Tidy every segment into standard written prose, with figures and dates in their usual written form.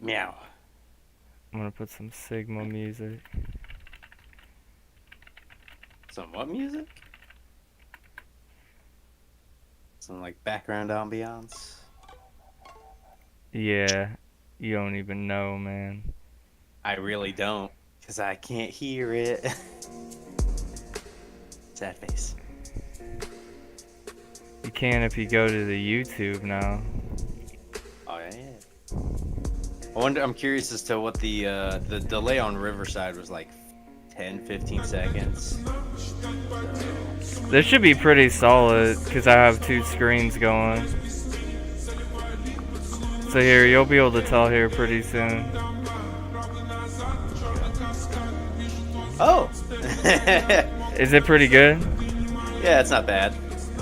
Meow. I'm gonna put some Sigma music. Some what music? Some like background ambiance. Yeah, you don't even know, man. I really don't, because I can't hear it. Sad face. You can if you go to the YouTube now. Oh yeah. I'm curious as to what the delay on Riverside was like 10, 15 seconds. This should be pretty solid because I have two screens going. So here, you'll be able to tell here pretty soon. Oh! Is it pretty good? Yeah, it's not bad.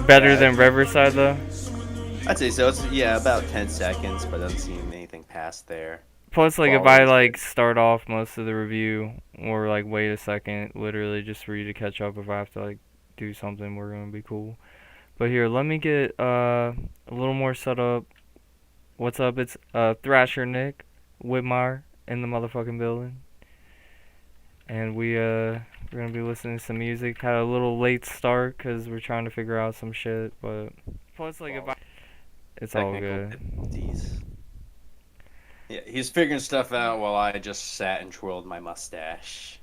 Better Yeah, than Riverside though? I'd say so. It's about 10 seconds, but doesn't seem anything past there. Plus, like, if I, Quality's like, good. start off most of the review, or, like, wait a second, literally just for you to catch up if I have to, like, do something, we're gonna be cool. But here, let me get, a little more set up. What's up? It's, Thrasher Nick, WHiTMiRE, in the motherfucking building. And we're gonna be listening to some music. Had a little late start, because we're trying to figure out some shit, but... Plus, like, if I... It's all Technical good. difficulties. Yeah, he's figuring stuff out while I just sat and twirled my mustache.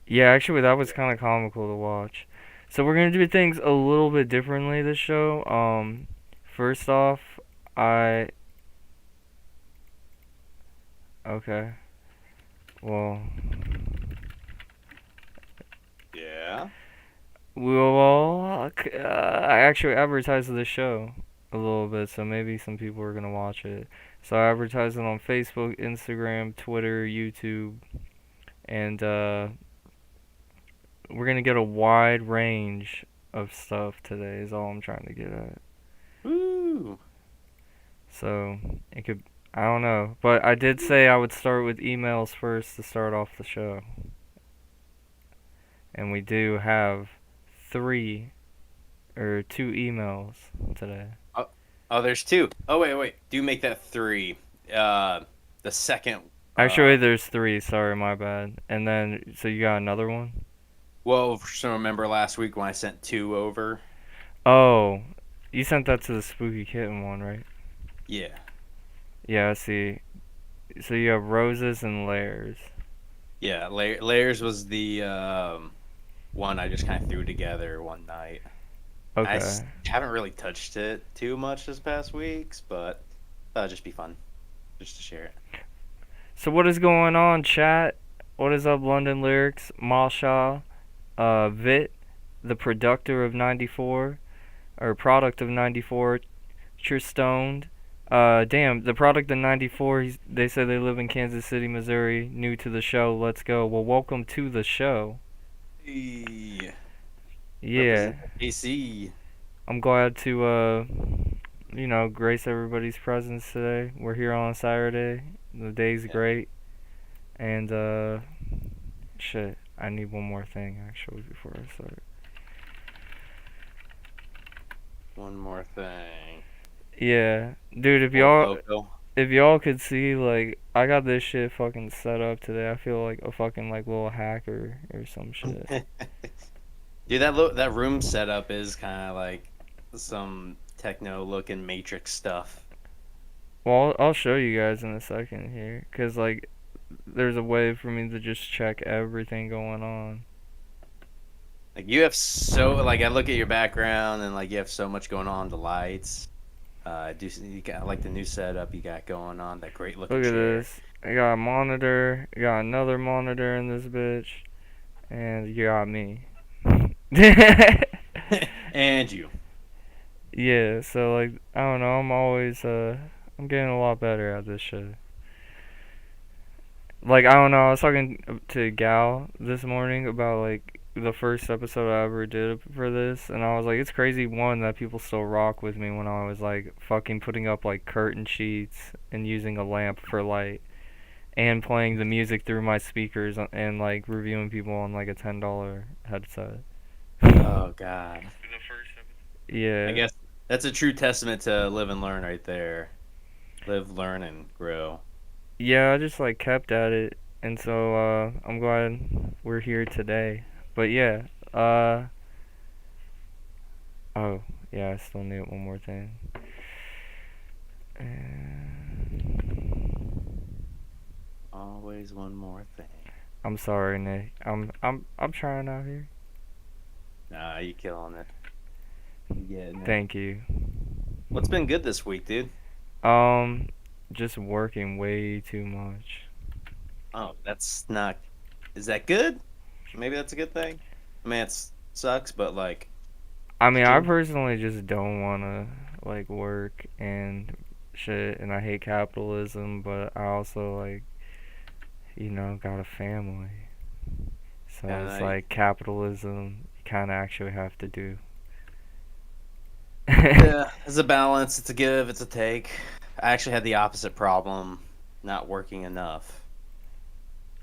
Yeah, actually, that was kind of comical to watch. So we're gonna do things a little bit differently this show. First off, I okay. Well, Yeah. I actually advertised the show a little bit, so maybe some people are gonna watch it. So I advertised it on Facebook, Instagram, Twitter, YouTube, and we're gonna get a wide range of stuff today. Is all I'm trying to get at. Woo! So it could, I don't know, but I did say I would start with emails first to start off the show, and we do have three or two emails today. Oh, oh, there's two. Oh, wait. Do make that three. Uh, the second. Actually, there's three. Sorry, my bad. And then, so you got another one? Well, so remember last week when I sent two over? Oh, you sent that to the Spooky Kitten one, right? Yeah. Yeah, I see. So you have roses and layers. Yeah, Layers was the one I just kind of threw together one night. Okay. Haven't really touched it too much this past weeks, but that'd just be fun just to share it. So what is going on, chat? What is up, London Lyrics? Malshaw, Vit, the productor of 94, or product of 94, Tristoned. Damn, the product of 94, they say they live in Kansas City, Missouri, new to the show, let's go. Well, welcome to the show. Yeah. Yeah, Represent AC. I'm glad to, grace everybody's presence today. We're here on Saturday, the day's Yeah. great, and, shit, I need one more thing, actually, before I start. One more thing. Yeah, dude, More vocal. if y'all could see, like, I got this shit fucking set up today. I feel like a fucking, like, little hacker or some shit. Dude, that room setup is kind of like some techno looking Matrix stuff. Well, I'll show you guys in a second here, cause like, there's a way for me to just check everything going on. Like you have so like I look at your background and like you have so much going on. The lights. You got like the new setup you got going on. That great looking Look at chair. this. I got a monitor, I got another monitor in this bitch, and you got me. And you. Yeah, so like, I don't know, I'm getting a lot better at this shit. Like, I don't know, I was talking to Gal this morning about, like, the first episode I ever did for this, and I was like, it's crazy, one, that people still rock with me when I was, like, fucking putting up, like, curtain sheets and using a lamp for light, and playing the music through my speakers and, like, reviewing people on, like, a $10 headset. Oh God. I Yeah. guess that's a true testament to live and learn right there. Live, learn, and grow. yeah, I just like kept at it, and so I'm glad we're here today. But yeah, uh, oh yeah, I still need one more thing. Always one more thing. I'm sorry, Nick. I'm trying out here. Nah, you killing it. You getting it. Thank you. What's been good this week, dude? Um, just working way too much. Oh, that's not. Is that good? Maybe that's a good thing. I mean, it sucks, but like, I mean, did I you? personally just don't wanna like work and shit, and I hate capitalism, but I also like, got a family. So And it's I, like capitalism, you kind of actually have to do. yeah, it's a balance. It's a give. It's a take. I actually had the opposite problem, not working enough.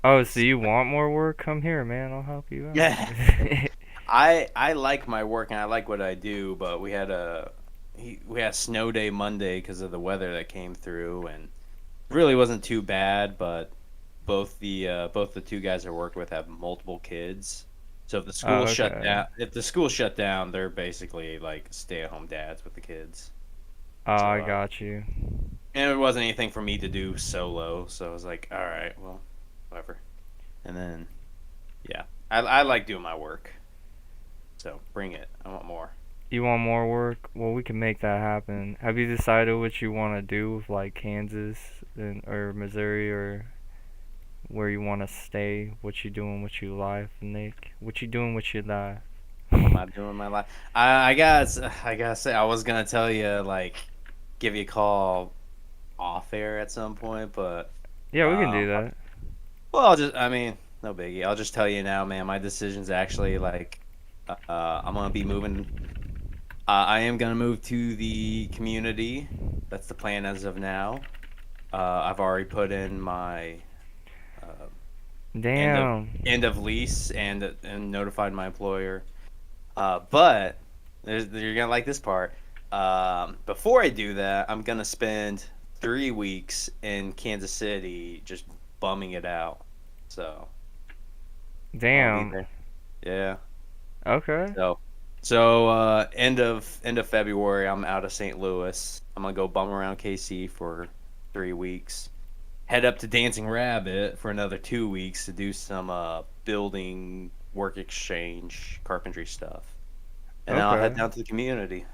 Oh, so 'Cause- you want more work? Come here, man. I'll help you out. yeah, I like my work and I like what I do, but we had a snow day Monday because of the weather that came through, and really wasn't too bad, but both the two guys I worked with have multiple kids. So Oh, okay. if the school shut down, they're basically like stay-at-home dads with the kids. Oh, So I got you. and it wasn't anything for me to do solo, so I was like, all right, well, whatever. And then yeah, I like doing my work. So bring it. I want more. You want more work? Well, we can make that happen. Have you decided what you want to do with like Kansas or Missouri or where you want to stay? What you doing with your life, Nick? What you doing with your life? What am I doing in my life? I gotta say, I was gonna tell you like give you a call off air at some point, but Yeah, we can do um, that. well, I mean, no biggie. I'll just tell you now, man. My decision's actually like, I'm gonna be moving. I am gonna move to the community. That's the plan as of now. I've already put in my uh, end of Damn. lease and notified my employer. But you're gonna like this part. Before I do that, I'm gonna spend 3 weeks in Kansas City just bumming it out. So I'm gonna be Damn. there. Yeah. Okay. So end of February, I'm out of St. Louis. I'm gonna go bum around KC for 3 weeks. Head up to Dancing Rabbit for another 2 weeks to do some building work exchange carpentry stuff. And then I'll head Okay. down to the community.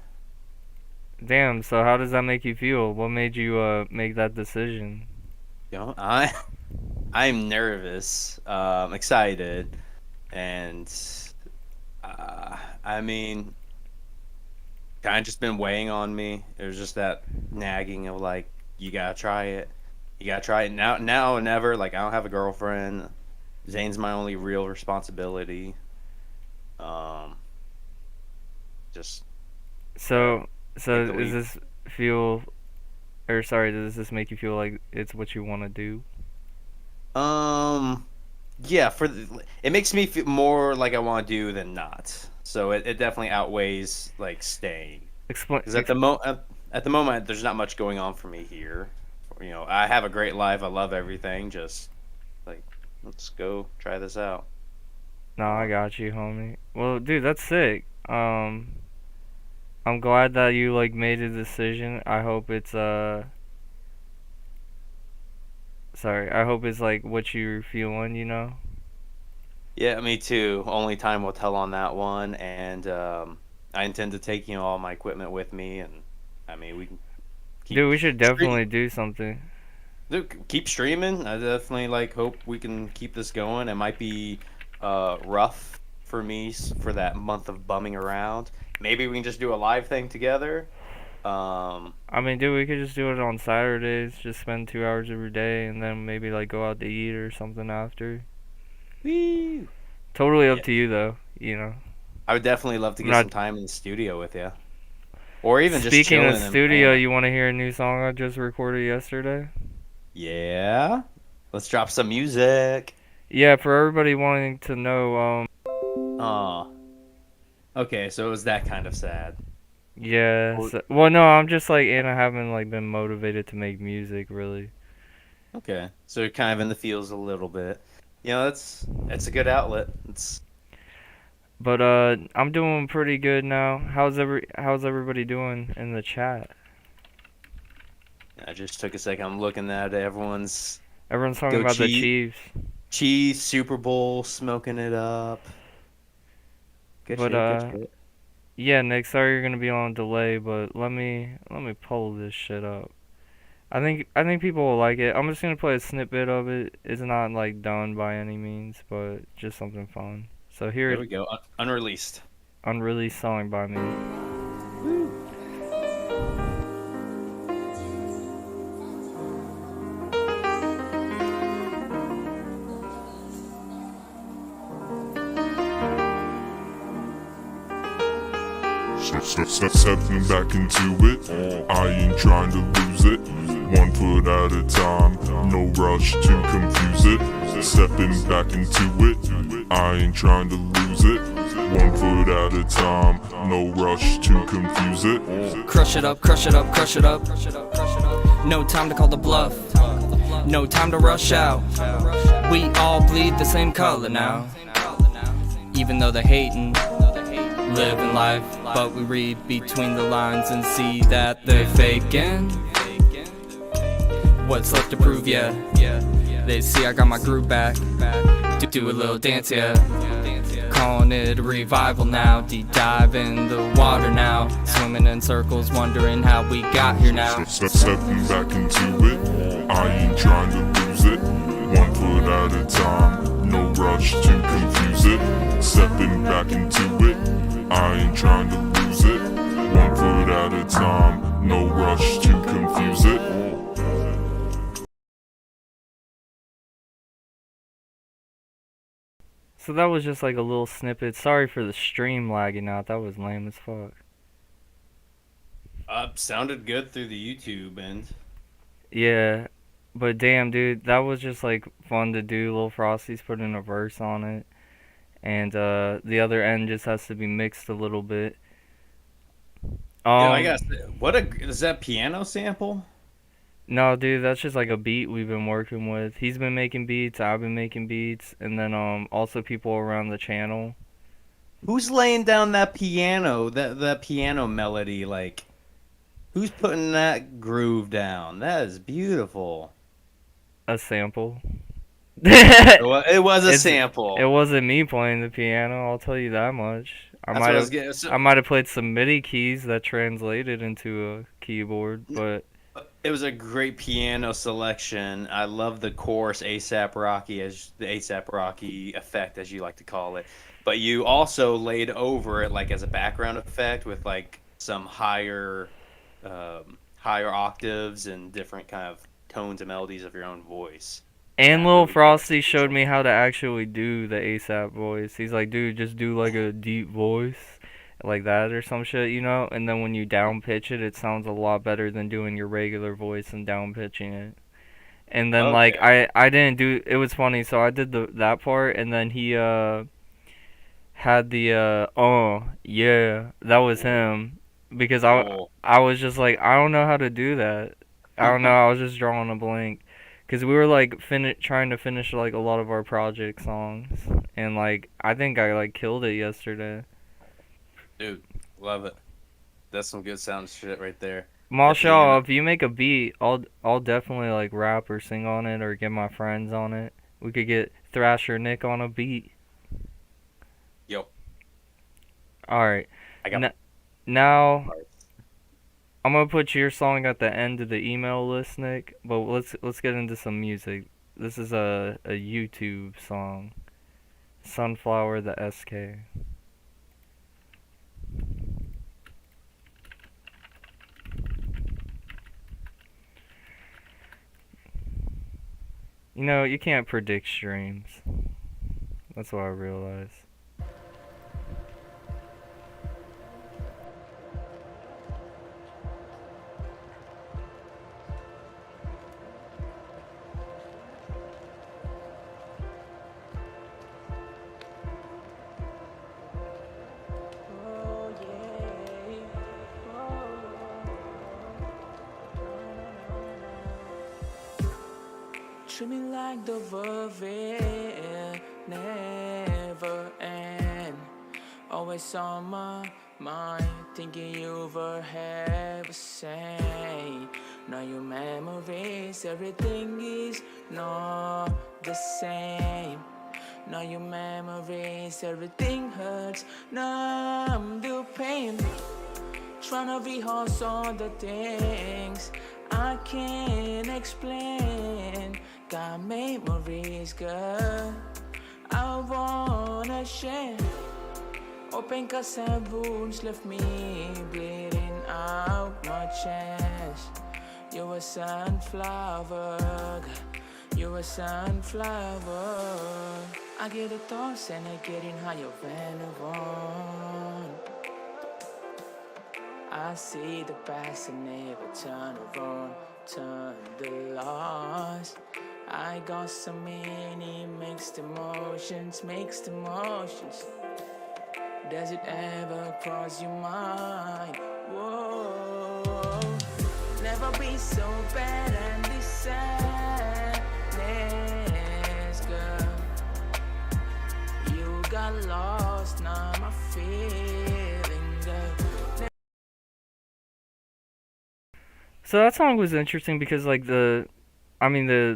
Damn. So how does that make you feel? What made you make that decision? You know, I'm nervous, excited, and I mean, kind of just been weighing on me. It was just that nagging of like, you gotta try it, you gotta try it now or never. Like I don't have a girlfriend. Zane's my only real responsibility. Um, just gotta So take so the does leap. this feel or sorry, does this make you feel like it's what you want to do? Um, yeah, it makes me feel more like I want to do than not. So it definitely outweighs like staying. Explain. Because at the moment, there's not much going on for me here. You know, I have a great life. I love everything. Just like, let's go try this out. No, I Uh, got you, homie. Well, dude, that's sick. I'm glad that you like made a decision. I hope it's sorry. I hope it's like what you're feeling. yeah, me too. Only time will tell on that one. And I intend to take all my equipment with me. And I mean, we can keep Dude, we should stream, definitely do something. keep streaming. I definitely like hope we can keep this going. It might be rough for me for that month of bumming around. Maybe we can just do a live thing together. Um, I mean, dude, we could just do it on Saturdays. Just spend 2 hours every day, and then maybe like go out to eat or something after. woo. Totally up Yeah, to you though. I would definitely love to I'm get some not. time in the studio with you, or even just Speaking of chilling in studio, Atlanta. you want to hear a new song I just recorded yesterday? Yeah, let's drop some music. Yeah, for everybody wanting to know, Oh, okay, so it was that kind of sad. yeah. Well, Well, no, I'm just like, and I haven't like been motivated to make music really. Okay, so you're kind of in the fields a little bit. You know, that's a good outlet. It's But I'm doing pretty good now. How's everybody doing in the chat? I just took a second. I'm looking at everyone's Everyone's talking go about the Chiefs. cheese Super Bowl, smoking it up. Good But shit, good shit. yeah, Nick, sorry you're gonna be on delay, but let me pull this shit up. I think people will like it. I'm just gonna play a snippet of it. It's not like done by any means, but just something fun. So here There it we go. Unreleased. unreleased song by me. Woo. Stepping back into it, I ain't trying to lose it. 1 foot at a time, no rush to confuse it. Stepping back into it, I ain't trying to lose it. 1 foot at a time, no rush to confuse it. Crush it up, crush it up, crush it up. No time to call the bluff. No time to rush out. We all bleed the same color now. Even though they're hating, living life, but we read between the lines and see that they're faking. What's left to prove, yeah. They see I got my groove back. Do a little dance, yeah. Calling it a revival now. Deep dive in the water now. Swimming in circles, wondering how we got here now. Stepping back into it, I ain't trying to lose it. 1 foot at a time, no rush to confuse it. Stepping back into it, I ain't trying to lose it. 1 foot at a time, no rush to confuse it. So that was just like a little snippet. Sorry for the stream lagging out. That was lame as fuck. Sounded good through the YouTube end. Yeah, but damn, dude, that was just like fun to do. Lil Frosty's putting a verse on it, and the other end just has to be mixed a little bit. Yeah, I guess. Is that piano sample? No, dude, that's just like a beat we've been working with. He's been making beats, I've been making beats, and then also people around the channel. Who's laying down that piano? That piano melody, like who's putting that groove down? That is beautiful. A sample. It was a It sample. wasn't me playing the piano, I'll tell you that much. That's what I was getting. So, I might have played some MIDI keys that translated into a keyboard, but it was a great piano selection. I love the chorus ASAP Rocky, as the ASAP Rocky effect, as you like to call it. But you also laid over it like as a background effect with like some higher octaves and different kind of tones and melodies of your own voice. and That Lil really makes Frosty it showed so. me how to actually do the ASAP voice. He's like, dude, just do like a deep voice like that or some shit, you know? And then when you down pitch it, it sounds a lot better than doing your regular voice and down pitching it. And then like Okay. I didn't do it was funny, so I did that part and then he had the oh yeah, that was him because Cool. I was just like I don't know how to do that. I don't know, I was just drawing a blank. Cause we were like trying to finish like a lot of our project songs, and like I think I like killed it yesterday. Dude, love it. That's some good sound shit right there. That Marshall, piano. if you make a beat, I'll definitely like rap or sing on it or get my friends on it. We could get Thrasher Nick on a beat. Yo, All right, I got N- now parts. I'm gonna put your song at the end of the email list, Nick. But let's get into some music. This is a YouTube song, Sunflower the SK. You know, you can't predict streams. That's what I realized. Treat me like the world will never end. Always on my mind, thinking you were have a say. Now your memories, everything is not the same. Now your memories, everything hurts. Numb the pain. Tryna rehearse all the things I can't explain. Got memories, girl, I wanna share. Open cause and wounds left me bleeding out my chest. You a sunflower, girl. You a sunflower. I get the thoughts and I getting higher when I want. I see the past and never turn around, turn the loss. I got so many mixed emotions. Does it ever cross your mind? Whoa, never be so bad and this sadness, girl. You got lost, now my feeling, girl. So that song was interesting because like the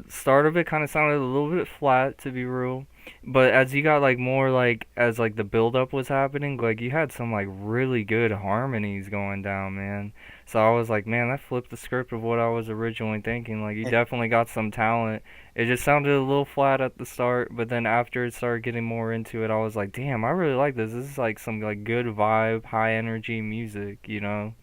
start of it kind of sounded a little bit flat, to be real. But as you got like more like as like the build up was happening, like you had some like really good harmonies going down, man. So I was like, man, that flipped the script of what I was originally thinking. Like you definitely got some talent. It just sounded a little flat at the start, but then after it started getting more into it, I was like, damn, I really like this. This is like some like good vibe, high energy music, you know?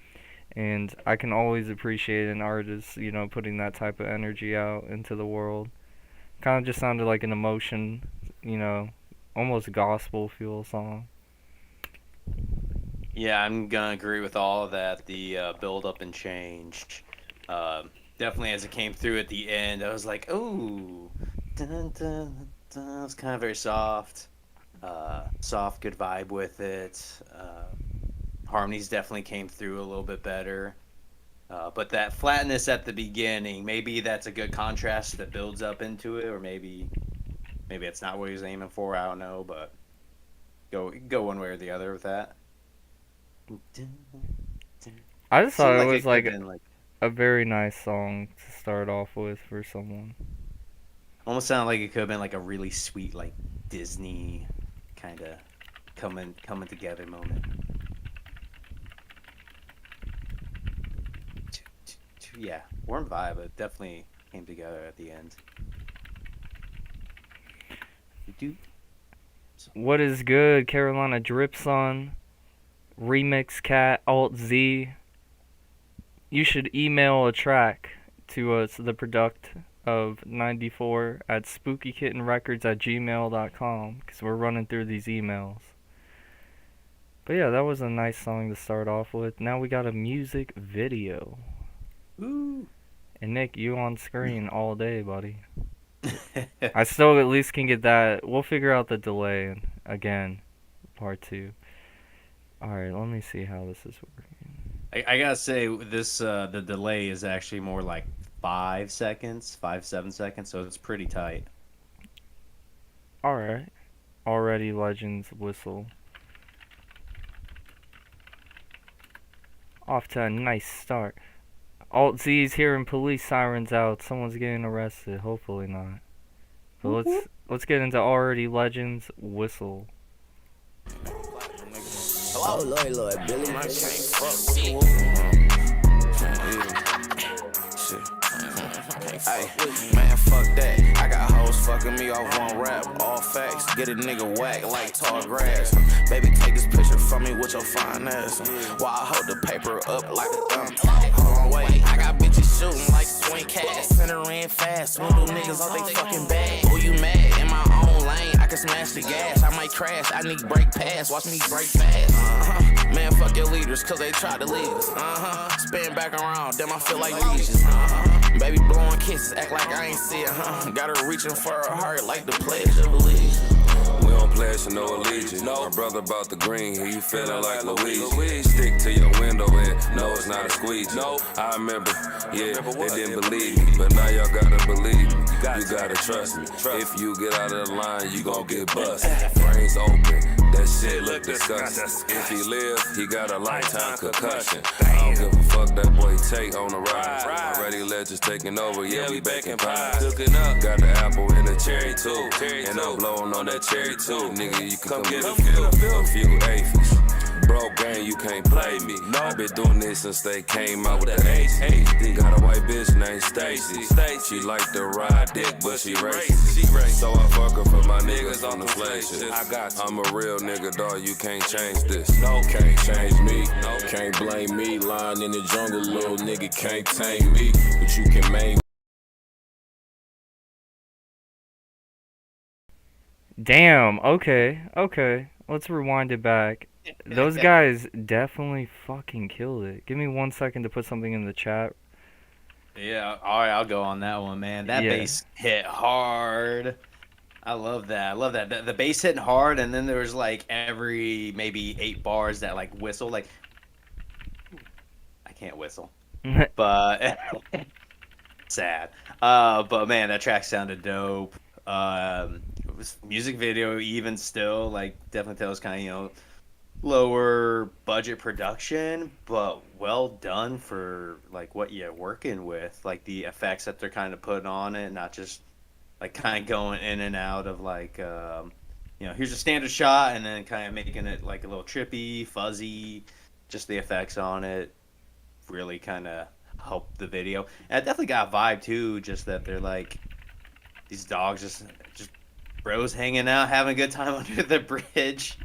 And I can always appreciate an artist, you know, putting that type of energy out into the world. Kind of just sounded like an emotion, you know, almost gospel feel song. Yeah, I'm gonna agree with all of that. The build up and change, definitely as it came through at the end, I was like, ooh, dun, dun, dun. It was kind of very soft, good vibe with it. Harmonies definitely came through a little bit better. But that flatness at the beginning, maybe that's a good contrast that builds up into it, or maybe it's not what he was aiming for. I don't know, but go one way or the other with that. I just thought it Seemed was like been, a very nice song to start off with for someone. almost sounded like it could have been like a really sweet like Disney kind of coming together moment. Yeah, warm vibe. It definitely came together at the end. What is good, Carolina Dripson, Remix Cat, Alt Z? You should email a track to us, the product of 94 at spookykittenrecords@gmail.com, because we're running through these emails. But yeah, that was a nice song to start off with. Now we got a music video. Ooh. And Nick, you on screen all day, buddy. I still at least can get that. We'll figure out the delay again, part 2. Alright, let me see how this is working. I gotta say, this the delay is actually more like 7 seconds, so it's pretty tight. Alright. Already Legends whistle. Off to a nice start. Alt Z's hearing police sirens out. Someone's getting arrested. Hopefully not. But let's get into Already Legends whistle. Oh Lord, Billy, my can't fuck with you. Hey, man, fuck that. I got hoes fucking me off one rap. All facts, get a nigga whack like tall grass. Baby, take this picture from me with your fine ass. While I hold the paper up like a thumbtack. Hold on, wait, I got bitches shooting like swing cats. Center in fast, swindle niggas off they fucking bag. Who you mad? In my own lane, I can smash the gas. I might crash, I need brake pass. Watch me break fast. Man, fuck your leaders, cause they tried to lead us. Spin back around, damn, I feel like Regis. Baby blowing kisses, act like I ain't see it, Got her reaching for her heart like the Pledge of Allegiance. We don't pledge to no allegiance. My brother about the green, he feeling like Luigi. Stick to your window and no, it's not a squeeze. No, I remember, yeah, they didn't believe me, but now y'all gotta believe me. got You to. gotta trust me. If you get out of the line, you gon' get busted. Brains open, that shit look disgusting. If he live, he got a lifetime concussion. I don't give a fuck that boy take on the ride. Already legends taking over, yeah, we baking pies. Cooking up, got the apple and the cherry too. And I'm blowing on that cherry too. Nigga, you can come get a few aphids. Bro, gang, you can't play me. I've been doing this since they came out with the HD. Got a white bitch named Stacy. She like to ride dick, but she racist. So I fuck her for my niggas on the flashes. I'm a real nigga, dog. You can't change this. No, can't change me. Can't blame me. Lying in the jungle, little nigga can't tame me. But you can main. Damn, okay. Let's rewind it back. Those guys definitely fucking killed it. Give me 1 second to put something in the chat. Yeah, all right, I'll go on that one, man. That Yeah. bass hit hard. I love that. I love that. The bass hitting hard, and then there was like every maybe 8 bars that like whistle. Like, I can't whistle, but sad. But man, that track sounded dope. It was music video even still like definitely tells kind of lower budget production, but well done for like what you're working with, like the effects that they're kind of putting on it, not just like kind of going in and out of like here's a standard shot and then kind of making it like a little trippy, fuzzy. Just the effects on it really kind of help the video. And I definitely got a vibe too, just that they're like these dogs just bros hanging out having a good time under the bridge.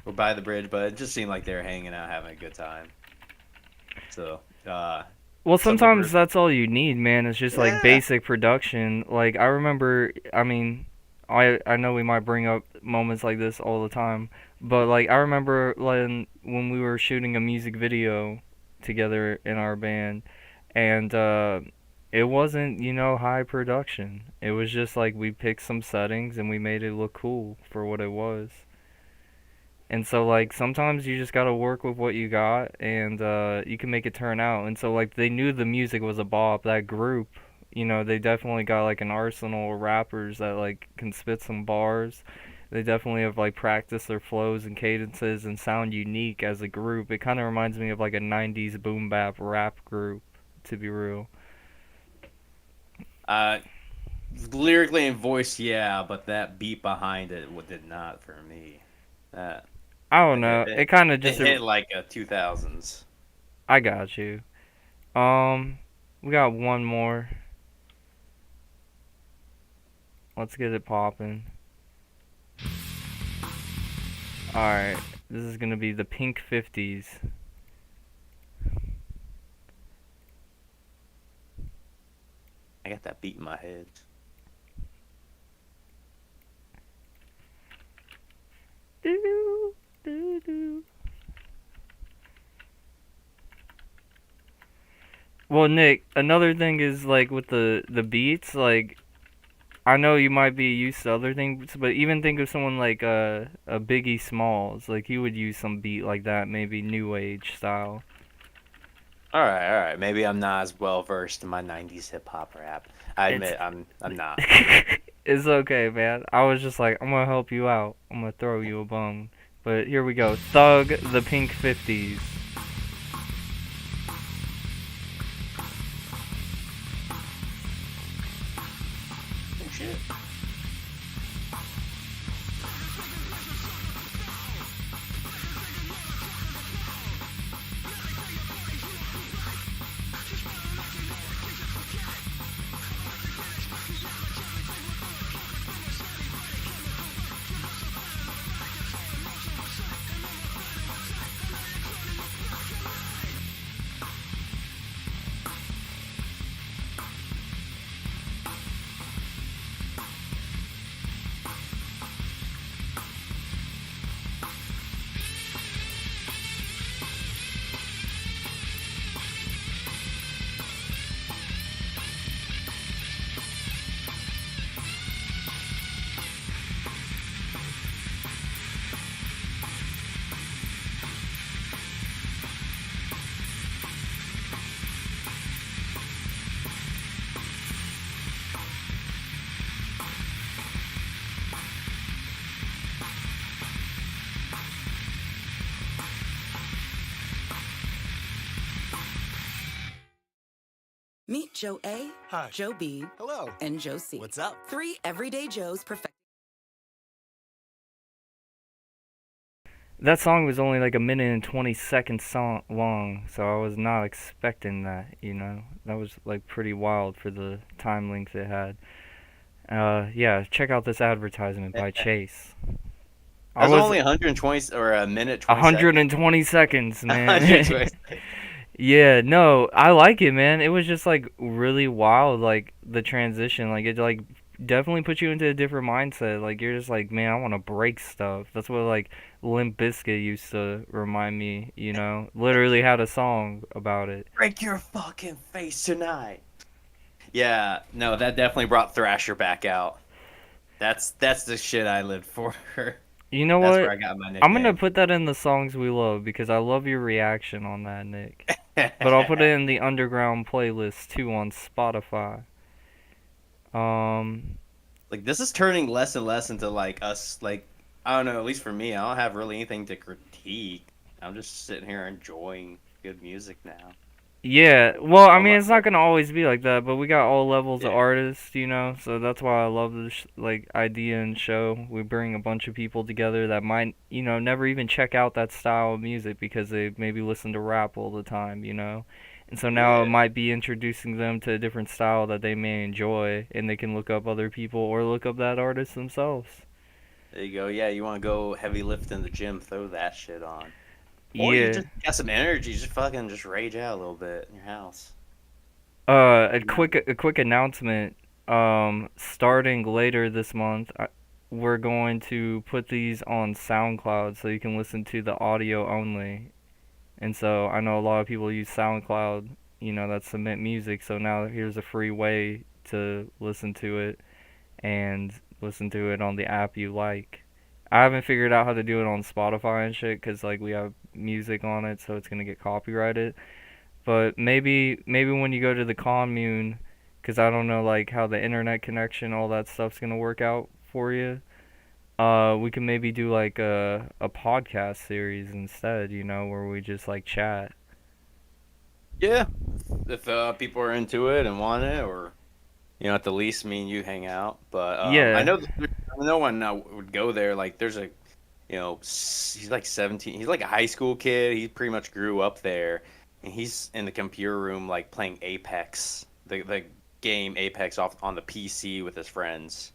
Or by the bridge, but it just seemed like they were hanging out, having a good time. So, well, sometimes that's all you need, man. It's just like basic production. Like I remember, I mean, I know we might bring up moments like this all the time, but like I remember when we were shooting a music video together in our band, and it wasn't high production. It was just like we picked some settings and we made it look cool for what it was. And so, like, sometimes you just gotta work with what you got, and you can make it turn out. And so, like, they knew the music was a bop. That group, they definitely got, like, an arsenal of rappers that, like, can spit some bars. They definitely have, like, practiced their flows and cadences and sound unique as a group. It kind of reminds me of, like, a 90s boom bap rap group, to be real. Lyrically and voice, yeah, but that beat behind it did not for me. I don't know. It kind of just hit like a 2000s. I got you. We got one more. Let's get it popping. Alright, this is gonna be the Pink 50s. I got that beat in my head. Well, Nick, another thing is like with the beats, like I know you might be used to other things, but even think of someone like a Biggie Smalls, like he would use some beat like that, maybe new age style. All right. Maybe I'm not as well versed in my 90s hip hop rap. I admit I'm not. It's okay, man. I was just like, I'm gonna help you out. I'm gonna throw you a bone. But here we go. Thug, the Pink 50s. Oh, shit. Meet Joe A, Hi. Joe B, Hello. and Joe C. What's up? 3 everyday Joes perfect. That song was only like a minute and 20 seconds long, so I was not expecting that, you know. That was like pretty wild for the time length it had. Yeah, check out this advertisement by Chase. That was only 120 or a minute 20 120 seconds, man. 120 seconds. Yeah, no, I like it, man. It was just like really wild, like the transition. Like it like definitely puts you into a different mindset. Like you're just like, man, I want to break stuff. That's what like Limp Bizkit used to remind me, you know. Literally had a song about it. Break your fucking face tonight. Yeah, no, that definitely brought Thrasher back out. That's the shit I lived for. You know That's what? where I got my nickname. I'm gonna put that in the songs we love because I love your reaction on that, Nick. But I'll put it in the underground playlist too on Spotify. Like this is turning less and less into like us, like I don't know, at least for me, I don't have really anything to critique. I'm just sitting here enjoying good music now. Yeah, well, I mean, it's not gonna always be like that, but we got all levels of artists, you know, so that's why I love this like idea and show. We bring a bunch of people together that might, you know, never even check out that style of music because they maybe listen to rap all the time, you know, and so now it might be introducing them to a different style that they may enjoy, and they can look up other people or look up that artist themselves. There you go. Yeah, you want to go heavy lift in the gym, throw that shit on. Or Yeah. you just got some energy, just fucking just rage out a little bit in your house. A quick announcement. Starting later this month, we're going to put these on SoundCloud so you can listen to the audio only. And so I know a lot of people use SoundCloud, you know, that submit music. So now here's a free way to listen to it and listen to it on the app you like. I haven't figured out how to do it on Spotify and shit because like we have music on it, so it's gonna get copyrighted. But maybe when you go to the commune, because I don't know like how the internet connection, all that stuff's gonna work out for you. We can maybe do like a podcast series instead, you know, where we just like chat. Yeah, if people are into it and want it, or you know, at the least me and you hang out. But Yeah. I know no one would go there. Like there's a, you know, he's like 17. He's like a high school kid. He pretty much grew up there, and he's in the computer room like playing Apex, the game Apex off on the PC with his friends.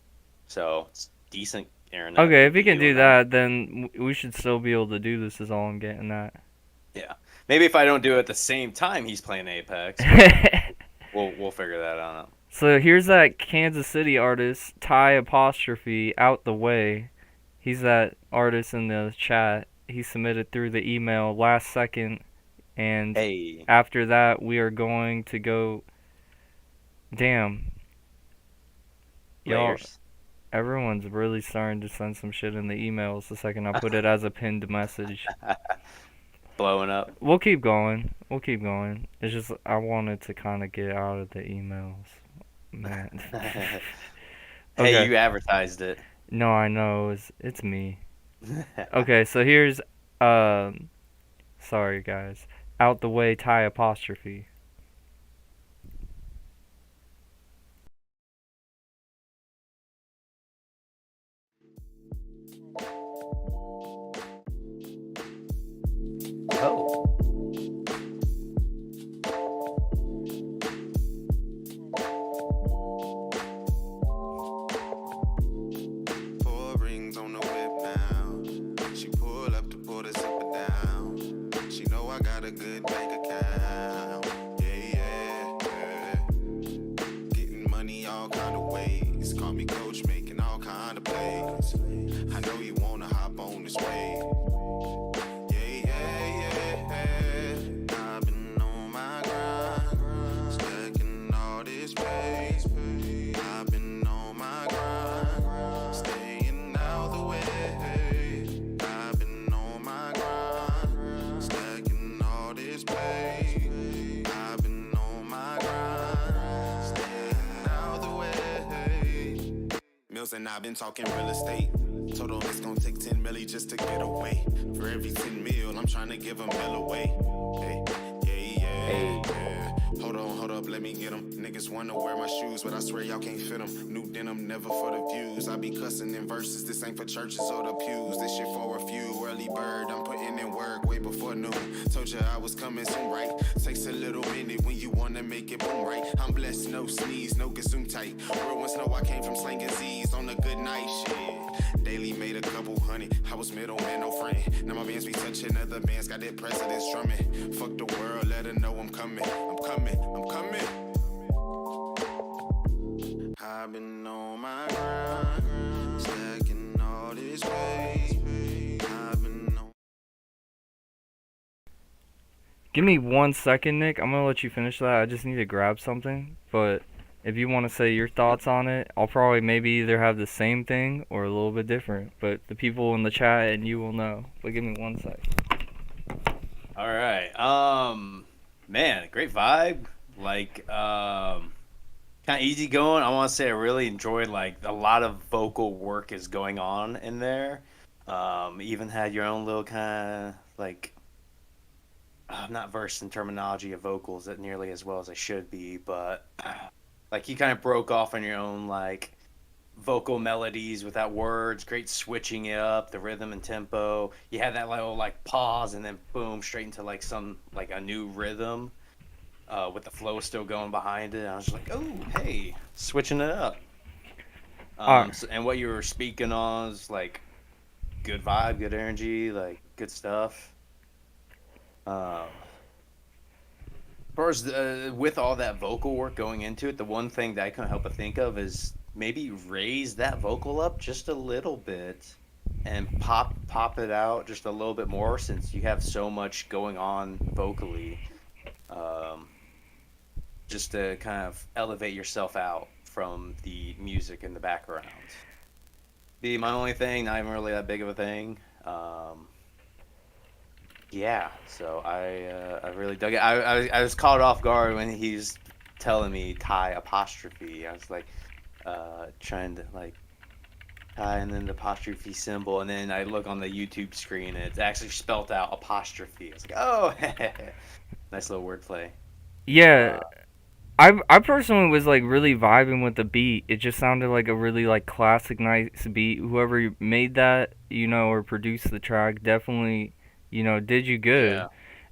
So it's decent internet. Okay, if he can do that, then we should still be able to do this. Is all I'm getting at. Yeah, maybe if I don't do it at the same time he's playing Apex, we'll figure that out. So here's that Kansas City artist, Ty apostrophe out the way. He's that artist in the chat. He submitted through the email last second, and after that we are going to go. Damn. Y'all, everyone's really starting to send some shit in the emails the second I put it as a pinned message. Blowing up. We'll keep going. It's just I wanted to kind of get out of the emails. Man. Hey, you advertised it. No, I know. It's me. Okay, so here's sorry guys. Out the way Ty apostrophe. Oh. A good bank account, yeah. Getting money all kind of ways. Call me coach, making all kind of plays. I know you wanna hop on this wave. Yeah. I've been on my grind, stacking all this pay. I've been on my grind, staying out the way. I've been on my grind, stacking all this pay. I've been on my grind, staying out the way. Mills and I've been talking real estate. Told them it's gonna take 10 milli just to get away. For every 10 mil, I'm trying to give a mill away. Hey, yeah. Hold up, let me get them. Niggas wanna wear my shoes, but I swear y'all can't fit them. New denim, never for the views. I be cussing in verses, this ain't for churches or the pews. This shit for a few, early bird, I'm putting in work way before noon. Told you I was coming soon, right? Takes a little minute when you wanna make it boom, right? I'm blessed, no sneeze, no consume tight. Real ones know I came from slanging Z's on the good night shit. Daily made a couple hundred, I was middleman, no friend. Now my bands be touching other bands, got that president strumming. Fuck the world, let her know I'm coming, I'm coming, I'm coming. I've been on my grind, stacking all this pay. I've been on. Give me 1 second, Nick. I'm gonna let you finish that. I just need to grab something. But if you want to say your thoughts on it, I'll probably maybe either have the same thing or a little bit different. But the people in the chat and you will know. But give me 1 sec. All right. Man, great vibe. Like, kind of easy going. I want to say I really enjoyed, like, a lot of vocal work is going on in there. Even had your own little kind of, like, I'm not versed in terminology of vocals that nearly as well as I should be, but like you kind of broke off on your own, like, vocal melodies without words, great switching it up, the rhythm and tempo. You had that little, like, pause and then boom, straight into, like, a new rhythm with the flow still going behind it. I was just like, oh, hey, switching it up. And what you were speaking on is, like, good vibe, good energy, like, good stuff. First, with all that vocal work going into it, the one thing that I couldn't help but think of is maybe raise that vocal up just a little bit and pop it out just a little bit more, since you have so much going on vocally, just to kind of elevate yourself out from the music in the background. Be my only thing, not even really that big of a thing. Yeah, so I really dug it. I was caught off guard when he's telling me Thai apostrophe. I was like, trying to, like, Thai and then the apostrophe symbol, and then I look on the YouTube screen and it's actually spelt out apostrophe. I was like, oh, nice little wordplay. Yeah, I personally was, like, really vibing with the beat. It just sounded like a really, like, classic nice beat. Whoever made that, or produced the track definitely, did you good. Yeah.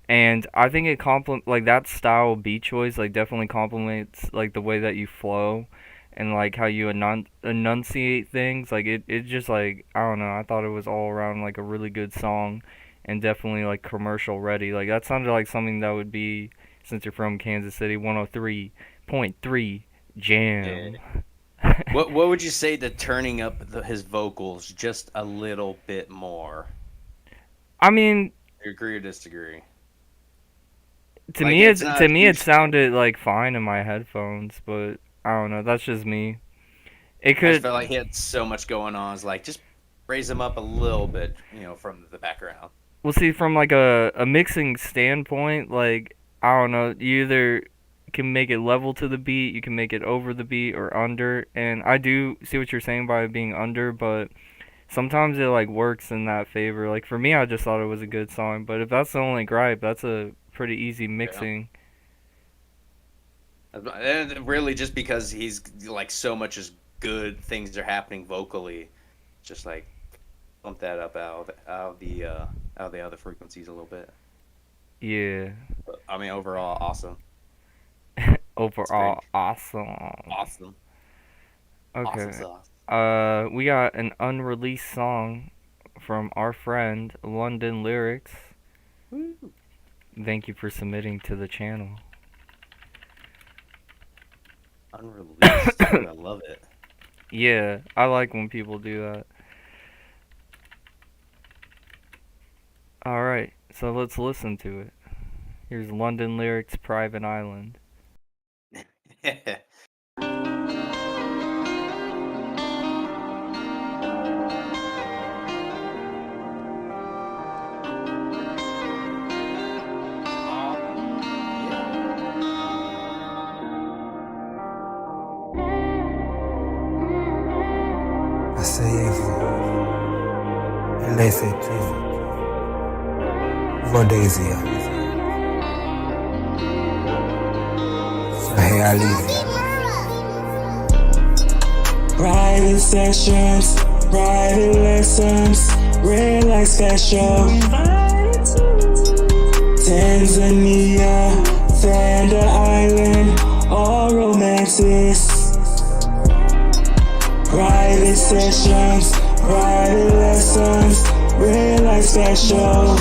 And I think it like, that style of beat choice, like, definitely complements, like, the way that you flow and, like, how you enunciate things. Like, it just, like, I don't know, I thought it was all around, like, a really good song and definitely, like, commercial ready. Like, that sounded like something that would be, since you're from Kansas City, 103.3 Jam. Yeah. What would you say to turning up his vocals just a little bit more? I mean, You agree or disagree? to Like, me it's it not to me it huge. sounded like fine in my headphones, but I don't know, that's just me. It I just could felt like he had so much going on. It's like, just raise him up a little bit, from the background. We'll see, from like a mixing standpoint, like, I don't know, you either can make it level to the beat, you can make it over the beat or under, and I do see what you're saying by it being under, but sometimes it, like, works in that favor. Like, for me, I just thought it was a good song, but if that's the only gripe, that's a pretty easy mixing. And really, just because he's, like, so much is good, things are happening vocally, just, like, bump that up out of the other frequencies a little bit. Yeah. But, I mean, overall, awesome. Overall, awesome. Awesome. Okay. Awesome sauce. We got an unreleased song from our friend London Lyrics. Woo. Thank you for submitting to the channel. Unreleased. Dude, I love it. Yeah, I like when people do that. Alright, so let's listen to it. Here's London Lyrics, Private Island. Asseyez-vous et laissez tout vos désirs réalise. Private sessions, private lessons, real life special. Tanzania, Thunder Island, all romances. Private sessions, private lessons, real life special.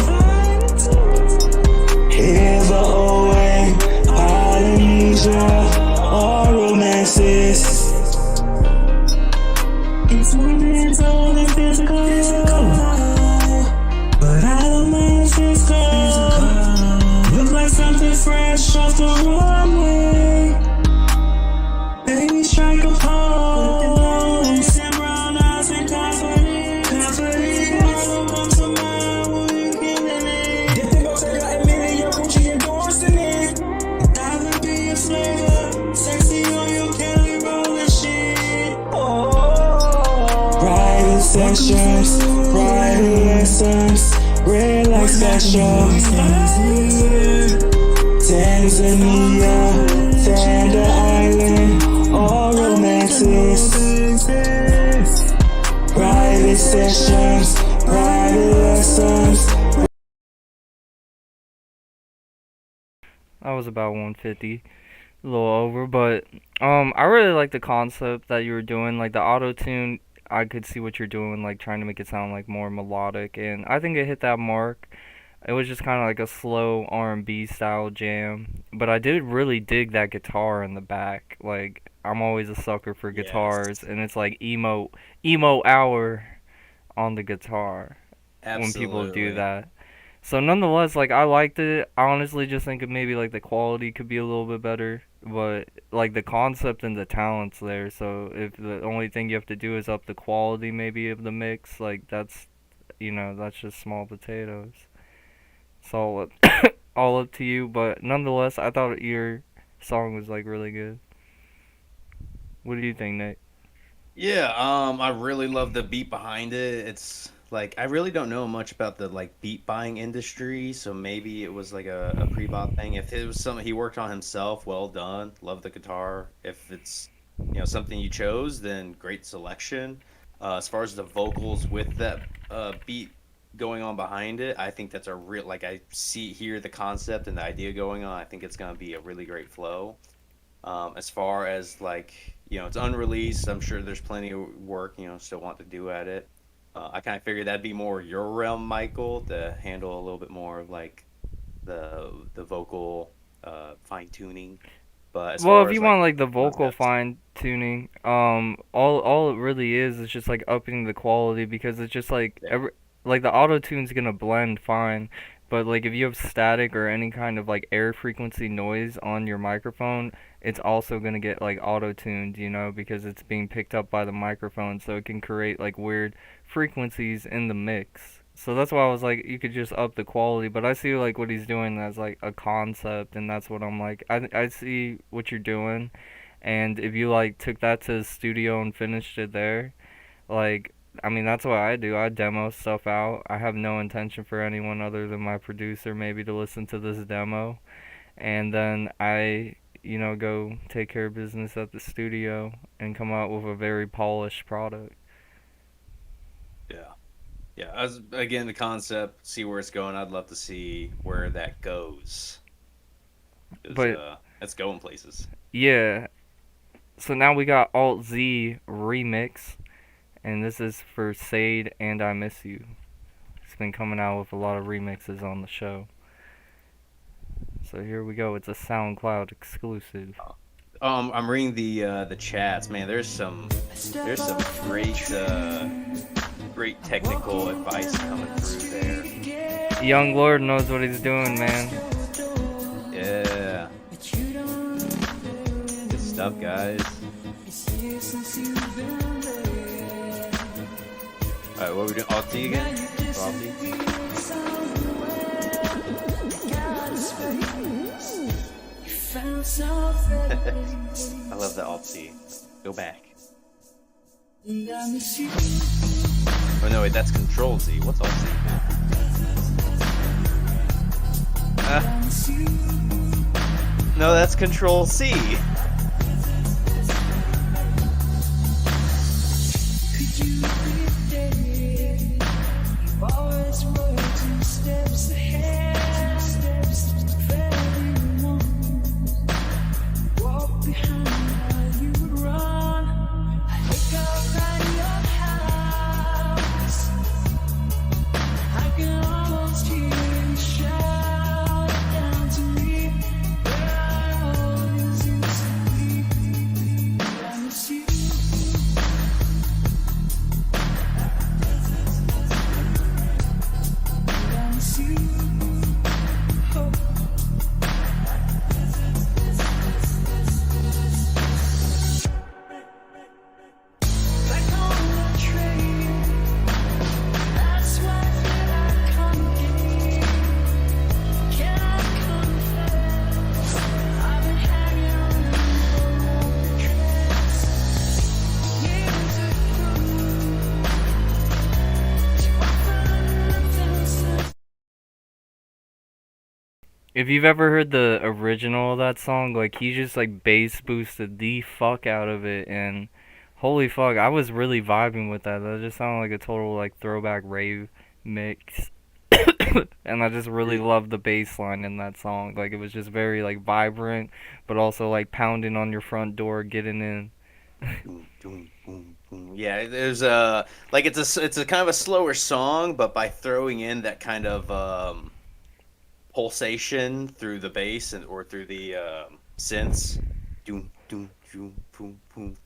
River Owen, Polynesia, all romances. It's more mental than physical, but I don't mind physical. Look like something fresh off the runway. Baby, strike a pose. Sim brown eyes and confidence. All come to mind when you killing it. If they gon' take like a minute, your Gucci endorsing it. Diamond be a flavor. Sexy on your Kelly rolling shit. Private sessions, private lessons, real life special. Tanzania, Thunder Island, all romances. Private sessions, private lessons. That was about 150, a little over, but I really like the concept that you were doing, like the auto tune. I could see what you're doing, like trying to make it sound like more melodic, and I think it hit that mark. It was just kind of like a slow R&B style jam, but I did really dig that guitar in the back. Like, I'm always a sucker for guitars, and it's like emo hour on the guitar. When people do that. So nonetheless, like, I liked it. I honestly just think maybe like the quality could be a little bit better, but like the concept and the talent's there. So if the only thing you have to do is up the quality maybe of the mix, like that's, that's just small potatoes. It's all up to you, but nonetheless, I thought your song was like really good. What do you think, Nick? Yeah, I really love the beat behind it. It's like I really don't know much about the like beat buying industry, so maybe it was like a pre-bop thing. If it was something he worked on himself, well done. Love the guitar. If it's something you chose, then great selection. As far as the vocals with that beat going on behind it, I think that's a real, like, I hear the concept and the idea going on. I think it's gonna be a really great flow. As far as like, it's unreleased, I'm sure there's plenty of work, still want to do at it. I kind of figured that'd be more your realm, Michael, to handle a little bit more of like the vocal fine tuning. But as Well, far if you as want like like the vocal concepts, fine tuning, all it really is just like upping the quality, because it's just like yeah, like the auto tune's gonna blend fine, but like if you have static or any kind of like air frequency noise on your microphone, it's also gonna get like auto tuned, because it's being picked up by the microphone, so it can create like weird frequencies in the mix. So that's why I was like, you could just up the quality, but I see like what he's doing as like a concept, and that's what I'm like, I see what you're doing, and if you like took that to the studio and finished it there, like, I mean, that's what I do. I demo stuff out. I have no intention for anyone other than my producer maybe to listen to this demo, and then I, go take care of business at the studio and come out with a very polished product. yeah, yeah. As again, the concept, see where it's going. I'd love to see where that goes. 'Cause, But it's going places. yeah, so now we got Alt Z Remix, and this is for Sade and I Miss You. It's been coming out with a lot of remixes on the show. So here we go. It's a SoundCloud exclusive. I'm reading the chats, man. There's some great technical advice coming through there. Young Lord knows what he's doing, man. Yeah. Good stuff, guys. Alright, what are we doing? Alt T again? Alt T? I love the Alt T. Go back. Oh no, wait, that's Control Z. What's Alt Z? No, that's Control C. If you've ever heard the original of that song, like, he just, like, bass boosted the fuck out of it, and holy fuck, I was really vibing with that. That just sounded like a total, like, throwback rave mix. And I just really loved the bass line in that song. Like, it was just very, like, vibrant, but also, like, pounding on your front door, getting in. Yeah, there's like it's a kind of a slower song, but by throwing in that kind of pulsation through the bass or through the synths,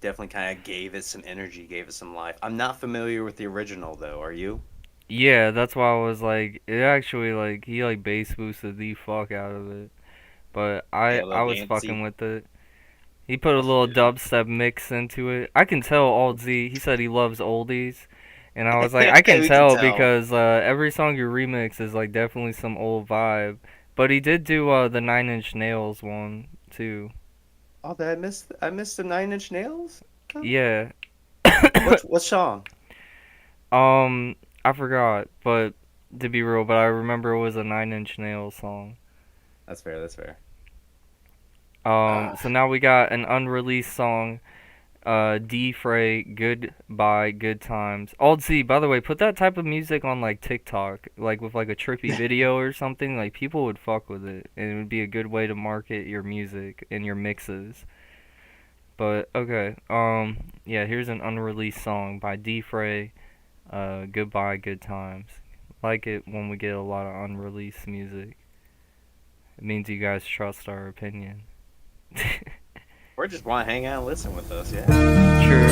definitely kind of gave it some energy, gave it some life. I'm not familiar with the original though. Are you? Yeah, that's why I was like, it actually, like, he, like, bass boosted the fuck out of it. But Yeah, a I little was dancey. fucking with it. He put a little dubstep mix into it. I can tell Alt Z, he said he loves oldies. And I was like, I can We tell can tell. because every song you remix is, like, definitely some old vibe. But he did do the 9 Inch Nails one, too. Oh, I missed the 9 Inch Nails? Oh. Yeah. What song? I forgot, but to be real, but I remember it was a 9 Inch Nails song. That's fair, that's fair. So now we got an unreleased song, D-Fray, Goodbye, Good Times. Alt Z, by the way, put that type of music on, like, TikTok, like, with, like, a trippy video or something. Like, people would fuck with it, and it would be a good way to market your music and your mixes. But, okay, yeah, here's an unreleased song by D-Fray, Goodbye, Good Times. Like it when we get a lot of unreleased music. It means you guys trust our opinion. Or just want to hang out and listen with us, yeah. True.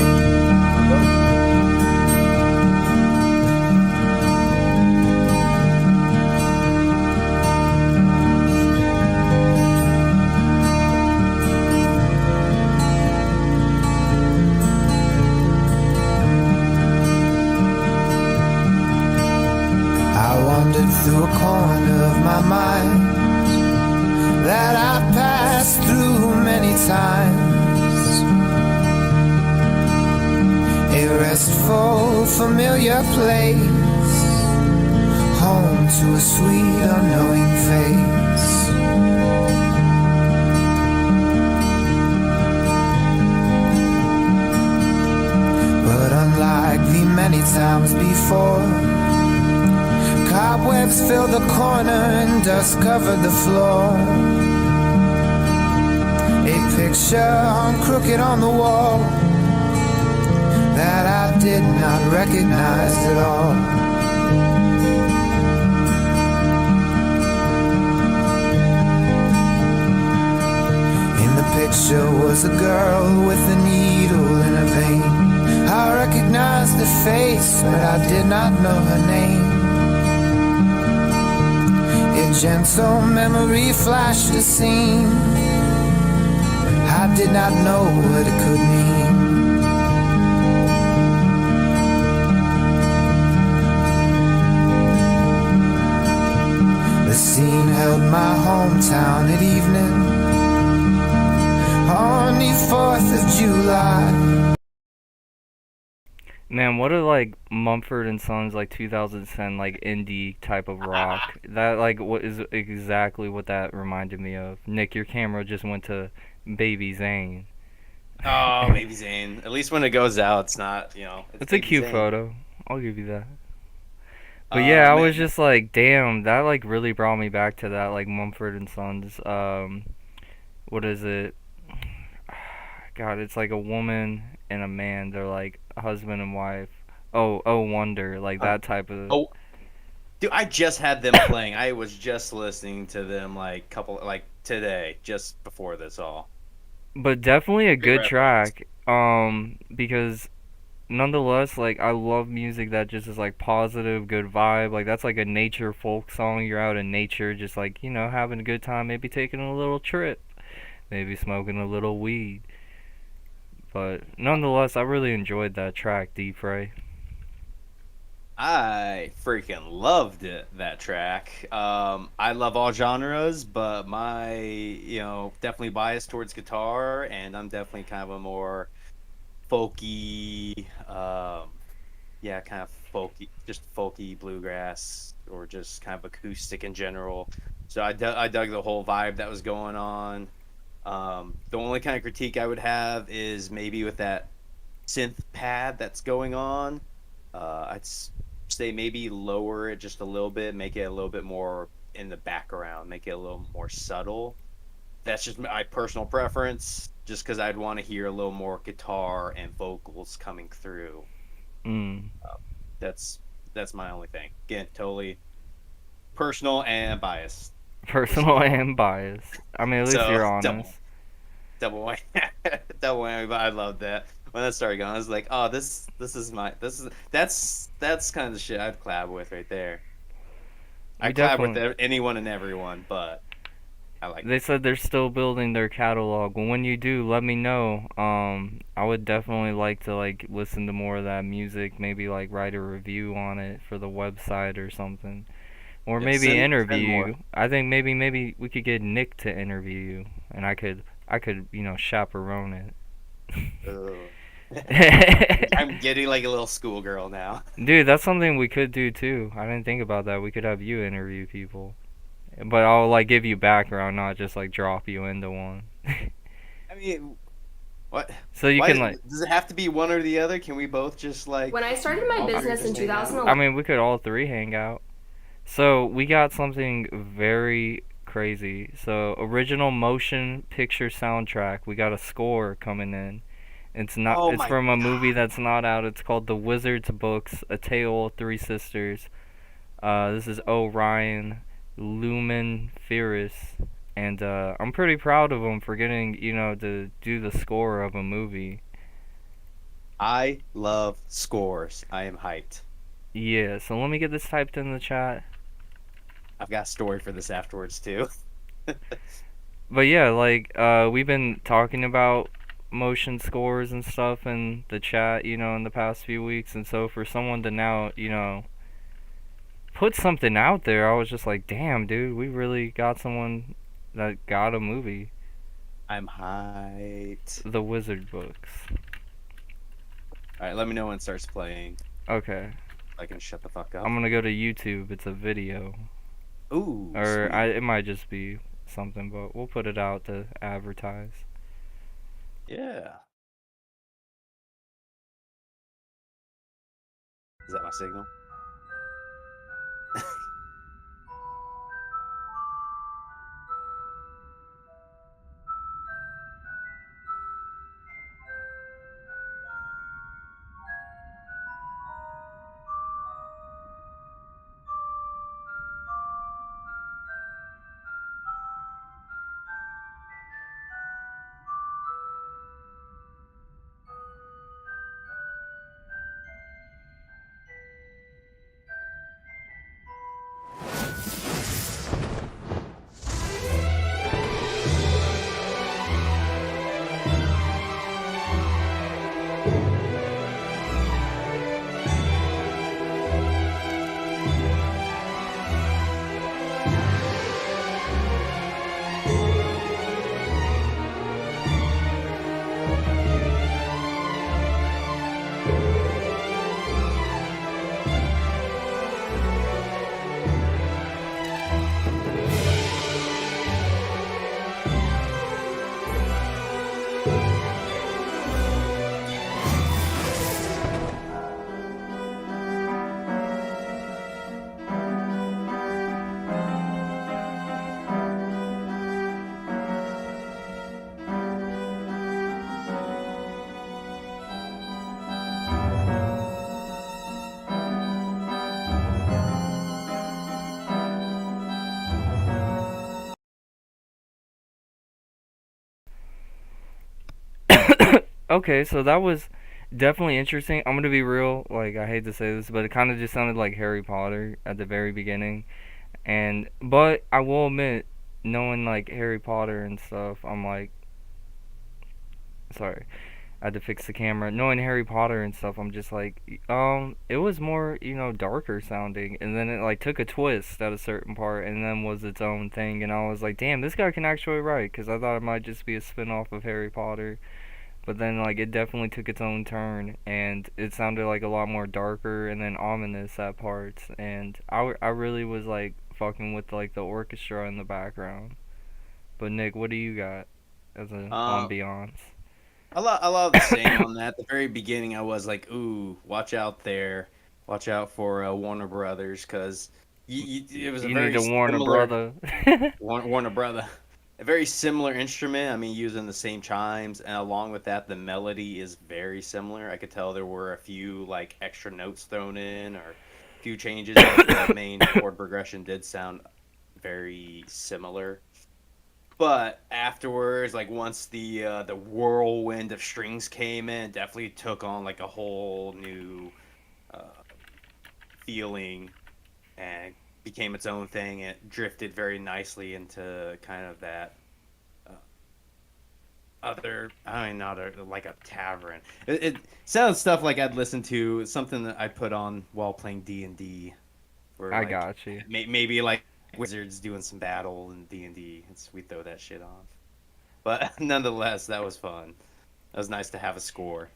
I wandered through a corner of my mind that I passed through many times. A restful, familiar place, home to a sweet, unknowing face. But unlike the many times before, cobwebs filled the corner and dust covered the floor. A picture hung crooked on the wall that I did not recognize at all. In the picture was a girl with a needle in her vein. I recognized her face, but I did not know her name. A gentle memory flashed a scene. I did not know what it could mean. The scene held my hometown at evening on the 4th of July. Man, what are like Mumford and Sons like 2010 like indie type of rock? That like what is exactly what that reminded me of. Nick, your camera just went to Baby Zane. Oh, Baby Zane. At least when it goes out, it's not, it's It's a Baby cute Zane. photo. I'll give you that. But yeah, I was Man, just like, damn, that like really brought me back to that like Mumford and Sons. What is it? God, it's like a woman and a man. They're like a husband and wife. Oh, Wonder, like uh, that type of. oh, dude, I just had them playing. I was just listening to them like today, just before this all. But definitely a Great good reference. track. Because nonetheless, like I love music that just is like positive, good vibe. Like that's like a nature folk song. You're out in nature, just like having a good time. Maybe taking a little trip. Maybe smoking a little weed. But nonetheless, I really enjoyed that track, Deep Ray. I freaking loved it, that track. I love all genres, but my, definitely biased towards guitar, and I'm definitely kind of a more folky, yeah, kind of folky, just folky bluegrass or just kind of acoustic in general. So I dug the whole vibe that was going on. The only kind of critique I would have is maybe with that synth pad that's going on. Say maybe lower it just a little bit, make it a little bit more in the background, make it a little more subtle. That's just my personal preference, just because I'd want to hear a little more guitar and vocals coming through. Mm. That's that's my only thing. Again, totally personal and biased. Personal and biased. I mean, at least So you're honest. double whammy, double whammy. But I love that when that started going. I was like, oh, that's kind of the shit I'd collab with right there. I We collab with definitely. anyone and everyone, but I like They that. said they're still building their catalog. Well, when you do, let me know. I would definitely like to like listen to more of that music. Maybe like write a review on it for the website or something, or Yeah, maybe send interview more. you. I think maybe we could get Nick to interview you, and I could chaperone Ugh. it. I'm getting like a little schoolgirl now. Dude, that's something we could do too. I didn't think about that. We could have you interview people. But I'll like give you background, not just like drop you into one. I mean, what? So you Why can like does it have to be one or the other? Can we both just When I started my all three business in just hang out? 2011, I mean we could all three hang out. So we got something very crazy. So original motion picture soundtrack. We got a score coming in. Oh It's my from a movie god! that's not out. It's called The Wizard's Books: A Tale of Three Sisters. This is Orion Lumen Ferris, and I'm pretty proud of him for getting, to do the score of a movie. I love scores. I am hyped. Yeah, so let me get this typed in the chat. I've got a story for this afterwards too. But yeah, like we've been talking about motion scores and stuff in the chat, in the past few weeks, and so for someone to now, put something out there, I was just like, damn, dude, we really got someone that got a movie. I'm hyped. The Wizard Books. All right, let me know when it starts playing. Okay. I can shut the fuck up. I'm gonna go to YouTube. It's a video. Ooh, Or sweet. it might just be something, but we'll put it out to advertise. Yeah. Is that my signal? okay, so that was definitely interesting. I'm gonna be real, like, I hate to say this, but it kind of just sounded like Harry Potter at the very beginning. But I will admit, knowing like Harry Potter and stuff, I'm like, sorry, I had to fix the camera. Knowing Harry Potter and stuff, I'm just like, it was more, darker sounding, and then it like took a twist at a certain part, and then was its own thing, and I was like, damn, this guy can actually write, because I thought it might just be a spin-off of Harry Potter, but then like it definitely took its own turn, and it sounded like a lot more darker and then ominous at parts, and I really was like fucking with like the orchestra in the background. But Nick, what do you got as an ambiance? I love the same on that. At the very beginning, I was like, "Ooh, watch out there, watch out for Warner Brothers," because it was a You very need to warn a similar brother. Warner Brother, a very similar instrument. I mean, using the same chimes, and along with that, the melody is very similar. I could tell there were a few like extra notes thrown in or a few changes. But the main chord progression did sound very similar. But afterwards, like once the whirlwind of strings came in, it definitely took on like a whole new feeling and became its own thing. It drifted very nicely into kind of that like a tavern. It sounds stuff like I'd listen to, something that I put on while playing D&D. I got you. Maybe like wizards doing some battle in D&D. We throw that shit on. But nonetheless, that was fun. It was nice to have a score.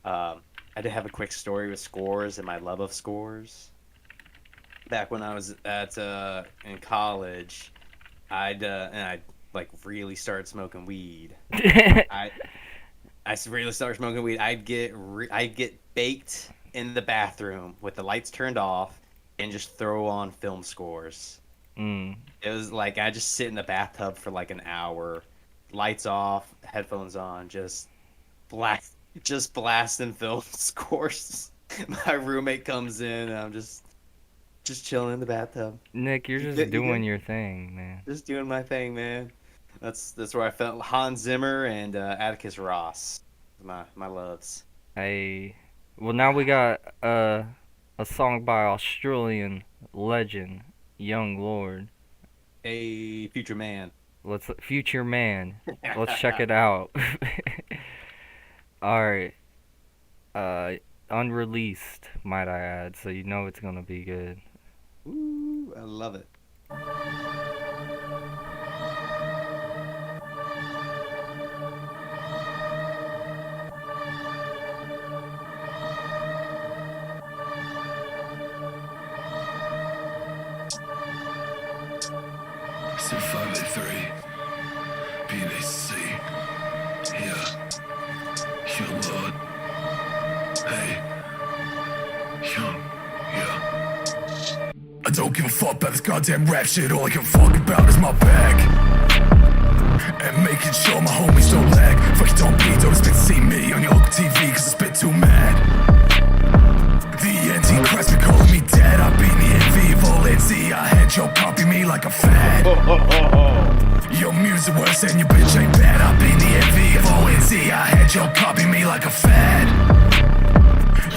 I did have a quick story with scores and my love of scores. Back when I was in college, I'd like really started smoking weed. I really started smoking weed. I'd get baked in the bathroom with the lights turned off and just throw on film scores. It was like I just sit in the bathtub for like an hour, lights off, headphones on, just blasting film scores. My roommate comes in, and I'm just chilling in the bathtub. Nick, you're just doing your thing, man. Just doing my thing, man. That's where I felt Hans Zimmer and Atticus Ross, my loves. Hey, well now we got a song by Australian legend Young Lord. A future man. Future man. Let's check it out. Alright. Unreleased, might I add, so you know it's gonna be good. Ooh, I love it. Sit 583, PDC, yeah, Young Lord, hey, Young, yeah. I don't give a fuck about this goddamn rap shit, all I give a fuck about is my bag. And making sure my homies don't lag. Fuck you, don't be, don't expect to see me on your local TV, cause it's been too mad. The Antichrist been calling me dead. I've been the envy of all NZ. I had your copy me like a fad. Your music worse and your bitch ain't bad. I've been the envy of all NZ. I had your copy me like a fad.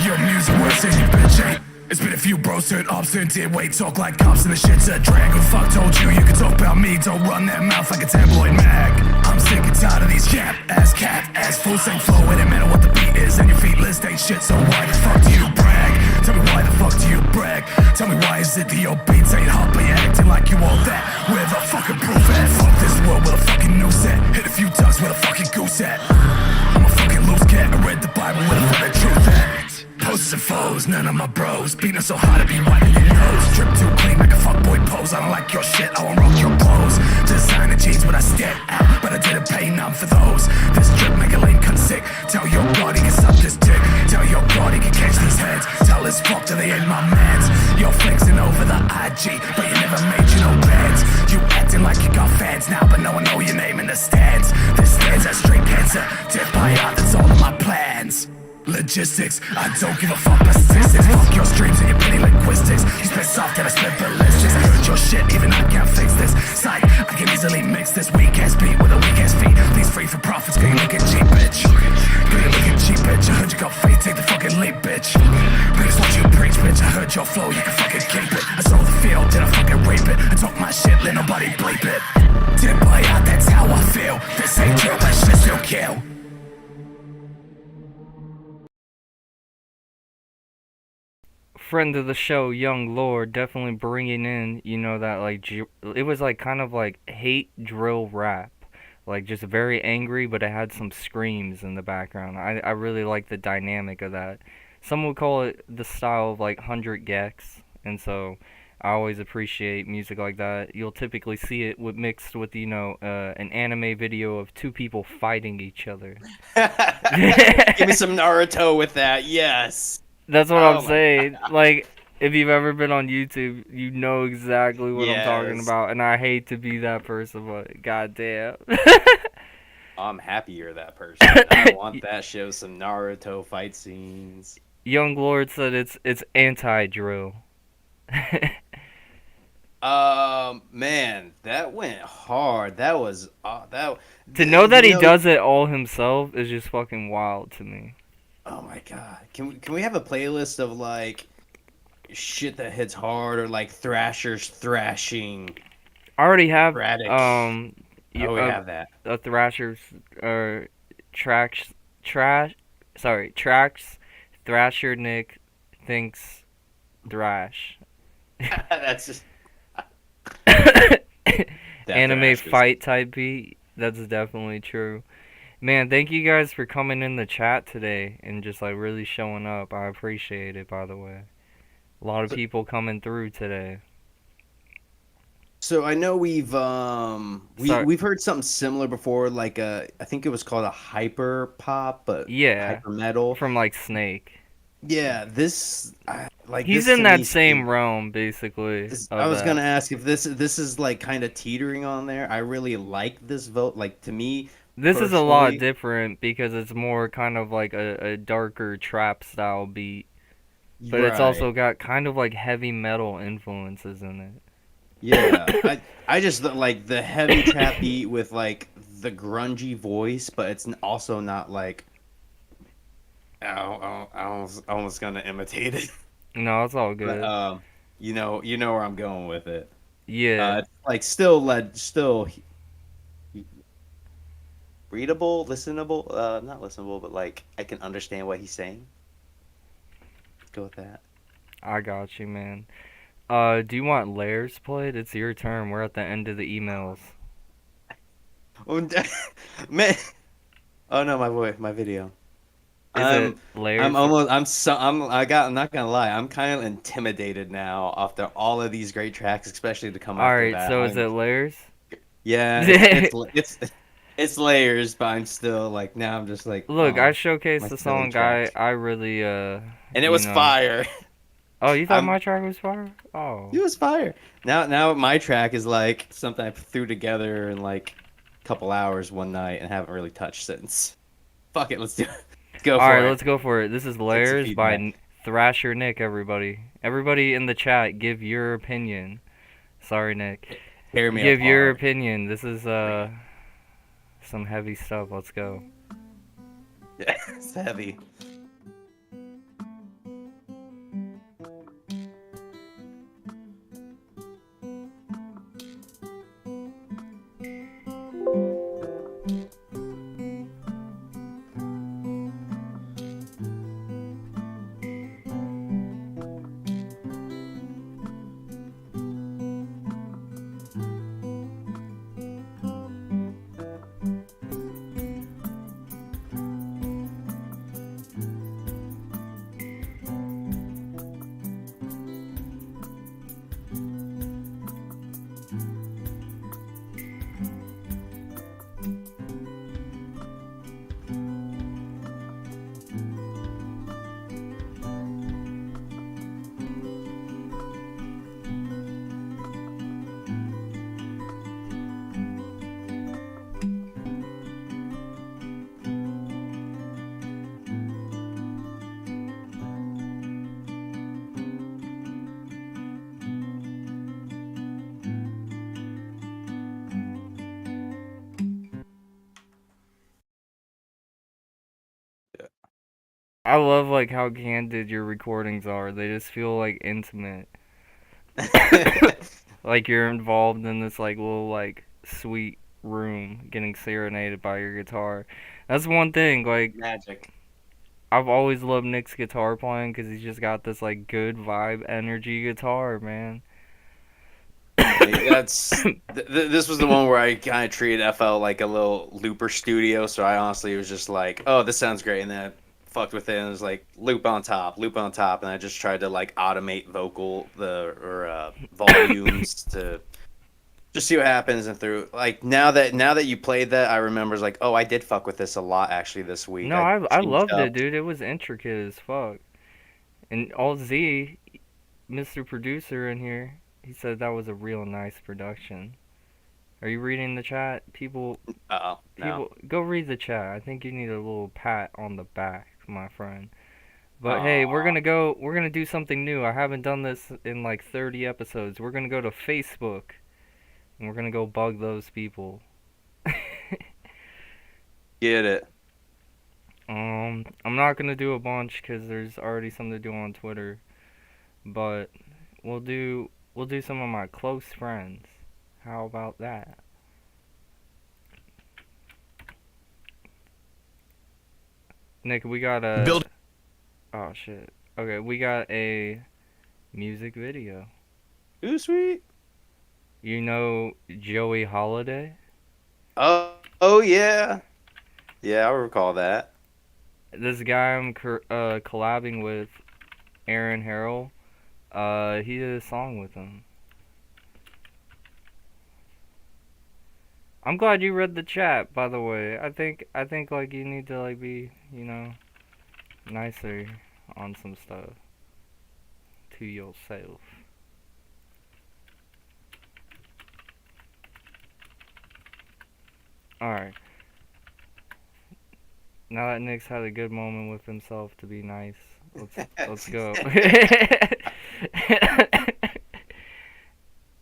Your music worse and your bitch ain't. It's been a few bros turned obstinate, did wait, talk like cops and the shit's a drag. Who the fuck told you you can talk about me? Don't run that mouth like a tabloid mag. I'm sick and tired of these cat ass fools saying flow. It don't matter what the beat is and your feet list ain't shit. So why the fuck do you brag? Tell me why the fuck do you brag? Tell me why is it that your beats ain't hot but you're acting like you all that? Where the fucking proof at? Fuck this world with a fucking noose at. Hit a few ducks with a fucking goose at. I'm a fucking loose cat. I read the Bible with a fucking truth at. Posts and foes, none of my bros. Beating so hard to be wiping your nose. Strip too clean like a fuckboy pose. I don't like your shit, I won't rock your clothes. Designer jeans when I step out, but I didn't pay none for those. This drip make a lane cunt sick. Tell your god he can suck this dick. Tell your god he can catch these heads. Tell his fuck till they ain't my mans. You're flexing over the IG, but you never made you no bands. You acting like you got fans now, but no one know your name in the stands. This stands as straight cancer. Death by art, that's all of my plans. Logistics, I don't give a fuck about statistics. Fuck your streams and your petty linguistics. You spit soft and I spit ballistics. I heard your shit, even I can't fix this. Psych, I can easily mix this weak ass beat with a weak ass feet. These free for profits, can you look at cheap, bitch? Pretty looking cheap, bitch. I heard you got faith, take the fucking leap, bitch. Preach what you preach, bitch. I heard your flow, you can fucking keep it. I sold the field, did I fucking rape it? I talk my shit, let nobody bleep it. Didn't play out, that's how I feel. This ain't true, that shit still kill. Friend of the show, Young Lord, definitely bringing in, you know, that like it was like kind of like hate drill rap, like just very angry, but it had some screams in the background. I really like the dynamic of that. Some would call it the style of like 100 gex, and so I always appreciate music like that. You'll typically see it mixed with, you know, an anime video of two people fighting each other. Give me some Naruto with that, yes. That's what I'm saying. Like, if you've ever been on YouTube, you know exactly what I'm talking about. And I hate to be that person, but goddamn. I'm happy you're that person. I want that show some Naruto fight scenes. Young Lord said it's anti-drill. Man, that went hard. That was to know that he does it all himself is just fucking wild to me. Oh my god. Can we have a playlist of like shit that hits hard, or like thrashers thrashing? I already have we have that. The thrashers tracks Thrasher Nick thinks thrash. That's just anime fight type beat. That's definitely true. Man, thank you guys for coming in the chat today and just like really showing up. I appreciate it, by the way. A lot of people coming through today. So I know we've heard something similar before, like I think it was called a hyper pop, but hyper metal from like Snake. Yeah, this he's in that same realm basically. I was gonna ask if this is like kind of teetering on there. I really like this vote. Like to me, this is a lot different because it's more kind of like a darker trap style beat, but it's also got kind of like heavy metal influences in it. Yeah, I just like the heavy trap beat with like the grungy voice, but it's also not like. I almost gonna imitate it. No, it's all good. But, you know where I'm going with it. Yeah. Like still readable, listenable. Not listenable, but like I can understand what he's saying. Let's go with that. I got you, man. Do you want layers played? It's your turn. We're at the end of the emails. Man. Oh no, my video. Is it layers? I'm not gonna lie. I'm kind of intimidated now after all of these great tracks, especially to come after Alright, that. so is it layers? Yeah, it's layers, but I'm still like now. I'm just like. Look, I showcased the song. I really and it was fire. Oh, you thought my track was fire? Oh, it was fire. Now my track is like something I threw together in like a couple hours one night and haven't really touched since. Fuck it, let's do it. Go for it. Alright, let's go for it. This is Layers by Thrasher Nick, everybody. Everybody in the chat, give your opinion. Sorry, Nick. Give your opinion. This is some heavy stuff. Let's go. Yeah, it's heavy. I love like how candid your recordings are. They just feel like intimate. Like you're involved in this like little like sweet room getting serenaded by your guitar. That's one thing, like Magic. I've always loved Nick's guitar playing because he's just got this like good vibe energy guitar, man. That's this was the one where I kind of treated FL like a little looper studio, so I honestly was just like, oh, this sounds great, and then I fucked with it and it was like loop on top, and I just tried to like automate volumes to just see what happens. And through like now that you played that, I remember like, oh, I did fuck with this a lot actually this week. No, I changed loved up. it, dude. It was intricate as fuck. And all Z, Mr. Producer in here, he said that was a real nice production. Are you reading the chat? People, No. go read the chat. I think you need a little pat on the back, my friend. But hey, we're gonna do something new. I haven't done this in like 30 episodes. We're gonna go to Facebook, and we're gonna go bug those people. Get it. I'm not gonna do a bunch because there's already something to do on Twitter, but we'll do some of my close friends. How about that? Nick, we got a Build. Oh shit. Okay, we got a music video. Ooh, sweet. You know Joey Holiday? Oh yeah. Yeah, I recall that. This guy I'm collabing with, Aaron Harrell, he did a song with him. I'm glad you read the chat, by the way. I think like you need to like be, you know, nicer on some stuff to yourself. Alright. Now that Nick's had a good moment with himself to be nice, let's go.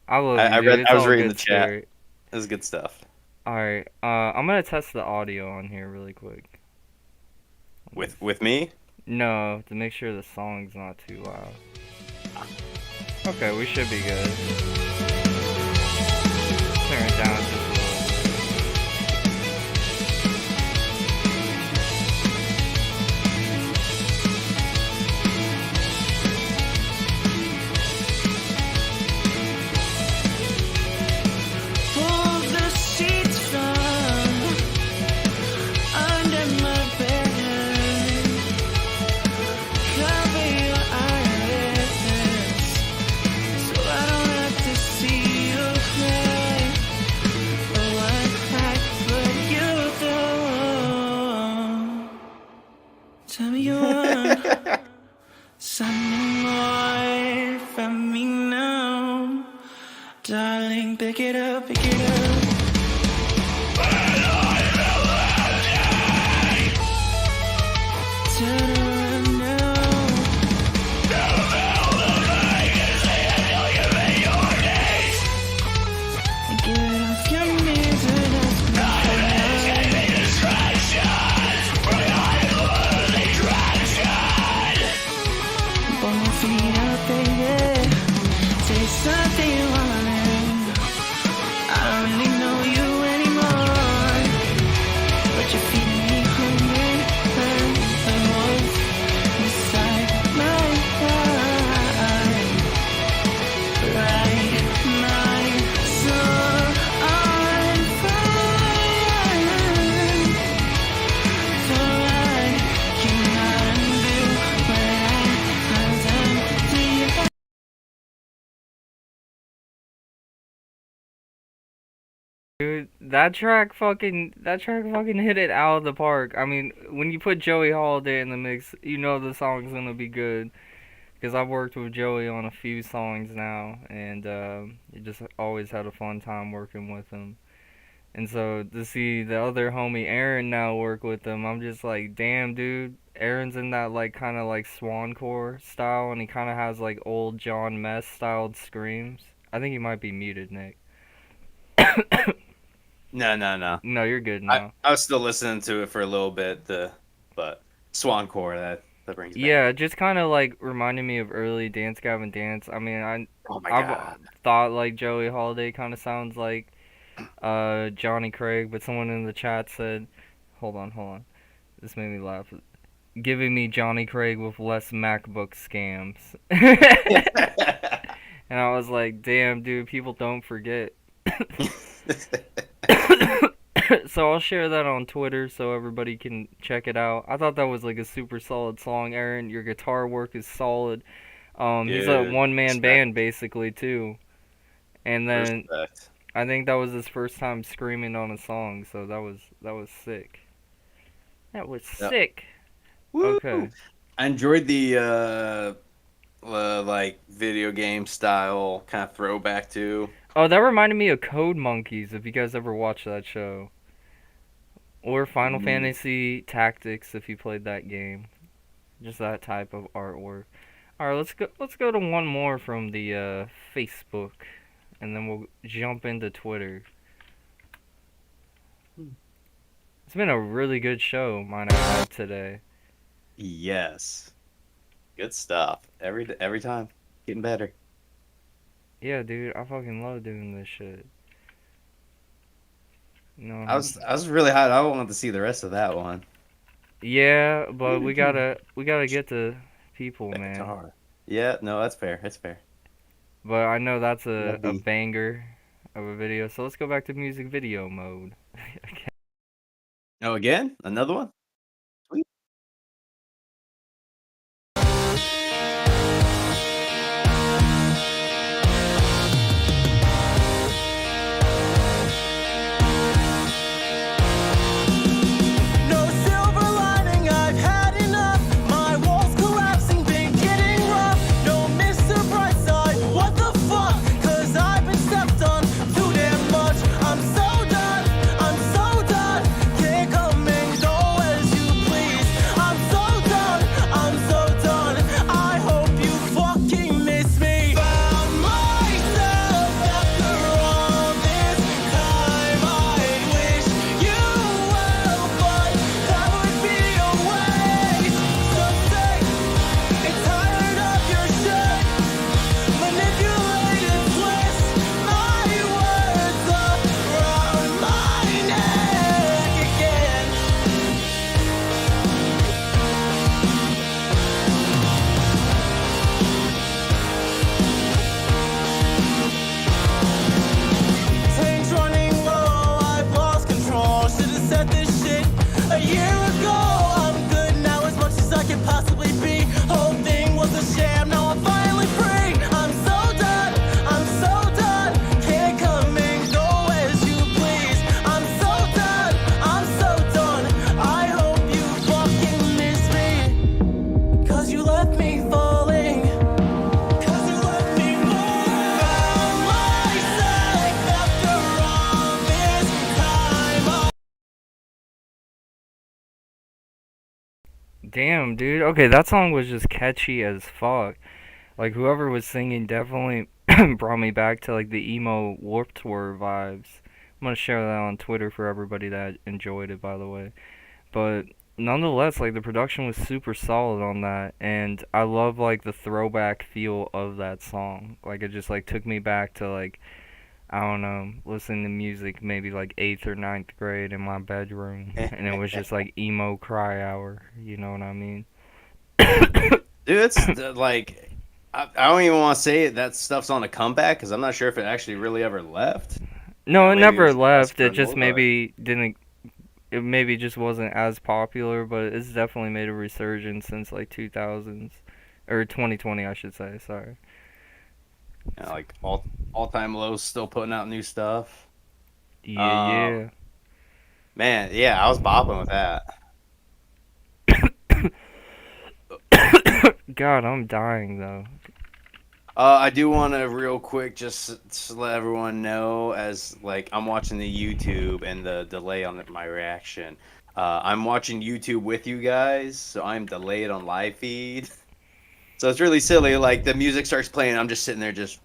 I love you, dude. I was all reading good the chat. spirit. It was good stuff. Alright, I'm gonna test the audio on here really quick. With me? No, to make sure the song's not too loud. Okay, we should be good. Turn it down just a little. Pull the sheets from under my bed. Cover your eyes so I don't have to see you cry. Oh, I put you through. Tell me you want something more from me now. Darling, pick it up, pick it up. Turn around now. And get off your knees and ask me for Put my feet up, baby. Say something you want. I don't really know you anymore, but you're feeding me hunger and a wolf inside my heart. Light my soul on fire, so I cannot undo what I have done to you. Dude, that track fucking hit it out of the park. I mean, when you put Joey Holiday in the mix, you know the song's gonna be good. Because I've worked with Joey on a few songs now, and you just always had a fun time working with him. And so to see the other homie Aaron now work with him, I'm just like, damn, dude. Aaron's in that like kind of like swancore style, and he kind of has like old John Mess styled screams. I think he might be muted, Nick. No. No, you're good now. I was still listening to it for a little bit, but Swancore, that brings back. Yeah, it just kind of like reminded me of early Dance Gavin Dance. I mean, Oh my I've god. thought like Joey Holiday kind of sounds like Johnny Craig, but someone in the chat said, hold on. This made me laugh. Giving me Johnny Craig with less MacBook scams. And I was like, damn, dude, people don't forget. So I'll share that on Twitter so everybody can check it out. I thought that was like a super solid song, Aaron. Your guitar work is solid. He's a Dude, one-man band respect. basically too. And then Respect. I think that was his first time screaming on a song, so that was sick. That was Yep. sick. Woo! Okay. I enjoyed the like video game style kind of throwback too. Oh, that reminded me of Code Monkeys, if you guys ever watched that show. Or Final Fantasy Tactics, if you played that game. Just that type of artwork. Alright, let's go to one more from the Facebook, and then we'll jump into Twitter. It's been a really good show, might I add, today. Yes. Good stuff. Every time. Getting better. Yeah, dude, I fucking love doing this shit. No, I was really hot. I wanted to see the rest of that one. yeah, but we gotta get to people, That man. guitar. Yeah, no, that's fair. That's fair. But I know that's Gotta a be. banger of a video, so let's go back to music video mode. Oh, again? Another one? Sweet. No silver lining, I've had enough. My walls collapsing, been getting rough. No Mr. Brightside, what the fuck? 'Cause I've been stepped on too damn much. I'm so done, can't come and go as you please. I'm so done, I hope you fucking miss me. Found myself after all this time. I wish you well, but that would be a waste. So say it's tired of your shit, manipulate and twist my words around my neck again. Tanks running low, I've lost control. Should've said this shit a year ago. I'm good now as much as I can possibly be. Whole thing was a sham, now I'm finally free. I'm so done, can't come and go as you please. I'm so done, I hope you fucking miss me. 'Cause you left me falling. Found myself after all this time. Damn, dude. Okay, that song was just catchy as fuck. Like, whoever was singing definitely brought me back to, like, the emo Warped Tour vibes. I'm gonna share that on Twitter for everybody that enjoyed it, by the way. But nonetheless, like, the production was super solid on that, and I love, like, the throwback feel of that song. Like, it just, like, took me back to, like, I don't know, listening to music maybe, like, 8th or ninth grade in my bedroom, and it was just, like, emo cry hour, you know what I mean? Dude, it's like I don't even want to say it. That stuff's on a comeback because I'm not sure if it actually really ever left. No, it Maybe never was less left. It just prevalent, maybe didn't. It maybe just wasn't as popular, but it's definitely made a resurgence since like 2000s or 2020, I should say. Sorry. but, like all time lows, still putting out new stuff. Yeah, Man, yeah, I was bopping with that. yeah. God, I'm dying though. I do want to real quick just let everyone know as like I'm watching the YouTube and the delay on my reaction. I'm watching YouTube with you guys, so I'm delayed on live feed. So it's really silly. Like the music starts playing, I'm just sitting there just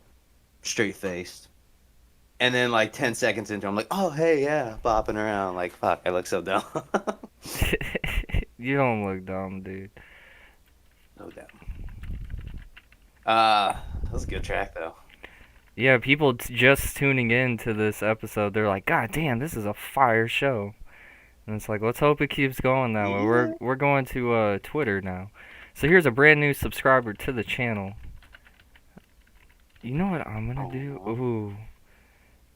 straight faced. And then like 10 seconds into, I'm like, oh hey yeah, bopping around. Like fuck, I look so dumb. You don't look dumb, dude. No doubt. That was a good track though. Yeah, people just tuning in to this episode, they're like, God damn, this is a fire show. And it's like, let's hope it keeps going that way. We're going to Twitter now. So here's a brand new subscriber to the channel. You know what I'm gonna do? Ooh.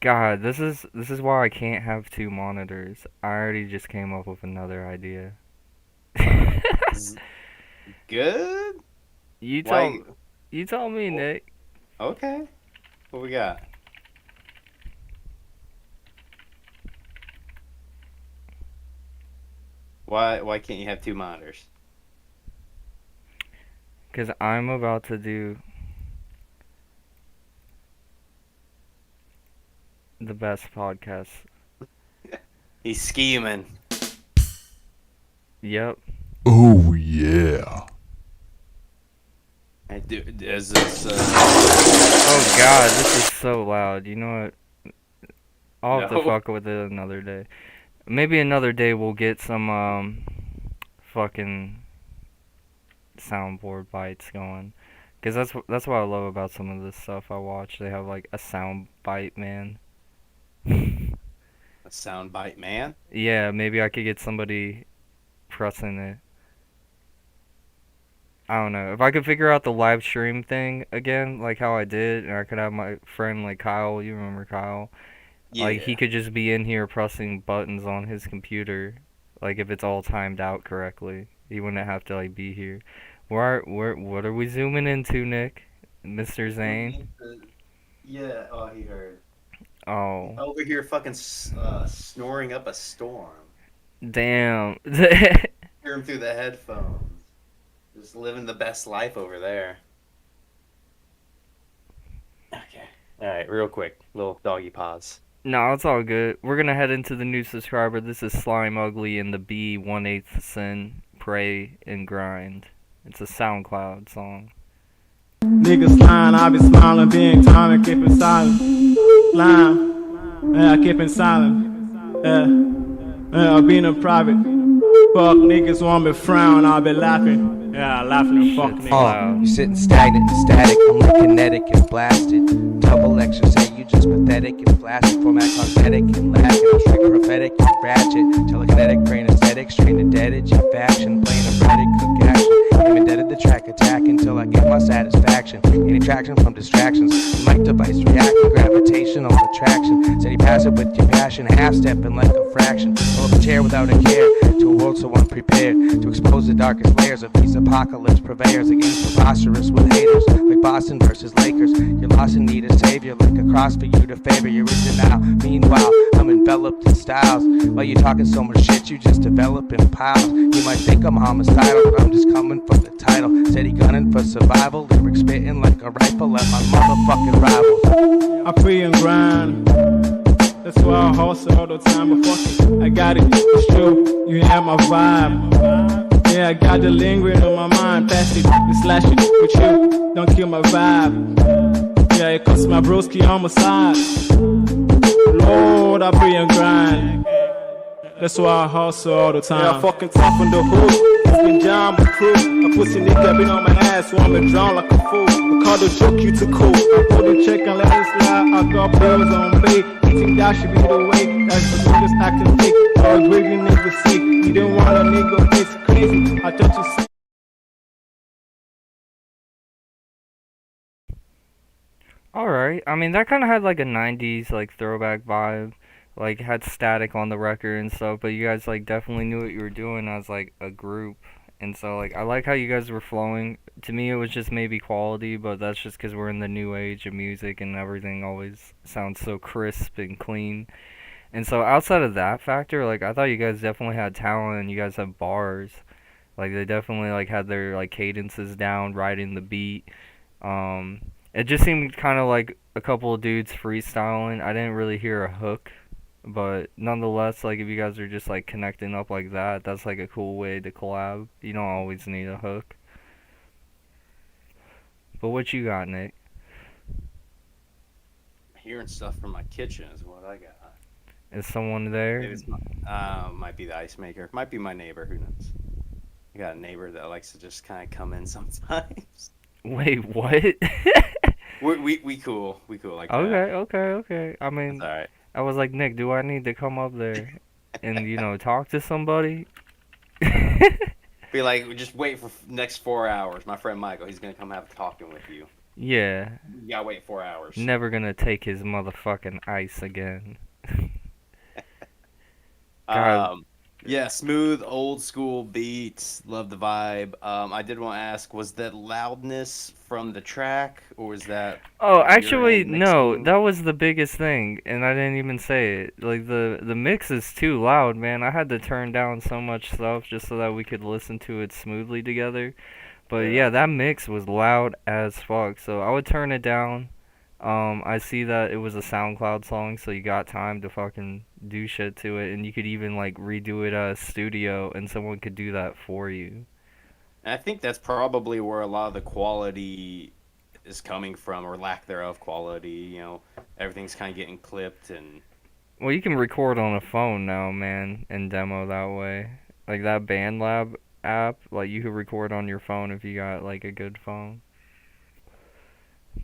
God, this is why I can't have two monitors. I already just came up with another idea. Good? You tell me, Nick. Okay. What we got? Why can't you have two monitors? Because I'm about to do the best podcast. He's scheming. Yep. Oh yeah. Is this, Oh god, this is so loud. You know what? I'll have to No. fuck with it another day. Maybe another day we'll get some fucking soundboard bites going. Cause that's what I love about some of this stuff I watch. They have like a sound bite, man. a soundbite man? Yeah, maybe I could get somebody pressing it. I don't know. If I could figure out the live stream thing again, like how I did, and I could have my friend like Kyle, you remember Kyle? Yeah. Like he could just be in here pressing buttons on his computer, like if it's all timed out correctly. He wouldn't have to like be here. What are we zooming into, Nick? Mr. Zane? Yeah, he heard. Oh. Over here fucking snoring up a storm. Damn. Hear him through the headphones. Just living the best life over there. Okay. Alright, real quick. Little doggy pause. No, it's all good. We're gonna head into the new subscriber. This is Slime Ugly and the B 1/8 Sin, Pray and Grind. It's a SoundCloud song. Niggas lying, I be smiling, being time and keeping silent. Lying, yeah, keeping silent. Yeah, being in private. Fuck niggas want me frown, I'll be laughing. Yeah, laughing and fuck niggas. You're sitting stagnant and static, I'm like kinetic and blasted. Double lecture say you just pathetic and flaccid. Format cosmetic and lacking, I'm straight prophetic and ratchet. Telekinetic, brain aesthetic, strain indebted, G faction, plain and breaded, cook action. I'm indebted the track attack until I get my satisfaction. Any traction from distractions, mic device reacting, gravitational attraction. Steady passive with your passion, half stepping like a fraction. Pull up a chair without a care, to a world so unprepared. To expose the darkest layers of these apocalypse purveyors. Against preposterous with haters, like Boston versus Lakers. You're lost in need of savior, like a cross for you to favor your original. Meanwhile, I'm enveloped in styles. While you talking so much shit, you just develop in piles. You might think I'm homicidal, but I'm just coming for the title. Steady gunning for survival, lyrics spitting like a rifle at my motherfucking rivals. I pray and grind. That's why I hustle all the time, but fuck it, I got it, it's true, you have my vibe. Yeah, I got the lingering on my mind, pass it, you slash it with you, don't kill my vibe. Yeah, it costs my broski on my side. Lord, I pray and grind. That's why I hustle all the time. Yeah, I fucking tough on the hood. It's been John but crew. A pussy nigga been on my ass, so I'm been drawn like a fool. I call the joke you too cool. I pull the check and let it slide. I got bills on pay. You think that should be the way? That's the niggas acting fake. All greedy niggas sick. You didn't want a nigga face crazy. I thought you said. Alright, I mean that kinda had like a 90s like throwback vibe. Like had static on the record and stuff, but you guys like definitely knew what you were doing as like a group. And so like I like how you guys were flowing. To me it was just maybe quality, but that's just because we're in the new age of music and everything always sounds so crisp and clean. And so outside of that factor, like I thought you guys definitely had talent and you guys have bars. Like they definitely like had their like cadences down, riding the beat. It just seemed kind of like a couple of dudes freestyling. I didn't really hear a hook. But nonetheless, like if you guys are just like connecting up like that, that's like a cool way to collab. You don't always need a hook. But what you got, Nick? Hearing stuff from my kitchen is what I got. Is someone there? Maybe it's might be the ice maker. Might be my neighbor. Who knows? I got a neighbor that likes to just kind of come in sometimes. Wait, what? We cool. We cool like that. Okay. I mean, That's all right. I was like, Nick, do I need to come up there and, talk to somebody? Be like, just wait for next 4 hours. My friend Michael, he's gonna come have talking with you. Yeah. You gotta wait 4 hours. Never gonna take his motherfucking ice again. God. Yeah, smooth, old school beats. Love the vibe. I did want to ask, was that loudness from the track, or was that? Oh, your actually, end no. mixing? That was the biggest thing, and I didn't even say it. Like the mix is too loud, man. I had to turn down so much stuff just so that we could listen to it smoothly together. But yeah, that mix was loud as fuck. So I would turn it down. I see that it was a SoundCloud song, so you got time to fucking do shit to it, and you could even like redo it at a studio, and someone could do that for you. And I think that's probably where a lot of the quality is coming from, or lack thereof quality. Everything's kind of getting clipped and. Well, you can record on a phone now, man, and demo that way. Like that BandLab app, like you could record on your phone if you got like a good phone.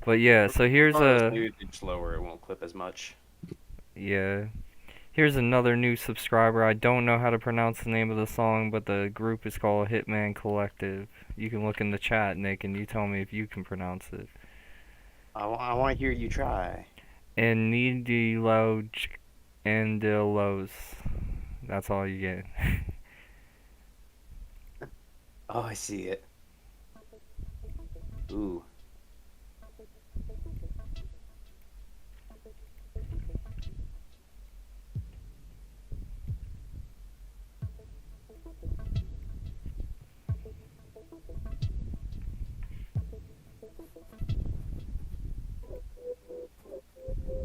But yeah, so here's slower, it won't clip as much. Yeah. Here's another new subscriber. I don't know how to pronounce the name of the song, but the group is called Hitman Collective. You can look in the chat, Nick, and you tell me if you can pronounce it. I want to hear you try. Anidiloj Andilos. That's all you get. Oh, I see it. Ooh.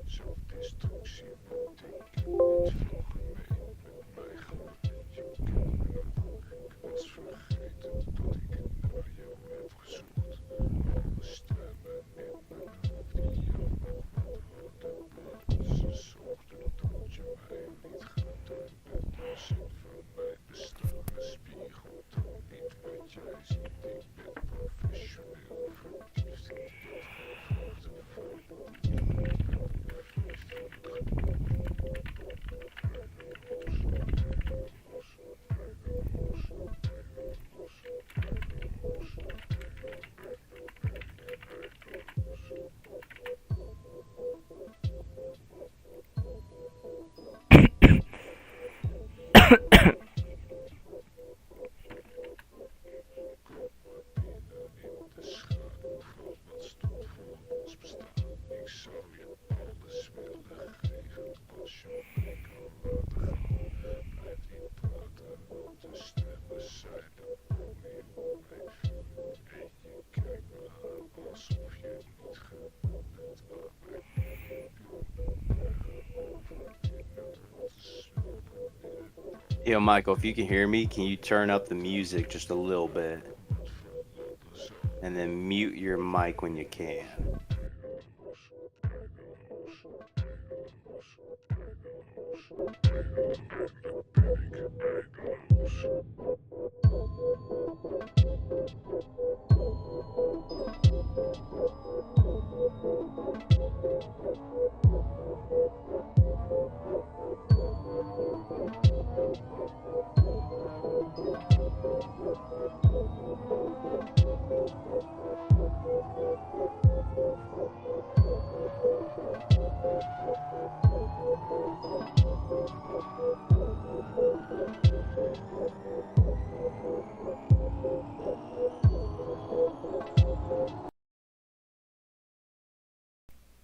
Zelfdestructie betekent niet veel gemeen met mij gelijk. Je kent me nog, ik was vergeten dat ik naar jou heb gezocht. Alle stemmen in mijn hoofd die jou nog wat hadden willen. Ze zorgden dat je mij niet gedaan bent. Maar zin van mijn bestaan spiegelt dan niet wat jij ziet. Ik ben professioneel verliefd op dat gevoelde Yo, Michael, if you can hear me, can you turn up the music just a little bit? And then mute your mic when you can.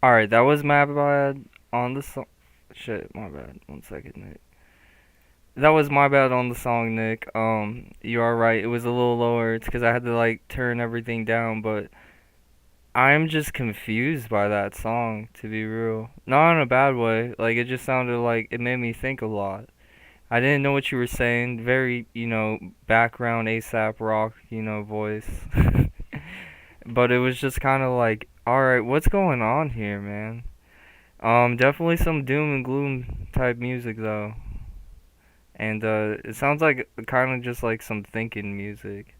Alright, that was my bad on the song. Shit, my bad. 1 second, Nick. That was my bad on the song, Nick. You are right. It was a little lower. It's because I had to, like, turn everything down, but I'm just confused by that song, to be real. Not in a bad way. Like, it just sounded like it made me think a lot. I didn't know what you were saying. Very, background ASAP rock, voice. But it was just kind of like, alright, what's going on here, man? Definitely some doom and gloom type music, though. And it sounds like kind of just like some thinking music.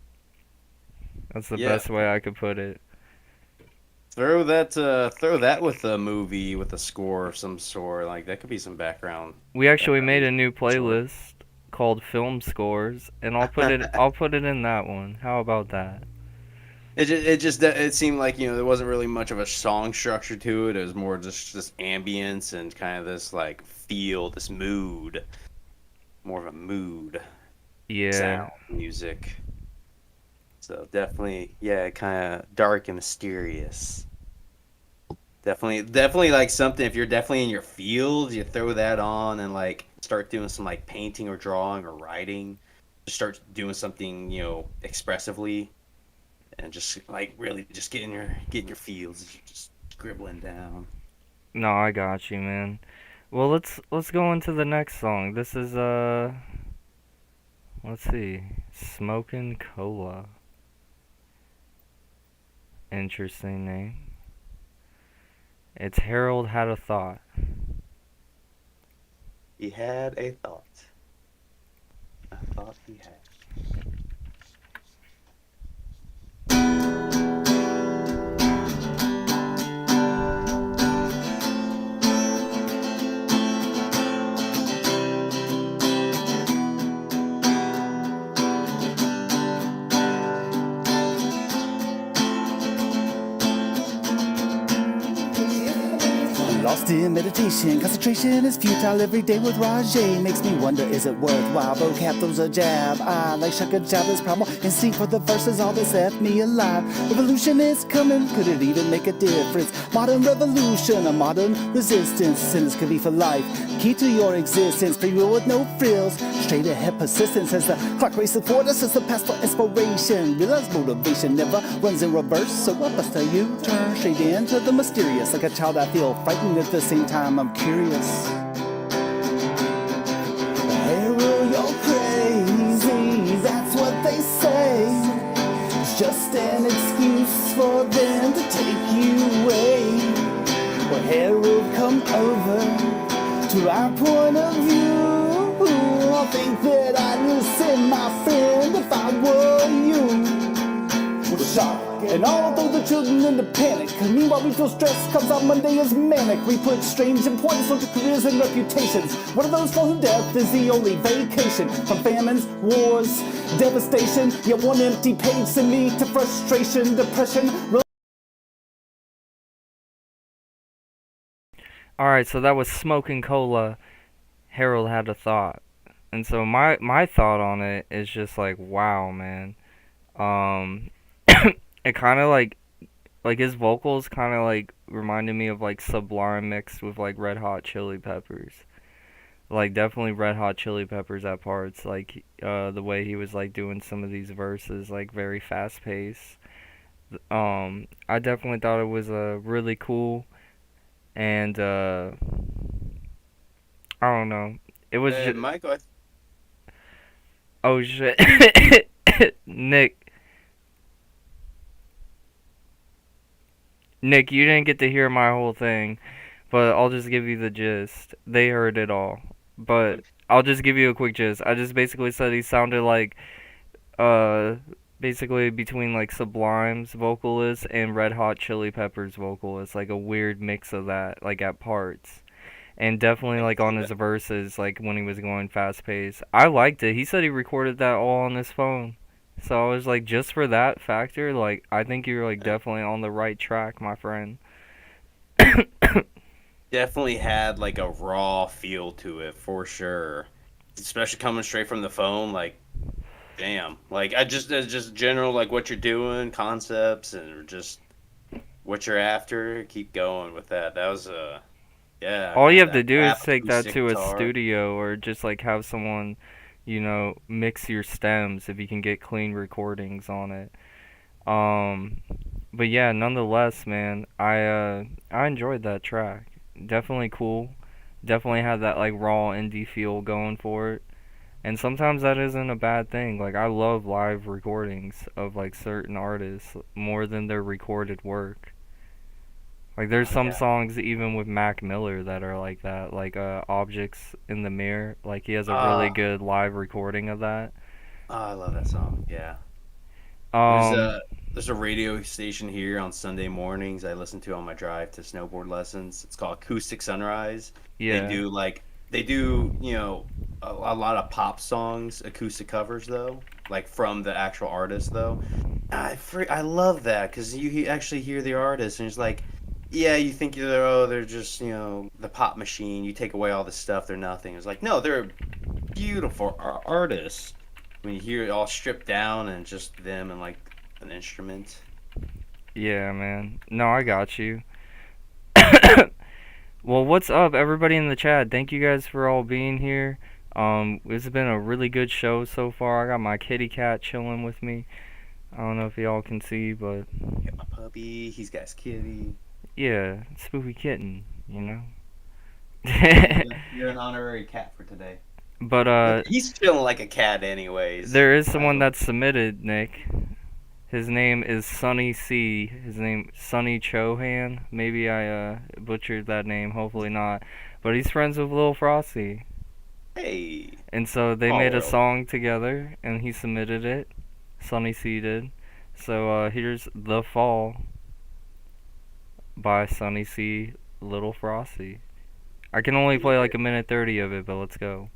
That's the Yeah, best way I could put it. throw that with a movie with a score of some sort. Like that could be some We actually background made a music new for sure. playlist called Film Scores, and I'll put it in that one. How about that? It seemed like, there wasn't really much of a song structure to it. It was more just this ambience and kind of this like feel, this mood, more of a mood Yeah. sound music. So definitely, yeah, kind of dark and mysterious. Definitely like something. If you're definitely in your field, you throw that on and like start doing some like painting or drawing or writing. Just start doing something, expressively, and just like really just getting your feels, just scribbling down. No, I got you, man. Well, let's go into the next song. This is let's see, Smokin' Cola. Interesting name. It's Harold Had a Thought. He had a thought. I thought he had. Lost in meditation, concentration is futile. Every day with Rajay makes me wonder, is it worthwhile? Vocab throws a jab. I like Shaka Jabba's primal instinct for the verses, all this left me alive. Revolution is coming, could it even make a difference? Modern revolution, a modern resistance. Sentence could be for life, key to your existence. Free will with no frills, straight ahead persistence. As the clock races forward, us is the past for inspiration. Realize motivation never runs in reverse, so I bust a U-turn straight into the mysterious. Like a child I feel frightened, at the same time I'm curious. Harold, you're crazy, that's what they say. It's just an excuse for them to take you away. Well, Harold, come over to our point of view. I think that I'd listen, my friend, if I were you. Well, shock and all throw the children into panic. Meanwhile we feel stressed cause our Monday is manic. We put strange importance onto careers and reputations. One of those for whom death is the only vacation. From famines, wars, devastation. Yet one empty page send me to frustration, depression. Alright, so that was Smokin' Cola. Harold Had a Thought. And so my thought on it is just like, wow, man. It kind of like his vocals kind of like reminded me of like Sublime mixed with like Red Hot Chili Peppers. Like definitely Red Hot Chili Peppers at parts. Like the way he was like doing some of these verses, like very fast paced. I definitely thought it was really cool, and I don't know. It was just Michael, oh shit, Nick. Nick, you didn't get to hear my whole thing, but I'll just give you the gist. They heard it all, but I'll just give you a quick gist. I just basically said he sounded like, basically between like Sublime's vocalist and Red Hot Chili Peppers vocalist, like a weird mix of that, like at parts. And definitely like on his verses, like when he was going fast paced. I liked it. He said he recorded that all on his phone. So I was like, just for that factor, like, I think you're like definitely on the right track, my friend. definitely had like a raw feel to it for sure, especially coming straight from the phone. Like, damn, like just general like what you're doing, concepts, and just what you're after. Keep going with that. That was yeah. All you have That to do is rap take that acoustic to a guitar. studio or just like have someone, mix your stems if you can get clean recordings on it. Um, but yeah, nonetheless, man, I enjoyed that track. Definitely cool. Definitely had that like raw indie feel going for it. And sometimes that isn't a bad thing. Like I love live recordings of like certain artists more than their recorded work. Like there's some Yeah. songs even with Mac Miller that are like that, like Objects in the Mirror. Like he has a really Ah, good live recording of that. oh, I love that song. Yeah. There's Um, a there's a radio station here on Sunday mornings I listen to on my drive to snowboard lessons. It's called Acoustic Sunrise. They yeah. do they do, a lot of pop songs, acoustic covers though, like from the actual artist though. I love that because actually hear the artist and it's like, yeah, you think they're just the pop machine. You take away all the stuff, they're nothing. It's like no, they're beautiful artists. When you hear it all stripped down and just them and like an instrument. Yeah, man. No, I got you. Well, what's up, everybody in the chat? Thank you guys for all being here. This has been a really good show so far. I got my kitty cat chilling with me. I don't know if y'all can see, but Got my puppy. He's got his kitty. yeah, spooky kitten, you know. You're an honorary cat for today. But He's feeling like a cat anyways. there is someone that submitted, Nick. His name is Sunny C. His name Sunny Chohan. Maybe I butchered that name. Hopefully not. But he's friends with Lil Frosty. Hey. And so they Small made a world. song together, and he submitted it. Sunny C did. So here's The Fall by Sunny C, Little Frosty. I can only play like a minute 30 of it, but let's go.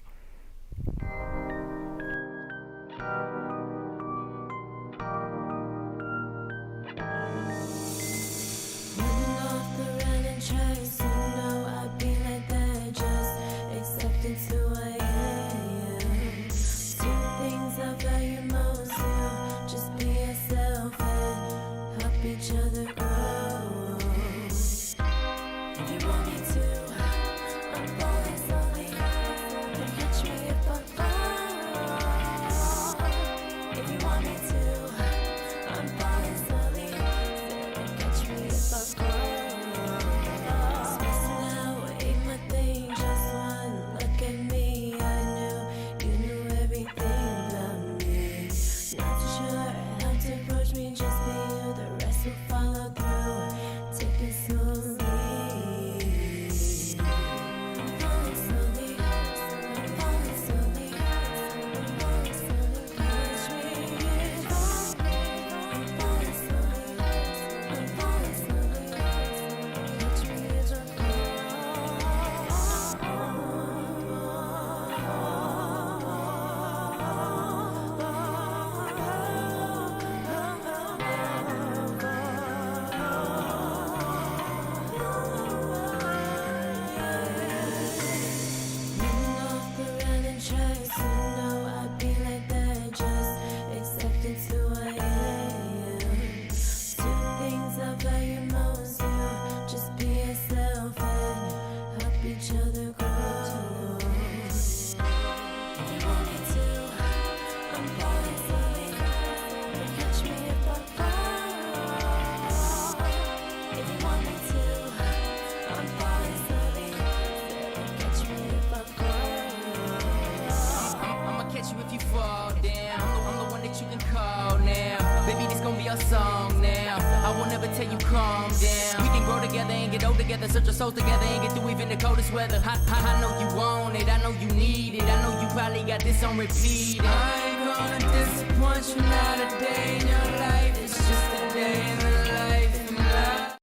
Search your souls together and get through even the coldest weather. I know you want it, I know you need it. I know you probably got this on repeat. I ain't gonna disappoint you, not a day in your life. It's just a day in the life of life.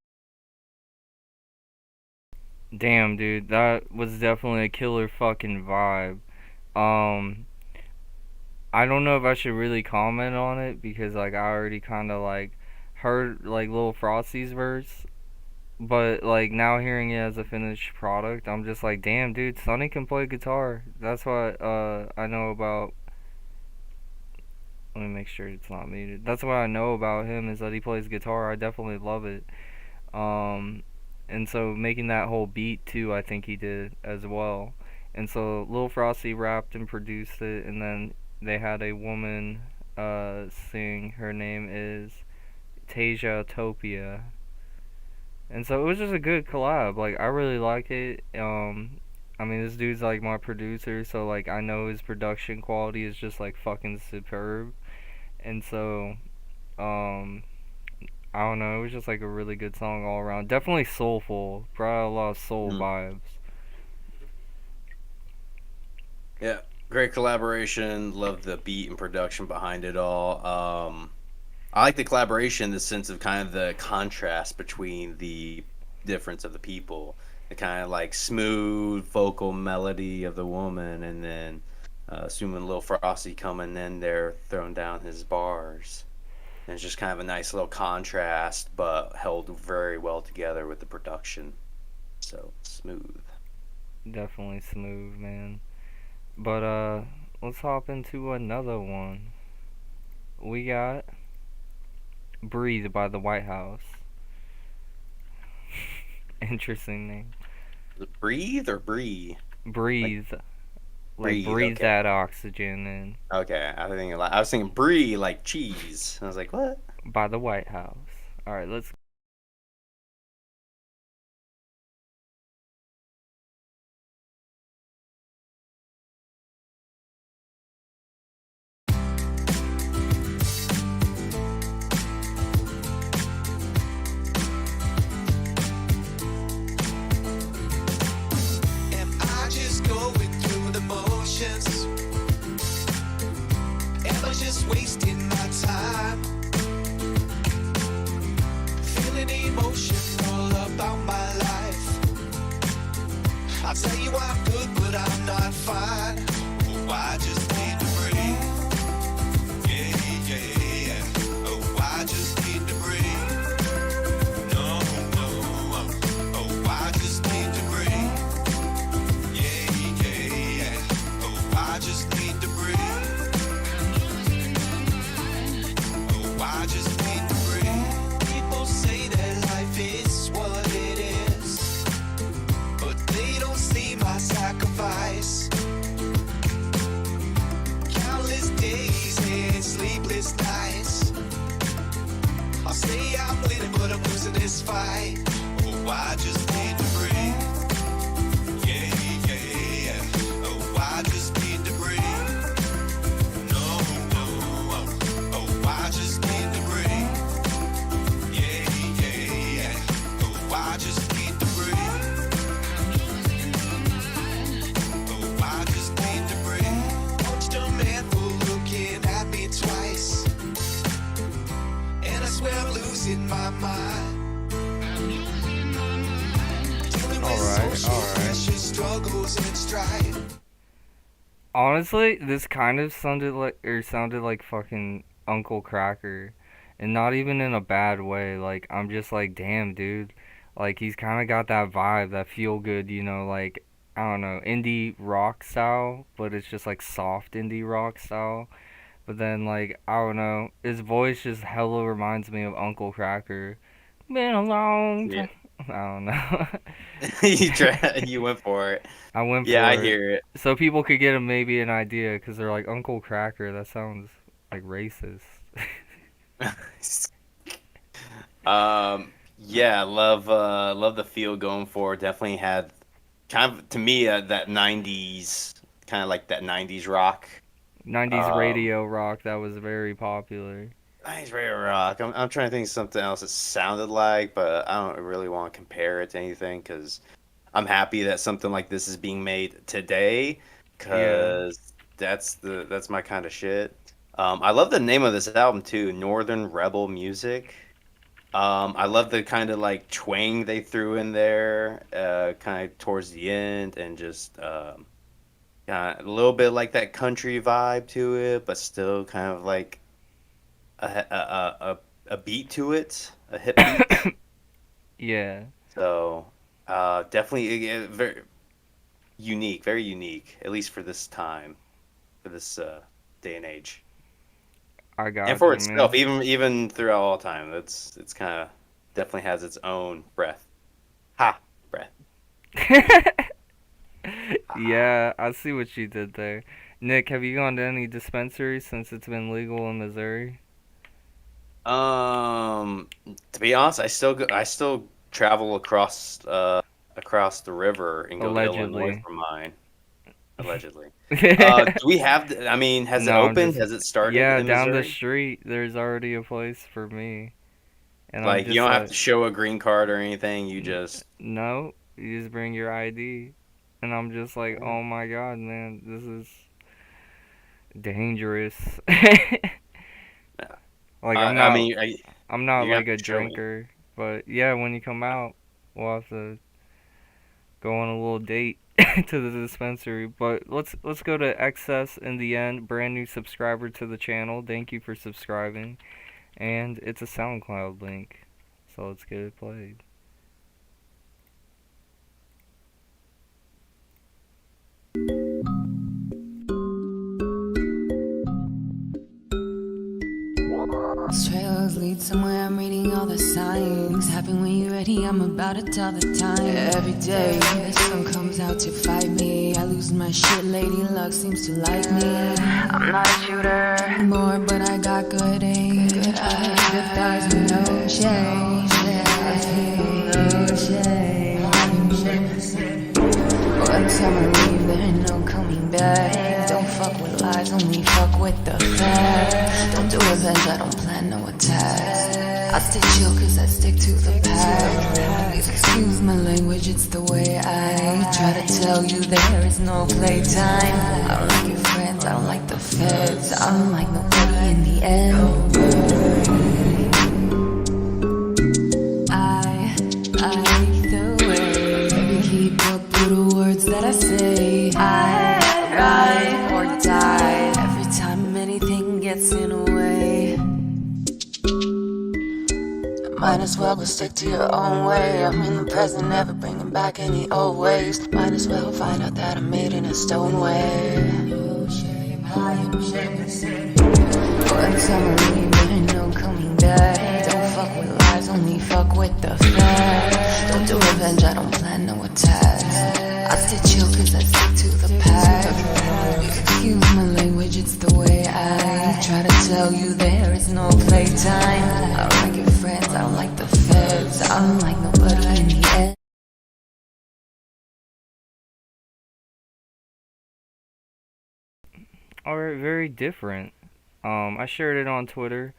Damn, dude, that was definitely a killer fucking vibe. I don't know if I should really comment on it because like I already kind of like heard like Lil Frosty's verse. But, like, now hearing it as a finished product, I'm just like, damn, dude, Sonny can play guitar. That's what, I know about... Let me make sure it's not muted. That's what I know about him, is that he plays guitar. I definitely love it. And so making that whole beat, too, I think he did as well. And so Lil Frosty rapped and produced it, and then they had a woman, sing. Her name is Tasia Topia. And so it was just a good collab. Like, I really like it. I mean, this dude's like my producer, so like I know his production quality is just like fucking superb. And so, I don't know. It was just like a really good song all around. Definitely soulful. Brought a lot of soul vibes. Yeah, great collaboration. Love the beat and production behind it all. I like the collaboration in the sense of kind of the contrast between the difference of the people. The kind of like smooth vocal melody of the woman, and then assuming Lil Frosty coming in there throwing down his bars. And it's just kind of a nice little contrast, but held very well together with the production. So smooth. Definitely smooth, man. But let's hop into another one. We got Breathe by the White House. Interesting name. Is it Breathe or Bree? Breathe. Like breathe okay. that oxygen in. Okay, I was thinking Brie like cheese. I was like, what? By the White House. All right, let's. Am I just going through the motions? Am I just wasting my time? Feeling emotional about my life. I tell you I'm good, but I'm not fine. Oh, I just need to breathe. Yeah, yeah, yeah. Oh, I just need to breathe. No, no. Oh, I just need to breathe. Yeah, yeah, yeah. Oh, I just need to breathe. Oh, I just need to breathe. People say that life is what it is, but they don't see my sacrifice. Countless days and sleepless nights. I'll say I'm winning, but I'm losing this fight. Oh, I just need to breathe. Yeah, yeah, yeah. Oh, I just need to breathe. No, no. Oh, I just need to breathe. Yeah, yeah, yeah. Oh, I just need to breathe. Oh, I just need to breathe. Watched a man for looking at me twice, and I swear I'm losing my mind. Dealing with social pressure, struggles and strife. Honestly, this kind of sounded like fucking Uncle Cracker, and not even in a bad way. Like I'm just like, damn, dude. Like he's kind of got that vibe, that feel good, like I don't know, indie rock style, but it's just like soft indie rock style. But then like I don't know, his voice just hella reminds me of Uncle Cracker. Been a long time. I don't know. You went for it. I went Yeah, for I it. hear it. So people could get maybe an idea, because they're like, Uncle Cracker, that sounds like racist. Yeah, love the feel going forward. Definitely had kind of to me that '90s kind of like that '90s rock. 90s radio rock, that was very popular. '90s radio rock. I'm trying to think of something else it sounded like, but I don't really want to compare it to anything because I'm happy that something like this is being made today because that's my kind of shit. I love the name of this album too, Northern Rebel Music. I love the kind of like twang they threw in there, kind of towards the end, and just a little bit like that country vibe to it, but still kind of like a beat to it, a hip beat. Yeah. So definitely very unique, at least for this time, for this day and age. I got and for you, itself, man. even throughout all time, it's kind of definitely has its own breath. Breath. Yeah, I see what you did there. Nick, have you gone to any dispensaries since it's been legal in Missouri? To be honest, I still travel across the river and go to Illinois Allegedly. for mine. Allegedly. Do we have? I mean, has it No, I'm opened? just- Has it started Yeah, in down the Missouri? street, there's already a place for me. And I'm Like just you don't have like, to show a green card or anything. You just no, you just bring your ID. And I'm just like, oh my god, man, this is dangerous. Like I mean, I'm not you have like a to show me. drinker, but yeah, when you come out, we'll have to go on a little date to the dispensary. But let's go to Excess in the end, brand new subscriber to the channel. Thank you for subscribing, and it's a SoundCloud link, so let's get it played. Trails lead somewhere, I'm reading all the signs. Happen when you're ready, I'm about to tell the time. Every day, the sun comes out to fight me. I lose my shit, lady luck seems to like me. I'm not a shooter anymore, but I got good aim. Good thighs with no shame. No shame. Once I'm leave, there ain't no coming back. Don't fuck with lies, only fuck with the facts. Don't do revenge, I don't plan no attacks. I stay chill cause I stick to the path. Please excuse my language, it's the way I try to tell you there is no playtime. I don't like your friends, I don't like the feds. I don't like nobody in the end. I like the way you keep up with the words that I say. I ride or die every time anything gets in the way. Might as well go stick to your own way. I'm in the present, never bringing back any old ways. Might as well find out that I'm made in a stone way. No shame, I am shameless. Once I'm leaving, there ain't no coming back. Don't fuck with lies, only fuck with the facts. Don't do revenge, I don't plan no attacks. I stay chill cause I stick to the path. Please excuse my language, it's the way I try to tell you there is no playtime. I don't like your friends, I don't like the feds. I don't like nobody in the end. Alright, very different. I shared it on Twitter.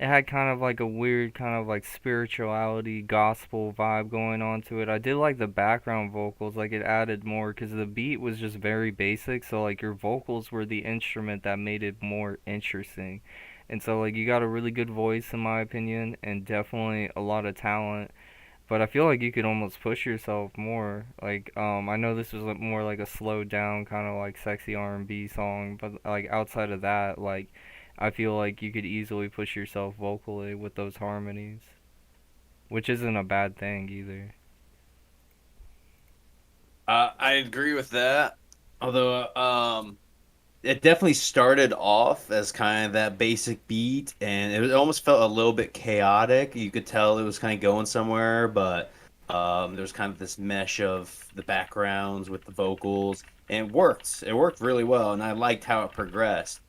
It had kind of like a weird kind of like spirituality, gospel vibe going on to it. I did like the background vocals, like it added more because the beat was just very basic, so like your vocals were the instrument that made it more interesting. And so like you got a really good voice in my opinion, and definitely a lot of talent. But I feel like you could almost push yourself more. Like, I know this was more like a slowed down kind of like sexy R&B song, but like outside of that, like I feel like you could easily push yourself vocally with those harmonies, which isn't a bad thing either. I agree with that. Although, it definitely started off as kind of that basic beat, and it almost felt a little bit chaotic. You could tell it was kind of going somewhere, but there was kind of this mesh of the backgrounds with the vocals, and it worked. It worked really well, and I liked how it progressed.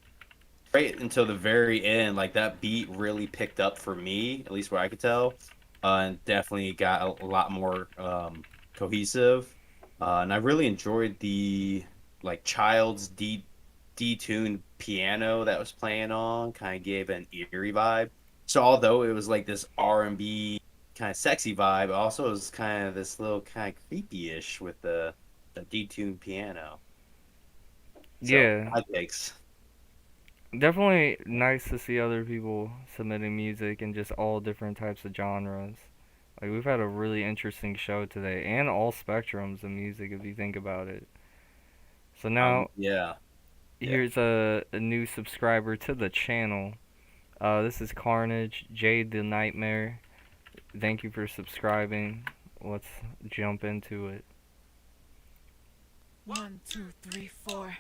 Right until the very end, like that beat really picked up for me, at least where I could tell, and definitely got a lot more cohesive. And I really enjoyed the like Child's detuned piano that was playing on, kind of gave an eerie vibe. So although it was like this R&B kind of sexy vibe, also it was kind of this little kind of creepy-ish with the detuned piano. So, Yeah. hot takes. Definitely nice to see other people submitting music in just all different types of genres. Like we've had a really interesting show today, and all spectrums of music if you think about it. So now, yeah. here's a new subscriber to the channel. This is Carnage, Jade the Nightmare. Thank you for subscribing. Let's jump into it. 1, 2, 3, 4.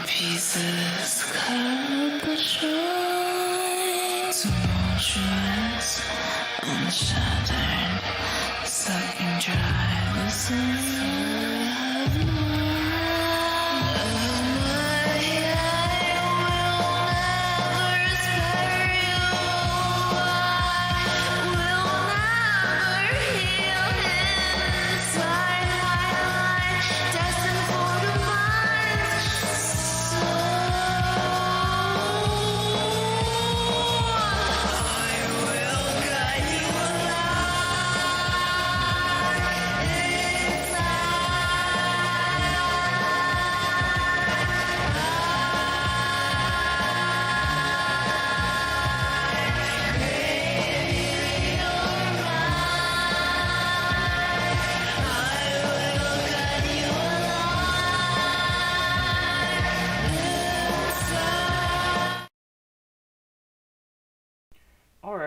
Pieces cut the shine, tumultuous, unshattered, sucking dry the sun.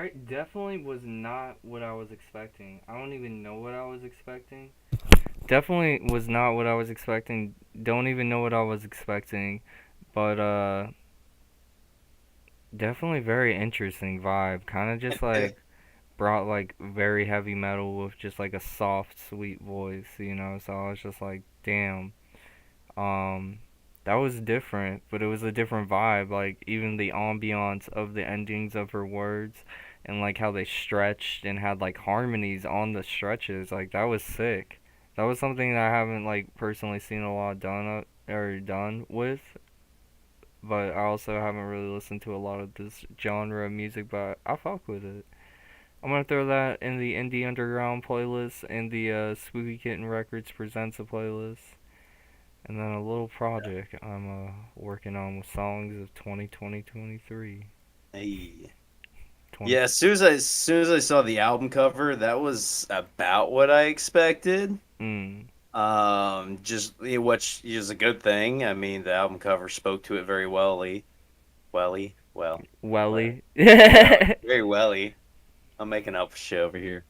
Alright, definitely was not what I was expecting. I don't even know what I was expecting. Definitely was not what I was expecting. Don't even know what I was expecting. But, definitely very interesting vibe. Kind of just like brought like very heavy metal with just like a soft, sweet voice, you know? So I was just like, damn. That was different, but it was a different vibe. Like, even the ambiance of the endings of her words and like how they stretched and had like harmonies on the stretches, like that was sick. That was something that I haven't like personally seen a lot done or done with, but I also haven't really listened to a lot of this genre of music, but I fuck with it. I'm gonna throw that in the Indie Underground playlist and the Spooky Kitten Records Presents a playlist. And then a little project I'm working on with songs of 2020-23. Hey. Yeah, as soon as I saw the album cover, that was about what I expected. Which is a good thing. I mean, the album cover spoke to it very welly. Welly. Very welly. I'm making up shit over here.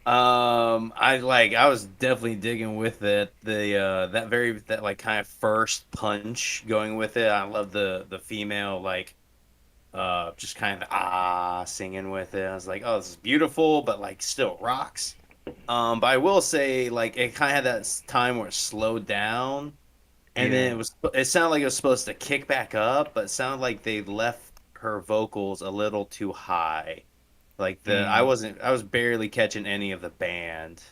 I was definitely digging with it. That like kind of first punch going with it. I love the female like just kind of singing with it. I was like, oh, this is beautiful, but like still rocks. But I will say like it kind of had that time where it slowed down, and then it sounded like it was supposed to kick back up, but it sounded like they left her vocals a little too high. Like I was barely catching any of the band,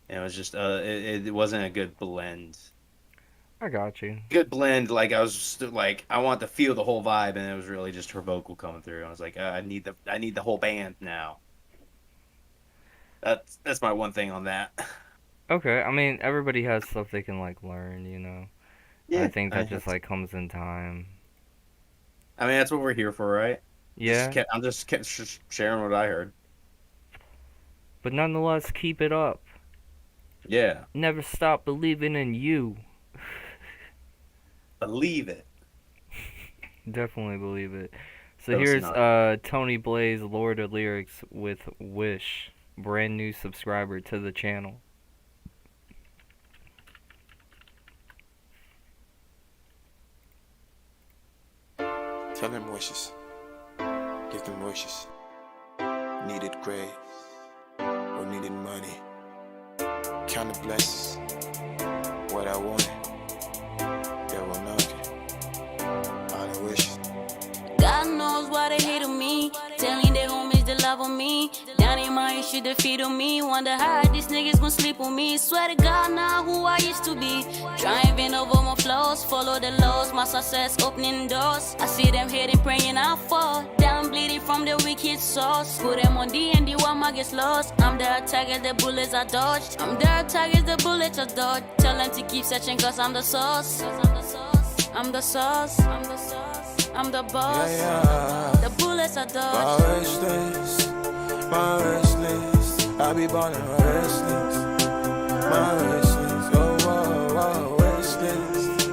and it was just it wasn't a good blend. I got you. Good blend. Like I was just, like I want to feel the whole vibe, and it was really just her vocal coming through. I was like, I need the whole band now. That's my one thing on that. Okay, I mean everybody has stuff they can like learn, you know. Yeah, I think that just like comes in time. I mean that's what we're here for, right? Yeah. I'm just sharing what I heard. But nonetheless, keep it up. Yeah. Never stop believing in you. Believe it. Definitely believe it. So here's Tony Blaze, Lord of Lyrics with Wish. Brand new subscriber to the channel. Tell them wishes. Give them wishes. Needed grace or needed money. Count the blessings. What I wanted. There were none. All the wishes. God knows why they hate on me. Telling their homies they love on me. Down in my issue, they feed on me. Wonder how these niggas gon' sleep on me. Swear to God, now who I used to be. Driving over my flaws, follow the laws. My success opening doors. I see them hating, praying I fall. Down bleeding from the wicked source. Put them on D&D while my gets lost. I'm the attacker, the bullets I dodged. I'm the attacker, the bullets I dodged. Tell them to keep searching cause I'm the sauce. I'm the sauce. I'm the sauce. I'm the boss. The bullets are dodged. My wish list, my wish list. I be born in my wish list. My wish list, oh, oh, oh, wish list.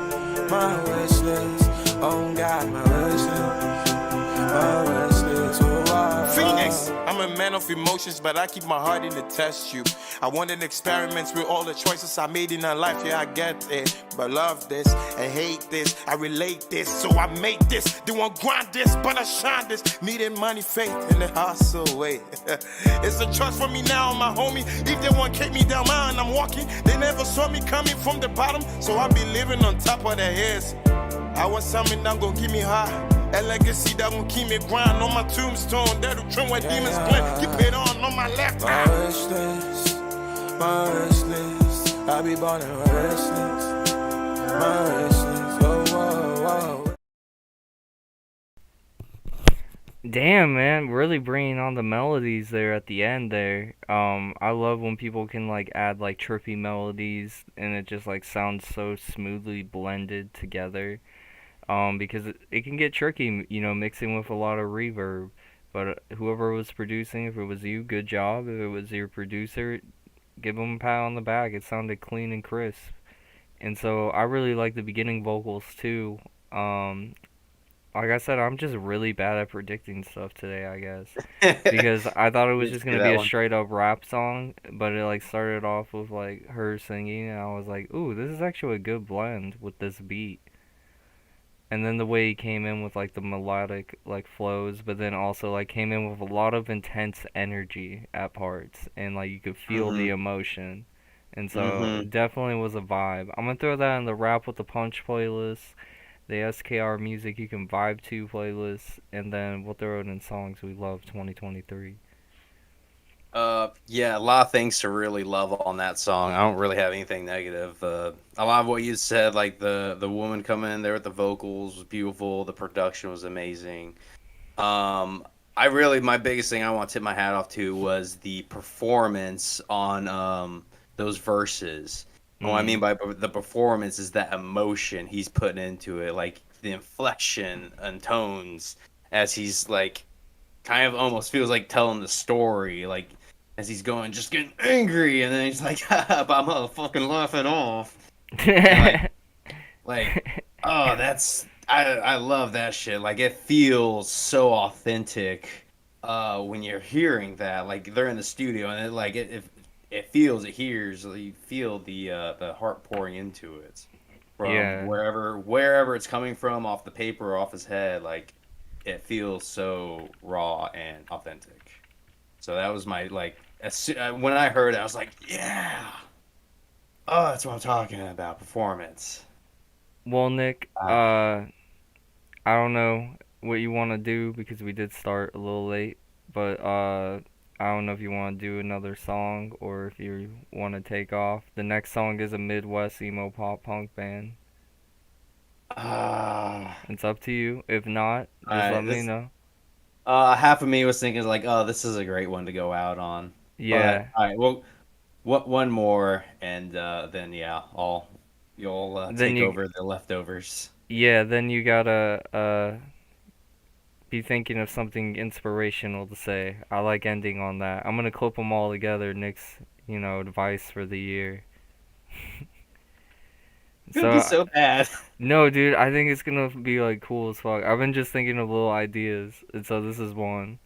My wish list, oh God, my wish list. My wish list, oh, oh, Phoenix. I'm a man of emotions, but I keep my heart in the test tube. I wanted experiments with all the choices I made in my life. Yeah, I get it, but love this and hate this. I relate this, so I make this. They won't grind this, but I shine this. Needing money, faith, and the hustle. Wait, it's a choice for me now, my homie. If they want to kick me down, man, I'm walking. They never saw me coming from the bottom, so I be living on top of their heads. I want something that gon' keep me high. A legacy that gon' keep me grind on my tombstone. That'll trim where demons blend. Keep it on my left eye. My wish list, my wish list. I be born in my wish list. My wish list, oh, oh, oh. Damn, man, really bringing on the melodies there at the end there. I love when people can like add like trippy melodies and it just like sounds so smoothly blended together. Because it can get tricky, you know, mixing with a lot of reverb. But whoever was producing, if it was you, good job. If it was your producer, give them a pat on the back. It sounded clean and crisp. And so I really like the beginning vocals too. Like I said, I'm just really bad at predicting stuff today, I guess. Because I thought it was Did just you hear gonna be that a one? straight up rap song, but it like started off with like her singing, and I was like, ooh, this is actually a good blend with this beat. And then the way he came in with like the melodic like flows, but then also like came in with a lot of intense energy at parts, and like you could feel the Mhm. emotion. And so Mhm. definitely was a vibe. I'm gonna throw that in the Rap with the Punch playlist, the SKR Music You Can Vibe to playlist, and then we'll throw it in Songs We Love 2023. Yeah, a lot of things to really love on that song. I don't really have anything negative. A lot of what you said, like the woman coming in there with the vocals was beautiful. The production was amazing. Um, I really my biggest thing I want to tip my hat off to was the performance on those verses. And what I mean Mm. by the performance is that emotion he's putting into it, like the inflection and tones as he's like kind of almost feels like telling the story, like as he's going, just getting angry, and then he's like, but I'm gonna fucking laugh it off. And like, oh, I love that shit. Like, it feels so authentic when you're hearing that. Like, they're in the studio, and it feels, it hears, you feel the heart pouring into it from Yeah. wherever it's coming from, off the paper or off his head. Like, it feels so raw and authentic. So that was my like when I heard it, I was like, yeah, oh, that's what I'm talking about, performance. Well, Nick, Uh, I don't know what you want to do because we did start a little late, but I don't know if you want to do another song or if you want to take off. The next song is a Midwest emo pop punk band. It's up to you. If not, just let Alright, me this know. half of me was thinking like, oh, this is a great one to go out on. But Yeah. all right, well, what one more, and then yeah, you'll Then take you, over the leftovers. yeah, then you gotta be thinking of something inspirational to say. I like ending on that. I'm gonna clip them all together. Nick's, advice for the year. It's gonna be So, so bad. no, dude, I think it's gonna be like cool as fuck. I've been just thinking of little ideas, and so this is one.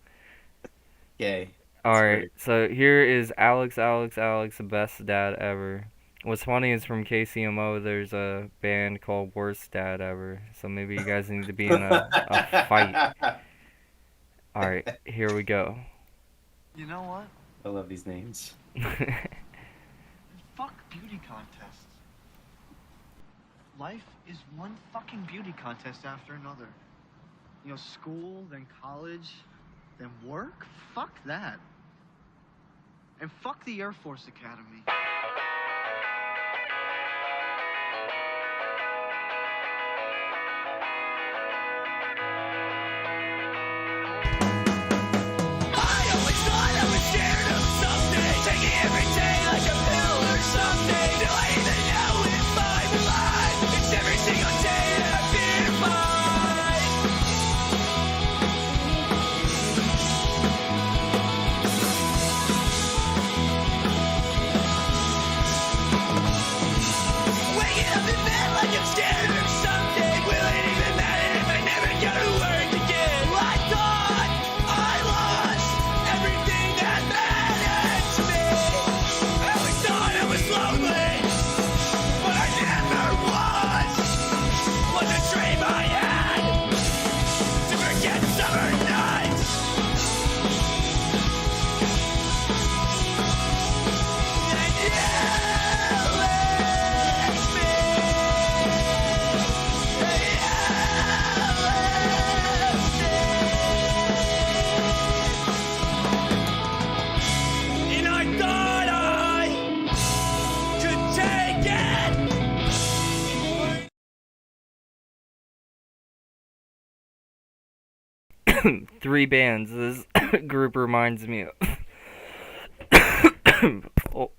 Okay, it's Alright, great. so here is Alex, the best dad ever. What's funny is from KCMO, there's a band called Worst Dad Ever. So maybe you guys need to be in a fight. Alright, here we go. You know what? I love these names. Fuck beauty contests. Life is one fucking beauty contest after another. You know, school, then college, then work? Fuck that. And fuck the Air Force Academy. Three bands this group reminds me of. Oh.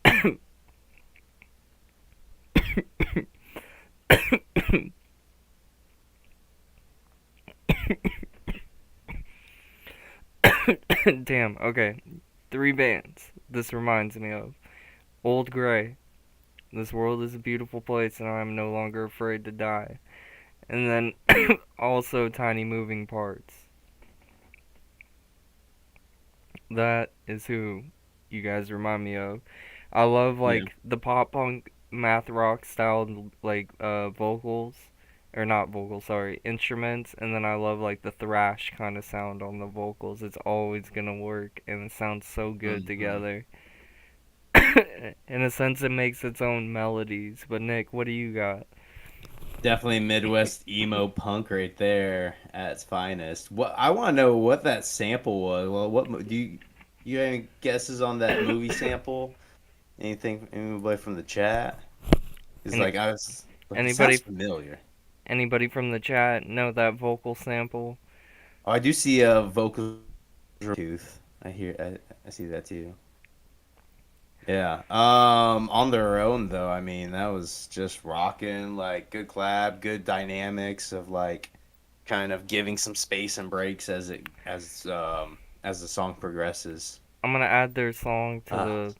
Damn, okay. Three bands this reminds me of. Old Gray. This world is a beautiful place and I am no longer afraid to die. And then also Tiny Moving Parts. That is who you guys remind me of. I love like the pop punk math rock style like vocals, or not vocals, sorry, instruments, and then I love like the thrash kind of sound on the vocals. It's always gonna work and it sounds so good together. In a sense it makes its own melodies. But Nick, what do you got? Definitely Midwest emo punk right there at its finest. What I want to know what that sample was. Well, what do you have any guesses on that movie sample? Anything? Anybody from the chat? It's like I was. Like, Anybody it sounds familiar? Anybody from the chat know that vocal sample? Oh, I do see a vocal tooth. I see that too. Yeah. On their own though, I mean, that was just rocking, like good collab, good dynamics of like kind of giving some space and breaks as the song progresses. I'm gonna add their song to the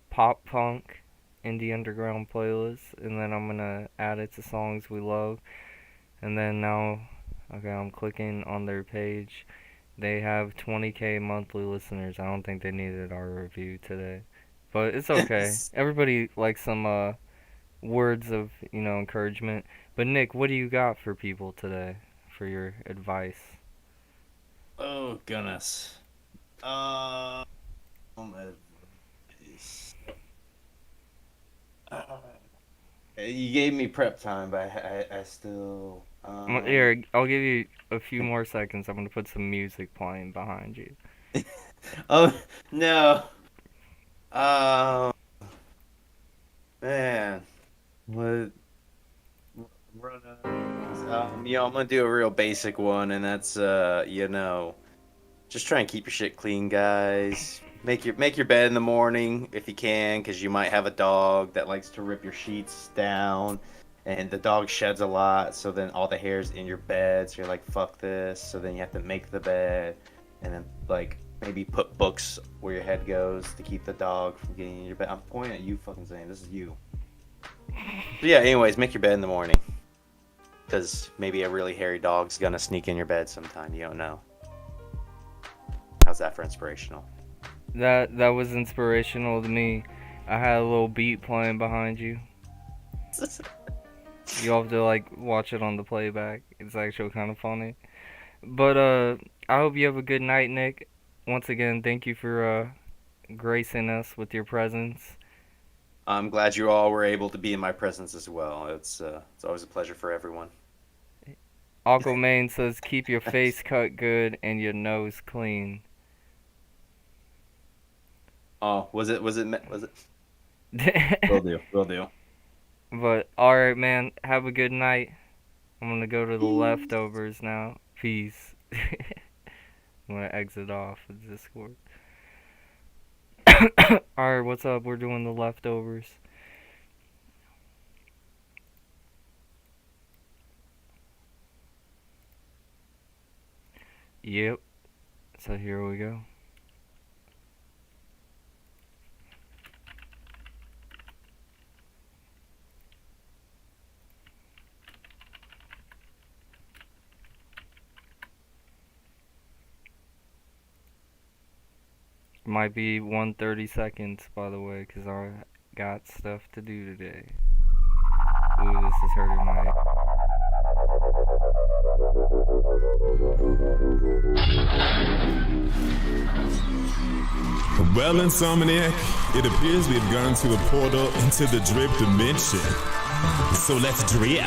pop punk indie underground playlist, and then I'm gonna add it to songs we love. And then now, okay, I'm clicking on their page. They have 20K monthly listeners. I don't think they needed our review today. But it's okay. Everybody likes some words of, encouragement. But Nick, what do you got for people today for your advice? Oh goodness. You gave me prep time, but I still. Here, I'll give you a few more seconds. I'm gonna put some music playing behind you. Oh no. Man, what? I'm gonna do a real basic one, and that's just try and keep your shit clean, guys. Make your bed in the morning if you can, because you might have a dog that likes to rip your sheets down, and the dog sheds a lot, so then all the hair's in your bed, so you're like, fuck this. So then you have to make the bed, and then like maybe put books where your head goes to keep the dog from getting in your bed. I'm pointing at you, fucking saying this is you. But yeah, anyways, make your bed in the morning, because maybe a really hairy dog's gonna sneak in your bed sometime. You don't know. How's that for inspirational? That was inspirational to me. I had a little beat playing behind you. You'll have to like watch it on the playback. It's actually kind of funny. But I hope you have a good night, Nick. Once again, thank you for gracing us with your presence. I'm glad you all were able to be in my presence as well. It's always a pleasure for everyone. Aquaman says, keep your face cut good and your nose clean. Oh, was it? Will do. But, alright, man, have a good night. I'm gonna go to the leftovers now. Peace. I'm gonna exit off of Discord. Alright, what's up? We're doing the leftovers. Yep. So here we go. Might be 1:30 seconds, by the way, because I got stuff to do today. Ooh, this is hurting my... Well, Insomniac, it appears we've gone to a portal into the drip dimension. So let's drip.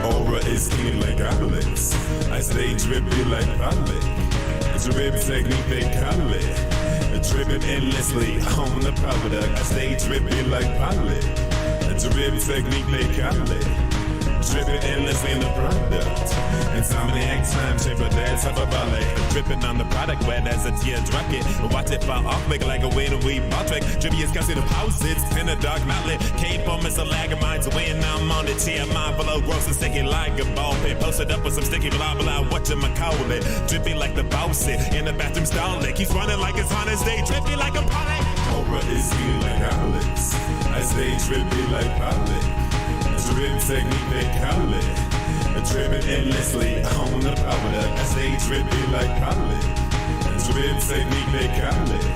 Aura is clean like Alex. I stay drippy like Alex. Drip technique they call it. Dripping endlessly on the product. I stay drippy like Polly. Drip technique they call it. Dripping endlessly in the product. Insomniac time chamber dance of a ballet. Dripping on the product where there's a tear drop it. Watch it fall off, make it like a way to weed Patrick. Drippy is considered house, it's in a dark outlet. K-bomb is a lag of mine to win. I'm on the TMI below gross and sticky like a ball pit. Posted up with some sticky blah blah. What you call it? Drippy like the boss it. In the bathroom stall it. Keeps running like it's on his day. Drippy like a poly. Aura is clean like Alex. I stay drippy like Polly. Drip technique they call it. Dripping endlessly on the powder. I stay dripping like pollen. Drip technique they call it.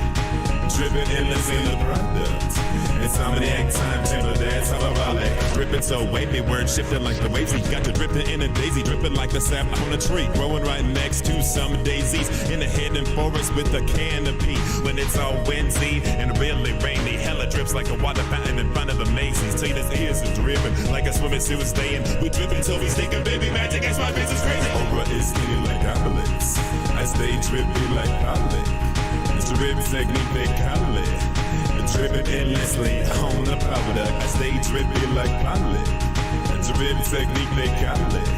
Dripping endless in the product. Insomniac time chamber, that's how I roll it. Dripping so wavy, word shifting like the waves. Got you dripping in a daisy, dripping like the sap on a tree. Growing right next to some daisies in the hidden forest with a canopy. When it's all windy and really rainy, hella drips like a water fountain in front of the Macy's. Tina's ears is dripping like a swimming suit staying. We dripping till we stinking, baby magic. That's my business crazy. Aura is skinny like omelets. I stay dripping like pollen. Drip technique they call it. Dripping endlessly on the powder. I stay dripping like pollen. Drip technique they call it.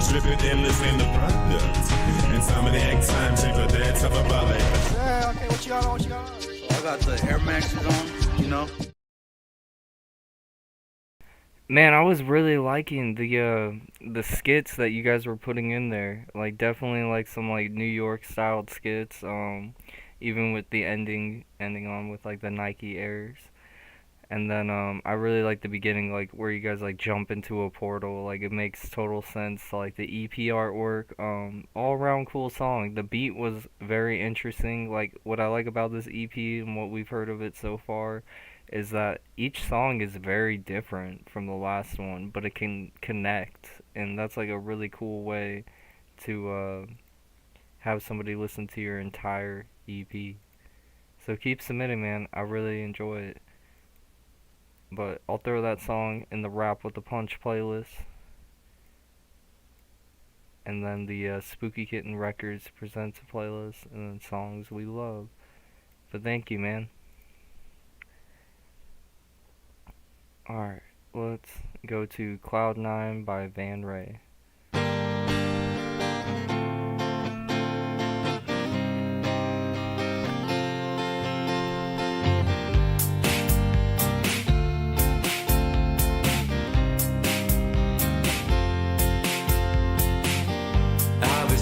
Dripping endless in the product. Insomniac time chamber, that's how I roll it. Yeah, okay, what you got on? What you got on? So I got the Air Maxes on, you know. Man, I was really liking the skits that you guys were putting in there. Like definitely like some like New York styled skits. Even with the ending on with like the Nike Airs. And then I really like the beginning, like where you guys like jump into a portal. Like it makes total sense. Like the EP artwork, all around cool song. The beat was very interesting. Like what I like about this EP and what we've heard of it so far is that each song is very different from the last one, but it can connect, and that's like a really cool way to have somebody listen to your entire EP. So keep submitting, man. I really enjoy it. But I'll throw that song in the Rap with the Punch playlist. And then the Spooky Kitten Records presents a playlist, and then songs we love. But thank you, man. Alright, let's go to Cloud 9 by Van Ray.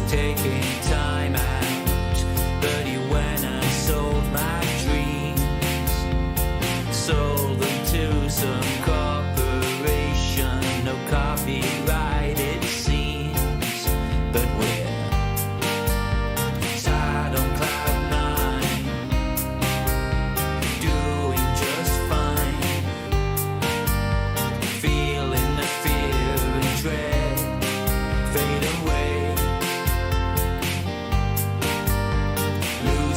Taking time out, but when I sold my dreams, sold them to some corporation, no copyright it seems, but we're tied on cloud 9, doing just fine, feeling the fear and dread fade away.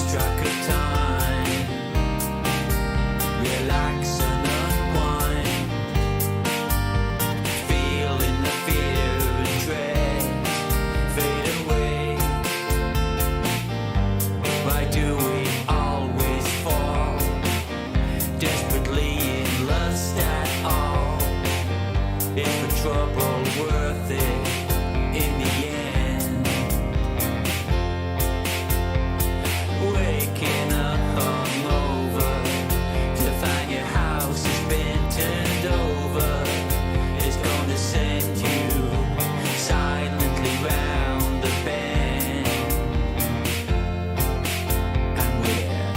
Track of time, relax and unwind, feeling the fear and dread fade away. Why do we always fall desperately in lust at all? Is the trouble worth it in the end? Waking up hungover to find your house has been turned over is gonna send you silently round the bend. And we're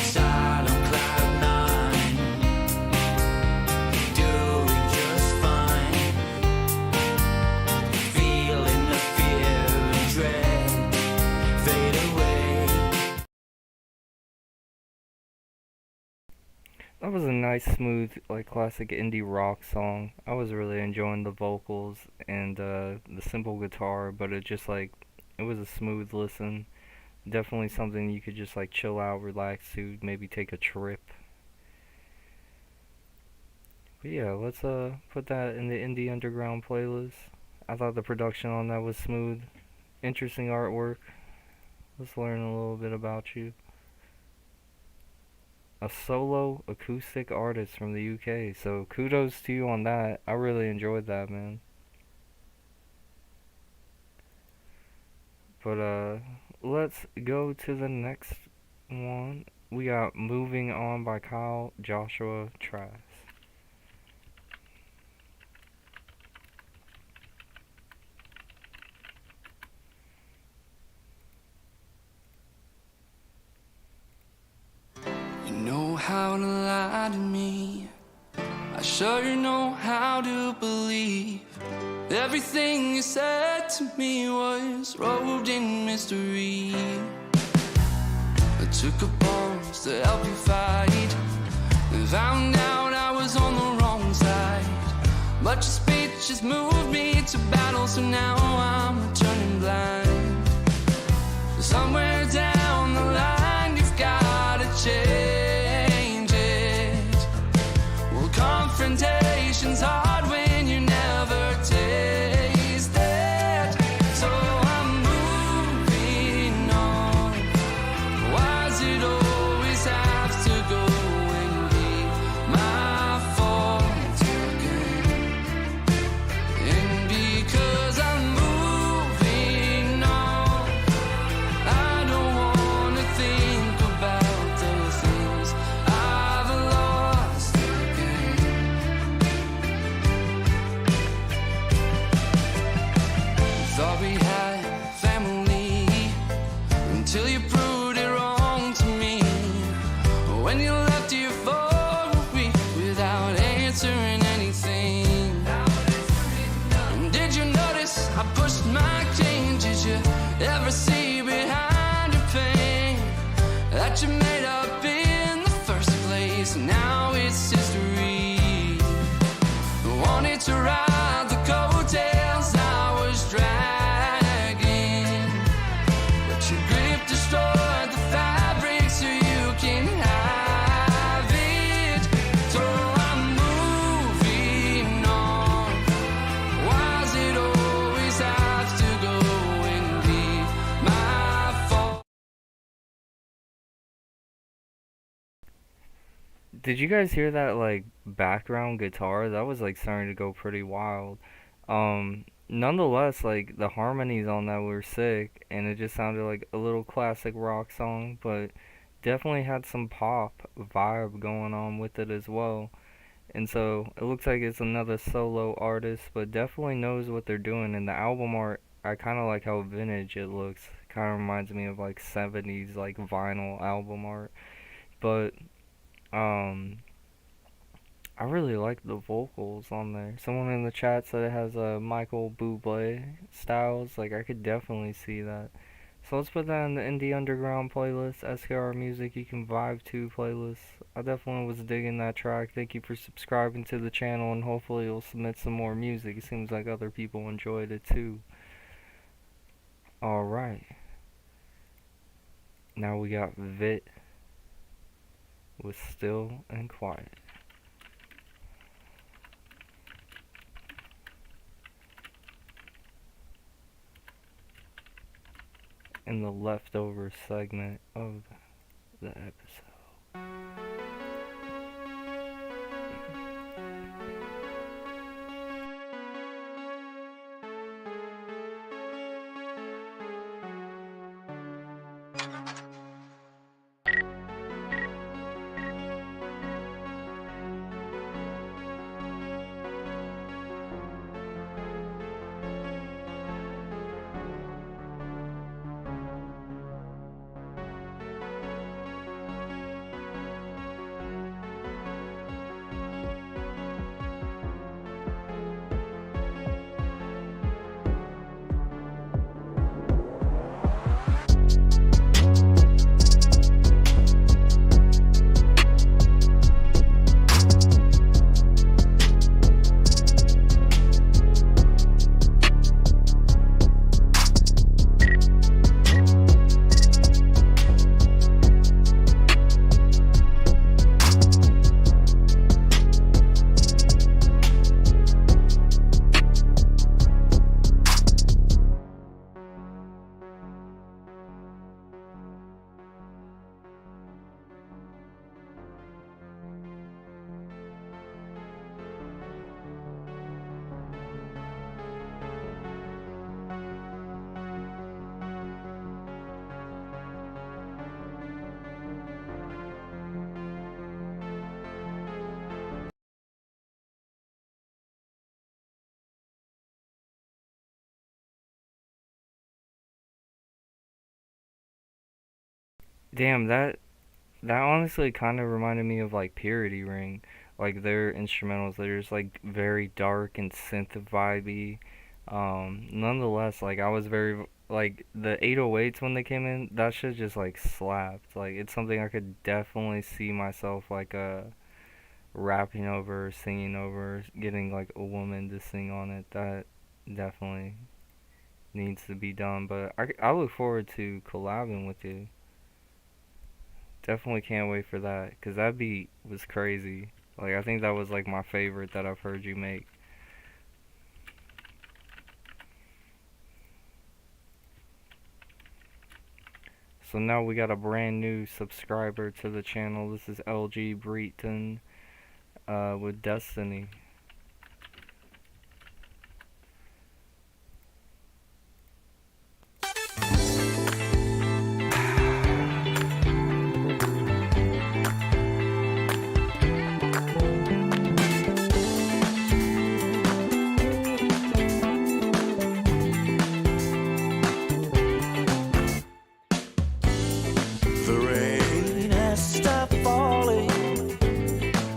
side on cloud 9, doing just fine, feeling the fear and dread fade away. That was a nice, smooth, like classic indie rock song. I was really enjoying the vocals and the simple guitar, but it just like it was a smooth listen. Definitely something you could just like chill out, relax to, maybe take a trip. But yeah, let's put that in the indie underground playlist. I thought the production on that was smooth, interesting artwork. Let's learn a little bit about you. A solo acoustic artist from the UK, so kudos to you on that. I really enjoyed that, man. But let's go to the next one. We got Moving On by Kyle Joshua Trask. You know how to lie to me. I sure you know how to believe. Everything you said to me was robed in mystery. I took up arms to help you fight, and found out I was on the wrong side. But your speech has moved me to battle, so now I'm turning blind. Somewhere down the line you've gotta change it. Well, confrontation's hard when you never taste it. So I'm moving on. Why does it always have to go and be my fault again? And because I'm moving on, I don't wanna think about the things I've lost again. Thought we had family until you proved it wrong to me. When you left here for a week without answering anything. Did you notice I pushed my cane? Did you ever see behind your pain that you made up in the first place? Now it's history. Wanted to ride the coattails I was dragging, but your grip destroyed the fabric so you can have it. So I'm moving on. Why does it always have to go and be my fault? Did you guys hear that like background guitar? That was like starting to go pretty wild. Nonetheless, like the harmonies on that were sick, and it just sounded like a little classic rock song, but definitely had some pop vibe going on with it as well. And so it looks like it's another solo artist, but definitely knows what they're doing. And the album art, I kind of like how vintage it looks. Kind of reminds me of like 70s like vinyl album art. But I really like the vocals on there. Someone in the chat said it has a Michael Bublé styles. Like I could definitely see that. So let's put that in the Indie Underground playlist, SKR Music You Can Vibe To playlist. I definitely was digging that track. Thank you for subscribing to the channel, and hopefully you'll submit some more music. It seems like other people enjoyed it too. Alright. Now we got Vit with Still and Quiet. In the leftover segment of the episode. Damn, that honestly kind of reminded me of like Purity Ring. Like their instrumentals, they're just like very dark and synth vibey. Nonetheless, like I was very like the 808s when they came in, that shit just like slapped. Like it's something I could definitely see myself like rapping over, singing over, getting like a woman to sing on it. That definitely needs to be done. But I look forward to collabing with you. Definitely can't wait for that, cause that beat was crazy. Like I think that was like my favorite that I've heard you make. So now we got a brand new subscriber to the channel. This is LG Breton with Destiny. The rain has stopped falling.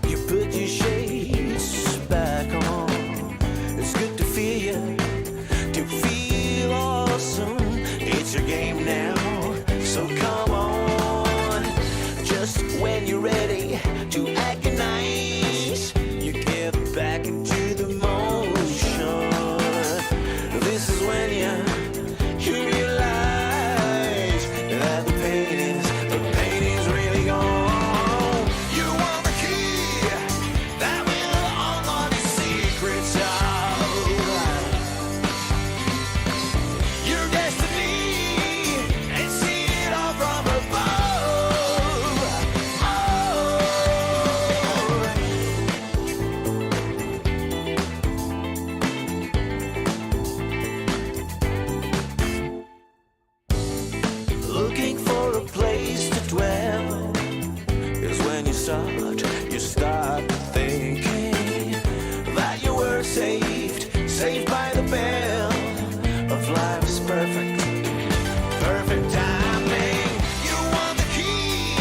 You put your shades back on. It's good to feel awesome. It's your game now, so come on. Just when you're ready to agonize, you get back into the motion. This is when you realize that the pain is really gone. You want the key that will unlock the secrets of your destiny and see it all from above. Looking for a place to dwell is when you start thinking that you were saved by the bell of life's perfect timing. You want the key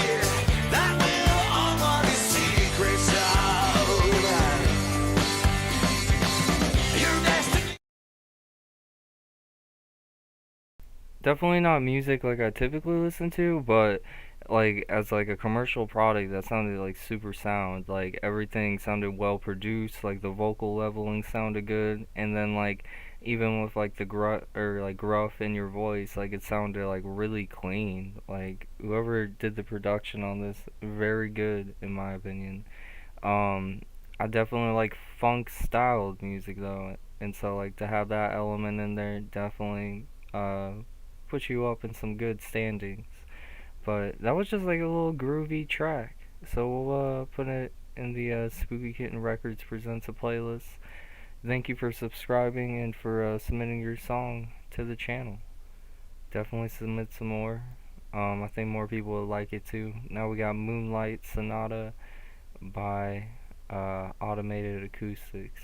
that will unlock the secrets of your destiny. Definitely not music like I typically listen to, but like as like a commercial product that sounded like super sound. Like everything sounded well produced, like the vocal leveling sounded good, and then like even with like the gruff in your voice, like it sounded like really clean. Like whoever did the production on this, very good in my opinion. I definitely like funk styled music though, and so like to have that element in there definitely put you up in some good standings. But that was just like a little groovy track. So we'll put it in the Spooky Kitten Records Presents a playlist. Thank you for subscribing and for submitting your song to the channel. Definitely submit some more. I think more people would like it too. Now we got Moonlight Sonata by Automated Acoustics.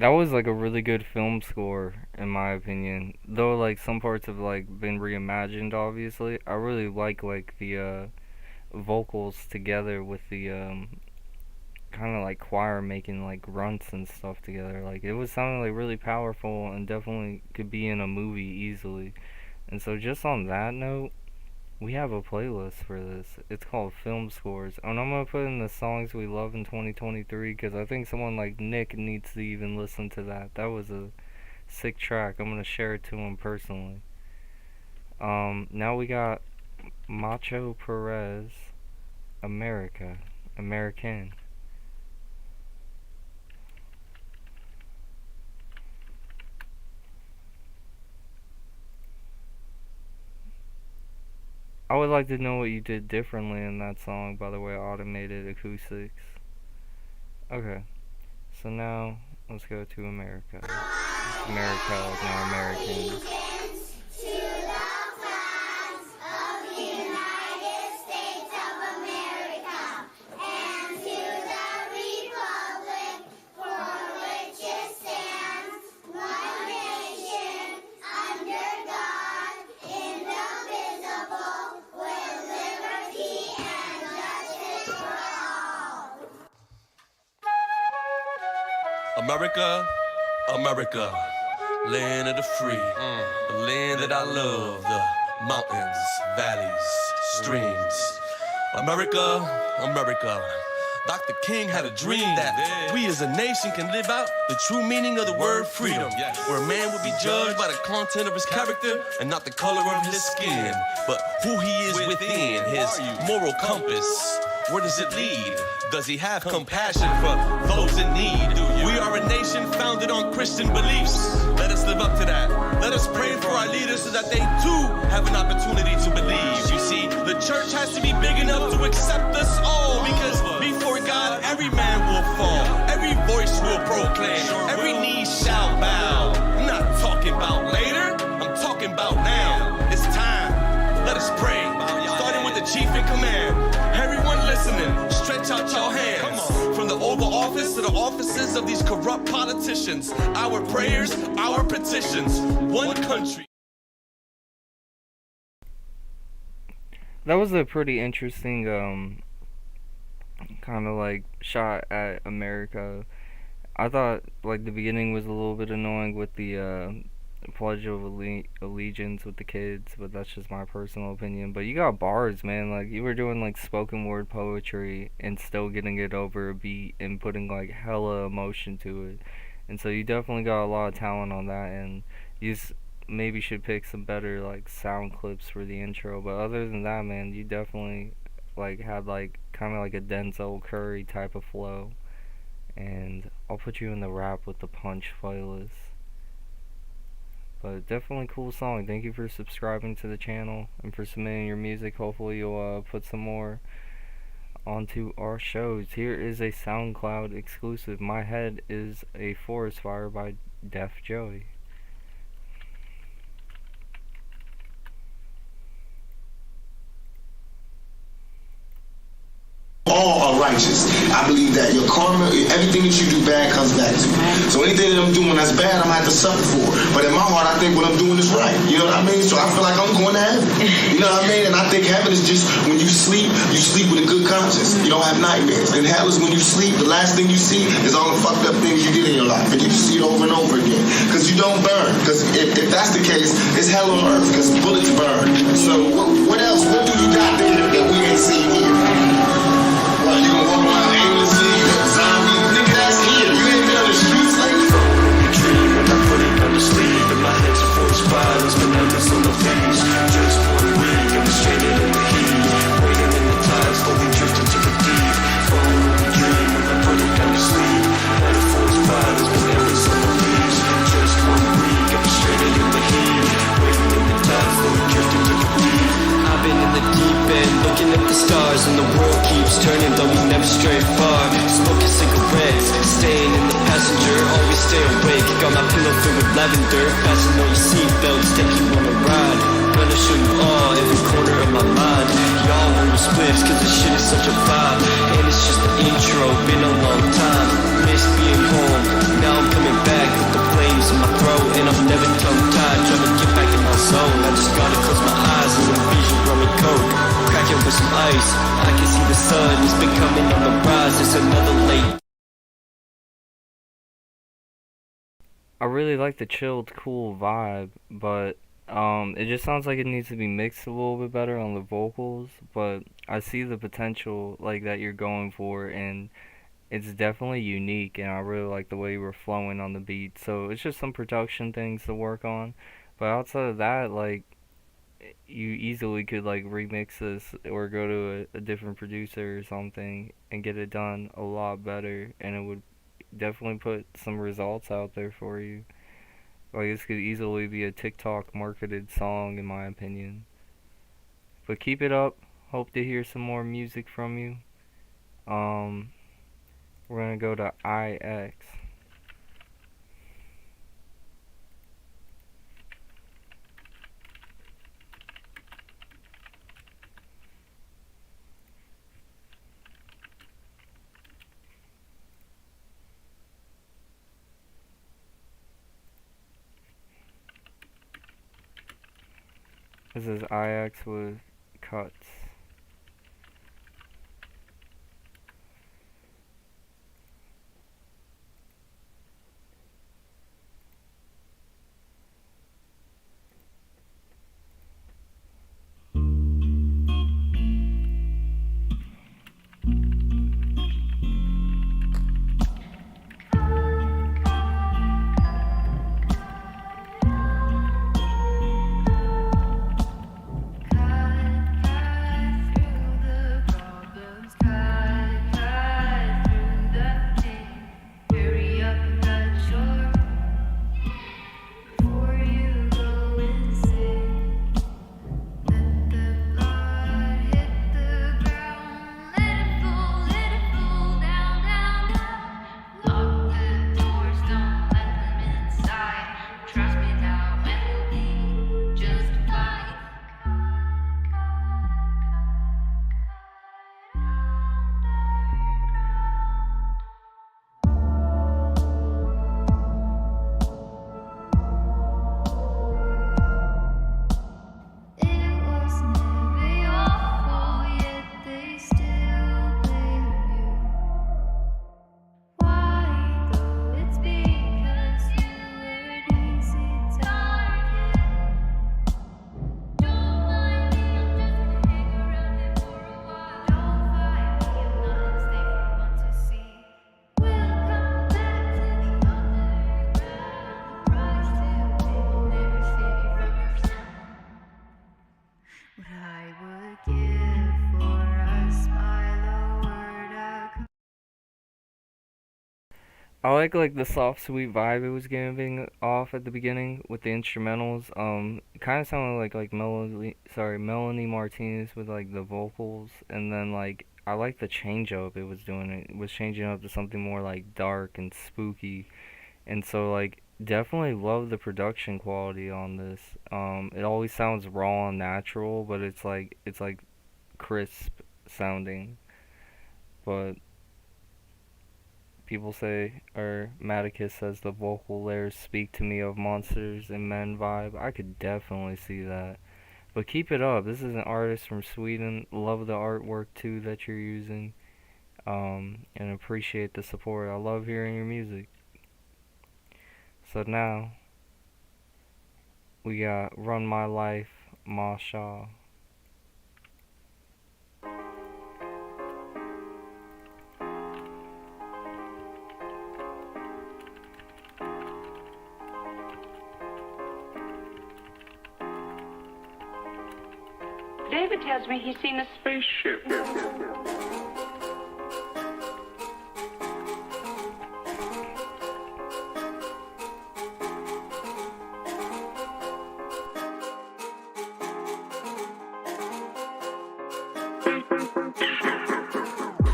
that was like a really good film score in my opinion. Though like some parts have like been reimagined obviously. I really like the vocals together with the kind of like choir making like grunts and stuff together. Like it was sounding like really powerful and definitely could be in a movie easily. And so just on that note, we have a playlist for this. It's called Film Scores. And I'm going to put in the songs we love in 2023 because I think someone like Nick needs to even listen to that. That was a sick track. I'm going to share it to him personally. Now we got Macho Perez, American. I would like to know what you did differently in that song, by the way, Automated Acoustics. Okay, so now let's go to America. America is now American. America, America, land of the free, the land that I love, the mountains, valleys, streams. America, America, Dr. King had a dream that we as a nation can live out the true meaning of the word freedom, where a man will be judged by the content of his character and not the color of his skin, but who he is within, his moral compass. Where does it lead? Does he have compassion for those in need? We are a nation founded on Christian beliefs. Let us live up to that. Let us pray for our leaders so that they too have an opportunity to believe. You see, the church has to be big enough to accept us all, because before God, every man will fall. Every voice will proclaim. Every knee shall bow. I'm not talking about later. I'm talking about now. It's time. Let us pray. Starting with the chief in command. Everyone listening, stretch out your hands. From the Oval Office to the offices of these corrupt politicians. Our prayers, our petitions. One country. That was a pretty interesting kind of like shot at America. I thought like the beginning was a little bit annoying with the Pledge of Allegiance with the kids, but that's just my personal opinion. But you got bars, man. Like you were doing like spoken word poetry and still getting it over a beat and putting like hella emotion to it. And so you definitely got a lot of talent on that, and you just maybe should pick some better like sound clips for the intro. But other than that, man, you definitely like had like kind of like a Denzel Curry type of flow. And I'll put you in the Rap with the Punch playlist. But definitely cool song. Thank you for subscribing to the channel and for submitting your music. Hopefully you'll put some more onto our shows. Here is a SoundCloud exclusive. My Head is a Forest Fire by Def Joey. All are righteous. I believe that your karma, everything that you do bad comes back to you. So anything that I'm doing that's bad, I'm gonna have to suffer for. But in my heart, I think what I'm doing is right. You know what I mean? So I feel like I'm going to heaven. You know what I mean? And I think heaven is just when you sleep with a good conscience. You don't have nightmares. And hell is when you sleep, the last thing you see is all the fucked up things you did in your life. And you see it over and over again. Because you don't burn. Because if that's the case, it's hell on earth. Because bullets burn. So what else? What do you got there that we ain't seen here? You gonna walk around aimlessly, zombie, nigga, that's here. You ain't been on the streets lately. Dream and I put it on the sleeve. And my head's a forest violence, but numbers on the face. Just 1 week, I'm straight in the heat. Waiting in the tide, slowly drifting to the deep. Phone with a dream and I put it on the sleeve. Not a forest violence, but numbers on the leaves. Just 1 week, I'm straight in the heat. Waiting in the tide, slowly drifting to the deep. I've been in the deep end, looking at the stars, and the world keeps turning, though we never stray far. Smoking cigarettes, staying in the passenger, always stay awake. Got my pillow filled with lavender, fasten all your seatbelts, take you on a ride. Gonna show you all, every corner of my mind. Y'all roll spliffs, cause this shit is such a vibe. And it's just the intro, been a long time. Missed being home, now I'm coming back. with some ice. I can see the sun, it's becoming on the rise. It's another late. I really like the chilled, cool vibe, but it just sounds like it needs to be mixed a little bit better on the vocals. But I see the potential like that you're going for, and it's definitely unique. And I really like the way you were flowing on the beat. So it's just some production things to work on. But outside of that, like you easily could like remix this or go to a different producer or something and get it done a lot better, and it would definitely put some results out there for you. Like this could easily be a TikTok marketed song in my opinion. But keep it up. Hope to hear some more music from you. We're gonna go to IX. This is IX with Cuts. I like the soft sweet vibe it was giving off at the beginning with the instrumentals. Kind of sounded like Melanie Martinez with like the vocals, and then like I like the change up it was doing. It was changing up to something more like dark and spooky, and so like definitely love the production quality on this. It always sounds raw and natural, but it's like crisp sounding, but. People say, or Maticus says, the vocal layers speak to me of monsters and men vibe. I could definitely see that. But keep it up. This is an artist from Sweden. Love the artwork too that you're using. And appreciate the support. I love hearing your music. So now, we got Run My Life, Masha. David tells me he's seen a spaceship.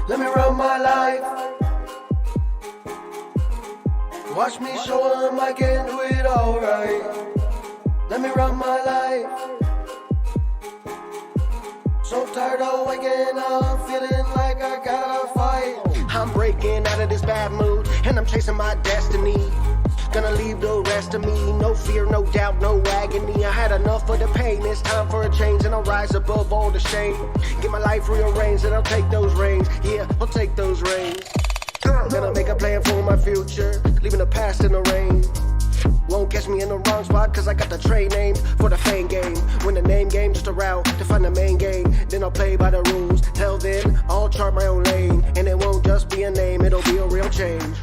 Let me run my life. Watch me show them I can do it alright. Let me run my life. So tired of waking up, feeling like I gotta fight. I'm breaking out of this bad mood, and I'm chasing my destiny. Gonna leave the rest of me. No fear, no doubt, no agony. I had enough of the pain. It's time for a change, and I'll rise above all the shame. Get my life rearranged, and I'll take those reins. Yeah, I'll take those reins. Gonna make a plan for my future, leaving the past in the rain. Won't catch me in the wrong spot, cause I got the trade name for the fame game. When the name game, just a route to find the main game. Then I'll play by the rules. Till then, I'll chart my own lane. And it won't just be a name, it'll be a real change.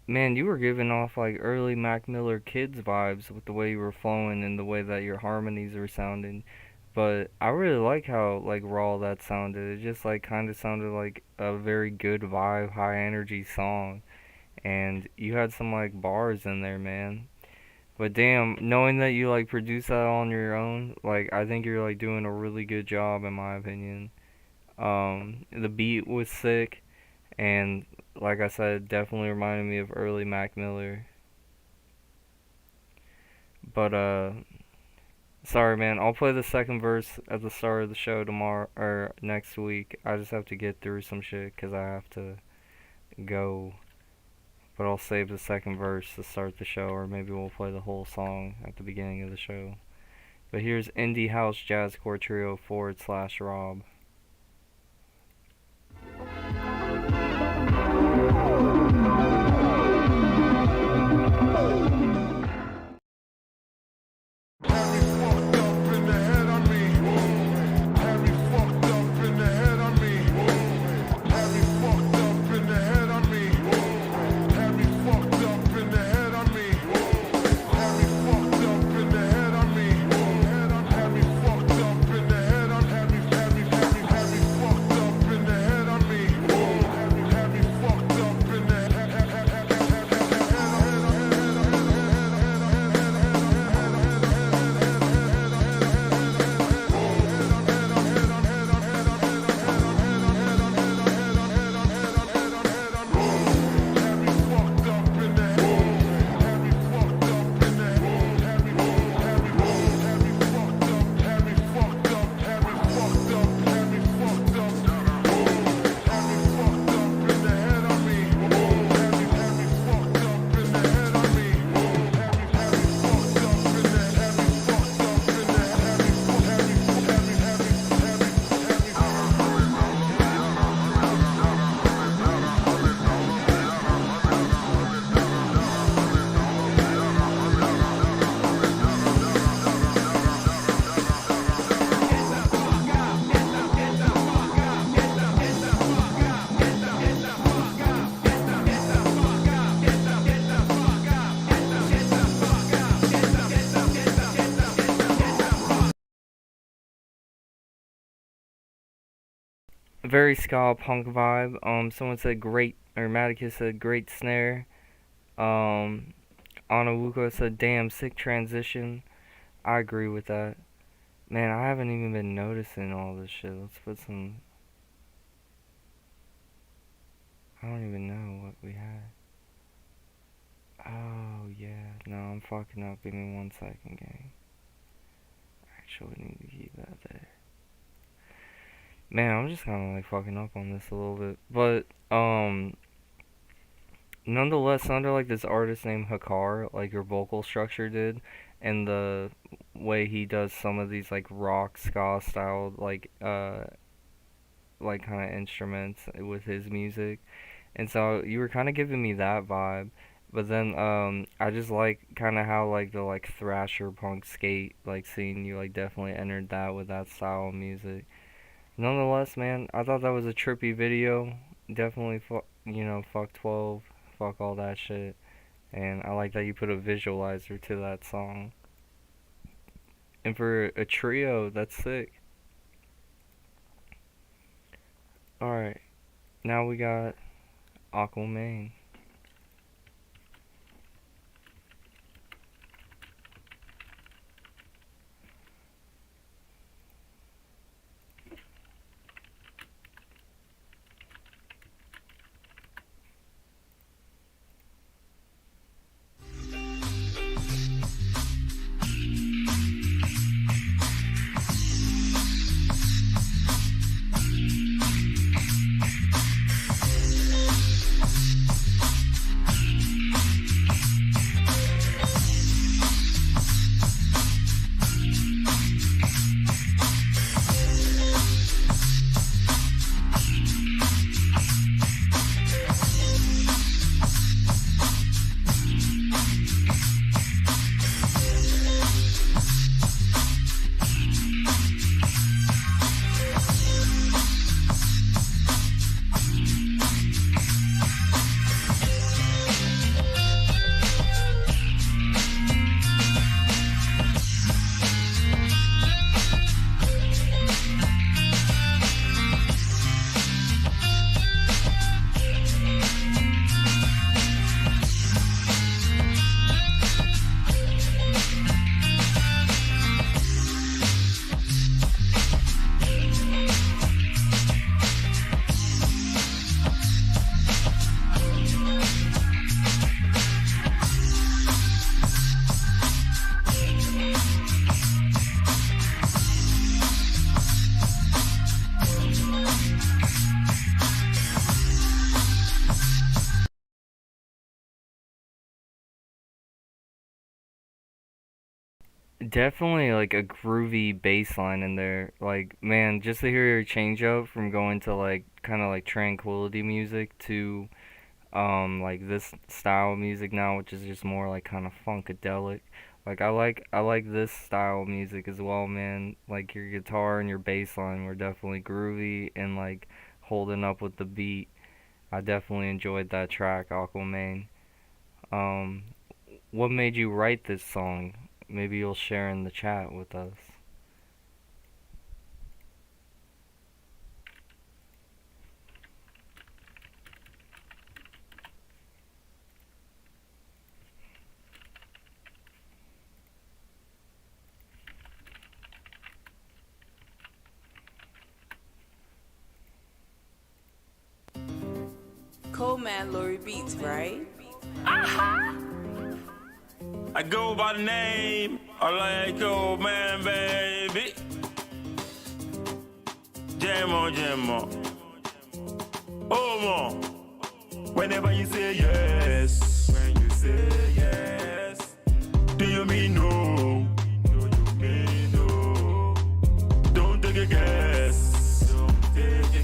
Man, you were giving off like early Mac Miller Kids vibes with the way you were flowing and the way that your harmonies were sounding. But I really like how like raw that sounded. It just like kind of sounded like a very good vibe, high energy song. And you had some like bars in there, man. But damn, knowing that you like produced that on your own, like I think you're like doing a really good job in my opinion. The beat was sick, and like I said, definitely reminded me of early Mac Miller. But sorry man, I'll play the second verse at the start of the show tomorrow or next week. I just have to get through some shit cuz I have to go. But I'll save the second verse to start the show, or maybe we'll play the whole song at the beginning of the show. But here's Indie House Jazzcore Trio / Rob. Very ska punk vibe. Someone said great, or Maticus said great snare. Anawuko said damn sick transition. I agree with that. Man, I haven't even been noticing all this shit. Let's put some. I don't even know what we had. Oh yeah, no, I'm fucking up. Give me 1 second, gang. I actually need to keep that there. Man, I'm just kind of like fucking up on this a little bit, but nonetheless, sounded like this artist named Hakar, like your vocal structure did, and the way he does some of these like rock ska style like kind of instruments with his music, and so you were kind of giving me that vibe. But then I just like kind of how like the like thrasher punk skate like scene, you like definitely entered that with that style of music. Nonetheless, man, I thought that was a trippy video. Definitely, fuck 12, fuck all that shit. And I like that you put a visualizer to that song. And for a trio, that's sick. Alright, now we got Aquaman. Definitely like a groovy bass line in there. Like, man, just to hear your change up from going to like kind of like tranquility music to like this style of music now, which is just more like kind of funkadelic. Like I like this style of music as well, man. Like your guitar and your bass line were definitely groovy and like holding up with the beat. I definitely enjoyed that track, Aquaman. Um, what made you write this song? Maybe you'll share in the chat with us. Coleman Lori Beats, right? I go by the name, I like old man, baby. Jam on. Oh, more. Whenever you say yes, when you say yes, do you mean no? Do you mean no? Don't take a guess.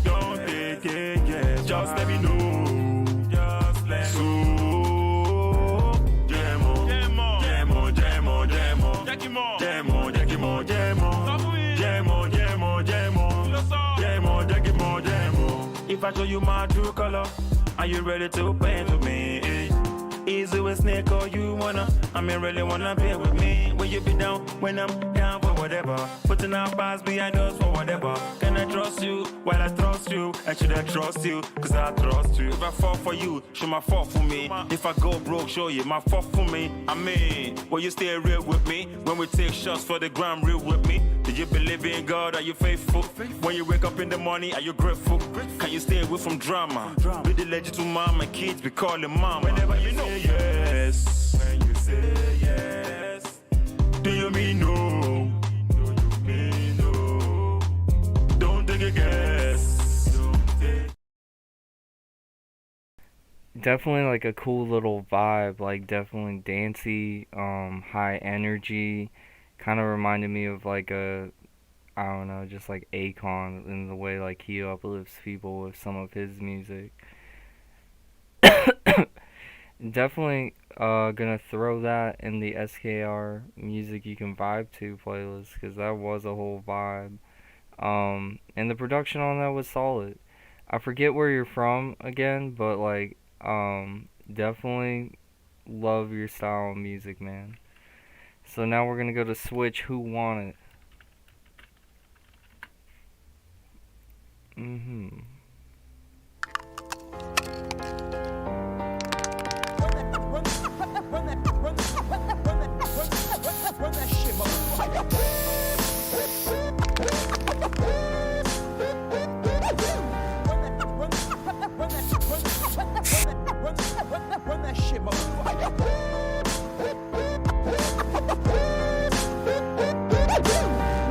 Don't take a guess. Just let me know. Just let me know. If I show you my true color, are you ready to paint with me? Easy with snake or you wanna? I mean, really wanna be with me? Will you be down when I'm down for whatever? Putting our bars behind us for whatever. Can I trust you while I trust you? And should I trust you? Cause I trust you. If I fall for you, show my fault for me. If I go broke, show you my fault for me. I mean, will you stay real with me? When we take shots for the ground, real with me? Do you believe in God? Are you faithful? When you wake up in the morning, are you grateful? Can you stay away from drama? Be the legend to mama, kids be calling mama. Whenever you know yes, when you say yes, do you mean no? Do you mean no? Don't take a guess. Definitely like a cool little vibe, like definitely dancey, high energy. Kind of reminded me of like I don't know, just like Akon in the way like he uplifts people with some of his music. Definitely gonna throw that in the SKR music you can vibe to playlist because that was a whole vibe. And the production on that was solid. I forget where you're from again, but like definitely love your style of music, man. So now we're gonna go to Switch Who Want It.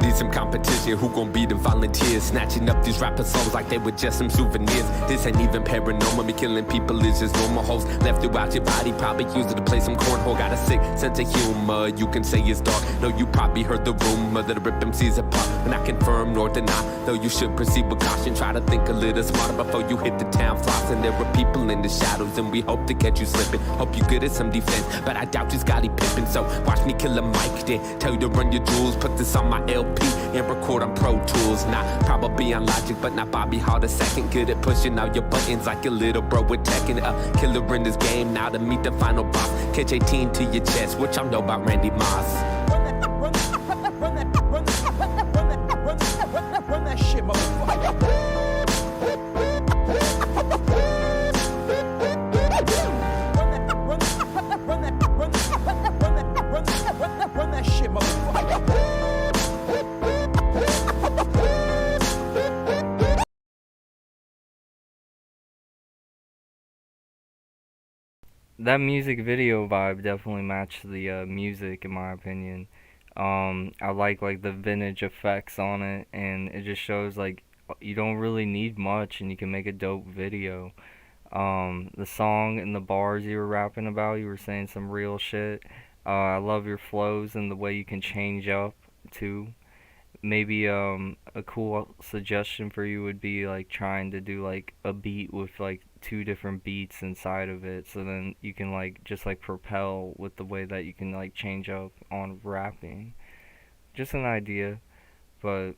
Need some competition, who gon' be the volunteers? Snatching up these rapper songs like they were just some souvenirs. This ain't even paranormal, me killing people is just normal hoes. Left throughout your body, probably used it to play some cornhole. Got a sick sense of humor, you can say it's dark. No, you probably heard the rumor that I rip MCs apart. But not confirm nor deny, though you should proceed with caution. Try to think a little smarter before you hit the town flossing. There were people in the shadows and we hope to catch you slipping. Hope you good at some defense, but I doubt you Scotty Pippen. So watch me kill a mic, then tell you to run your jewels. Put this on my LP and record on Pro Tools. Not probably on Logic, but not Bobby Hall the second. Good at pushing out your buttons like a little bro with Tekken. A killer in this game, now to meet the final boss. Catch 18 to your chest, which I know about Randy Moss. Run that shit, motherfucker. Run that shit, motherfucker. That music video vibe definitely matched the music in my opinion. I like the vintage effects on it, and it just shows like you don't really need much and you can make a dope video. The song and the bars you were rapping about, you were saying some real shit. I love your flows and the way you can change up too. Maybe a cool suggestion for you would be like trying to do like a beat with like two different beats inside of it, so then you can like just like propel with the way that you can like change up on rapping. Just an idea, but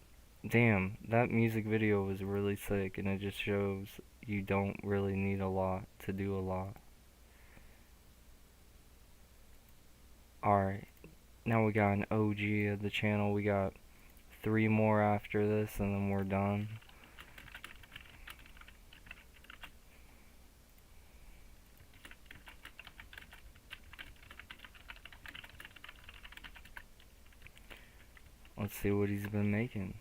damn, that music video was really sick, and it just shows you don't really need a lot to do a lot. Alright, now we got an OG of the channel. We got 3 more after this, and then we're done. Let's see what he's been making.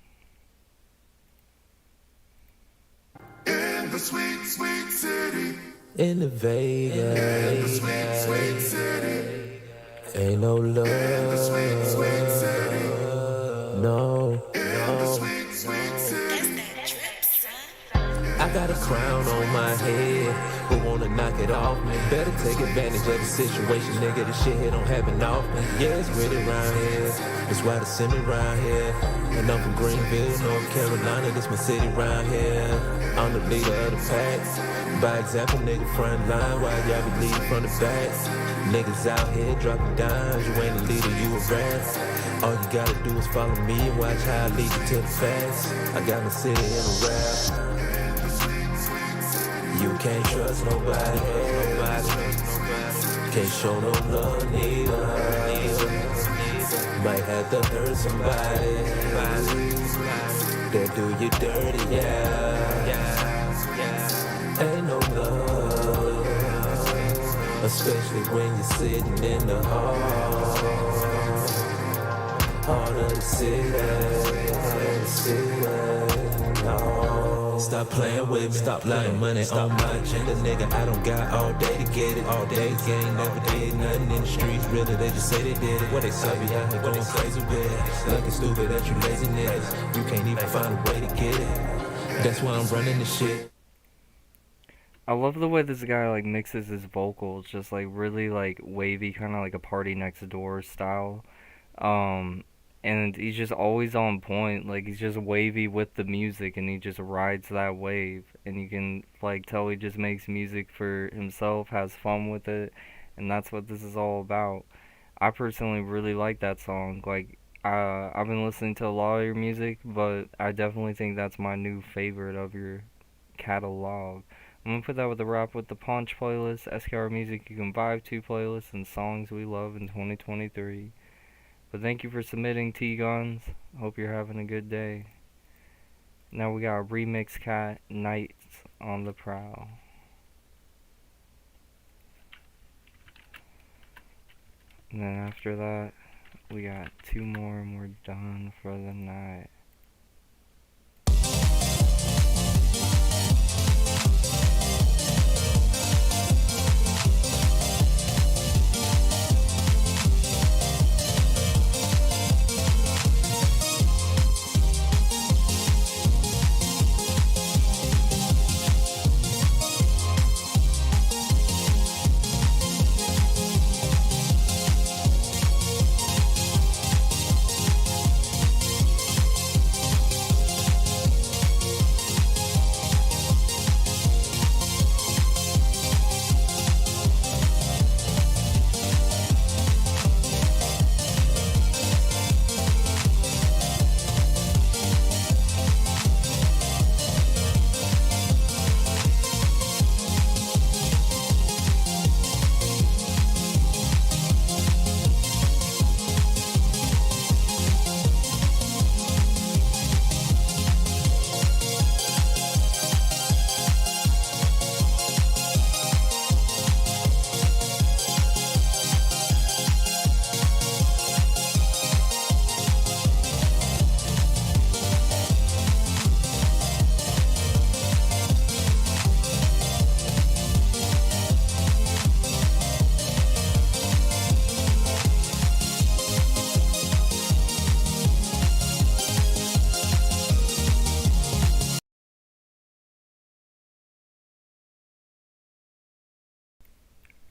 In the sweet, sweet city. In the Vegas. In the sweet, sweet city. Ain't no love. In the sweet, sweet city. No. In the sweet, sweet city. I got a crown on my head, who wanna knock it off me? Better take advantage of the situation, nigga. This shit here don't happen often. Yeah, it's really round here. That's why they send me round here. And I'm from Greenville, North Carolina. This my city round here. I'm the leader of the pack. By example, nigga, front line. Why y'all be leading from the back? Niggas out here dropping dimes. You ain't a leader, you a rat. All you gotta do is follow me and watch how I lead you to the facts. I got my city in a rap. You can't trust nobody, can't show no love neither. Might have to hurt somebody that do you dirty, yeah. Ain't no love, especially when you're sitting in the heart of the city, no. Stop playing with me, stop lying money on my agenda, nigga. I don't got all day to get it, all day gang, never did nothing in the streets, really, they just say they did it. What they say, be out here going crazy with it, looking stupid at you lazy niggas, you can't even find a way to get it, that's why I'm running this shit. I love the way this guy like mixes his vocals, just like really like wavy, kind of like a Party Next Door style. And he's just always on point, like he's just wavy with the music, and he just rides that wave, and you can like tell he just makes music for himself, has fun with it, and that's what this is all about. I personally really like that song. Like I've been listening to a lot of your music, but I definitely think that's my new favorite of your catalog. I'm gonna put that with the Rap with the Punch playlist, SKR Music You Can Vibe to playlist, and songs we love in 2023. But thank you for submitting, T-Guns. Hope you're having a good day. Now we got Remix Cat, Nights on the Prowl. And then after that, we got 2 more and we're done for the night.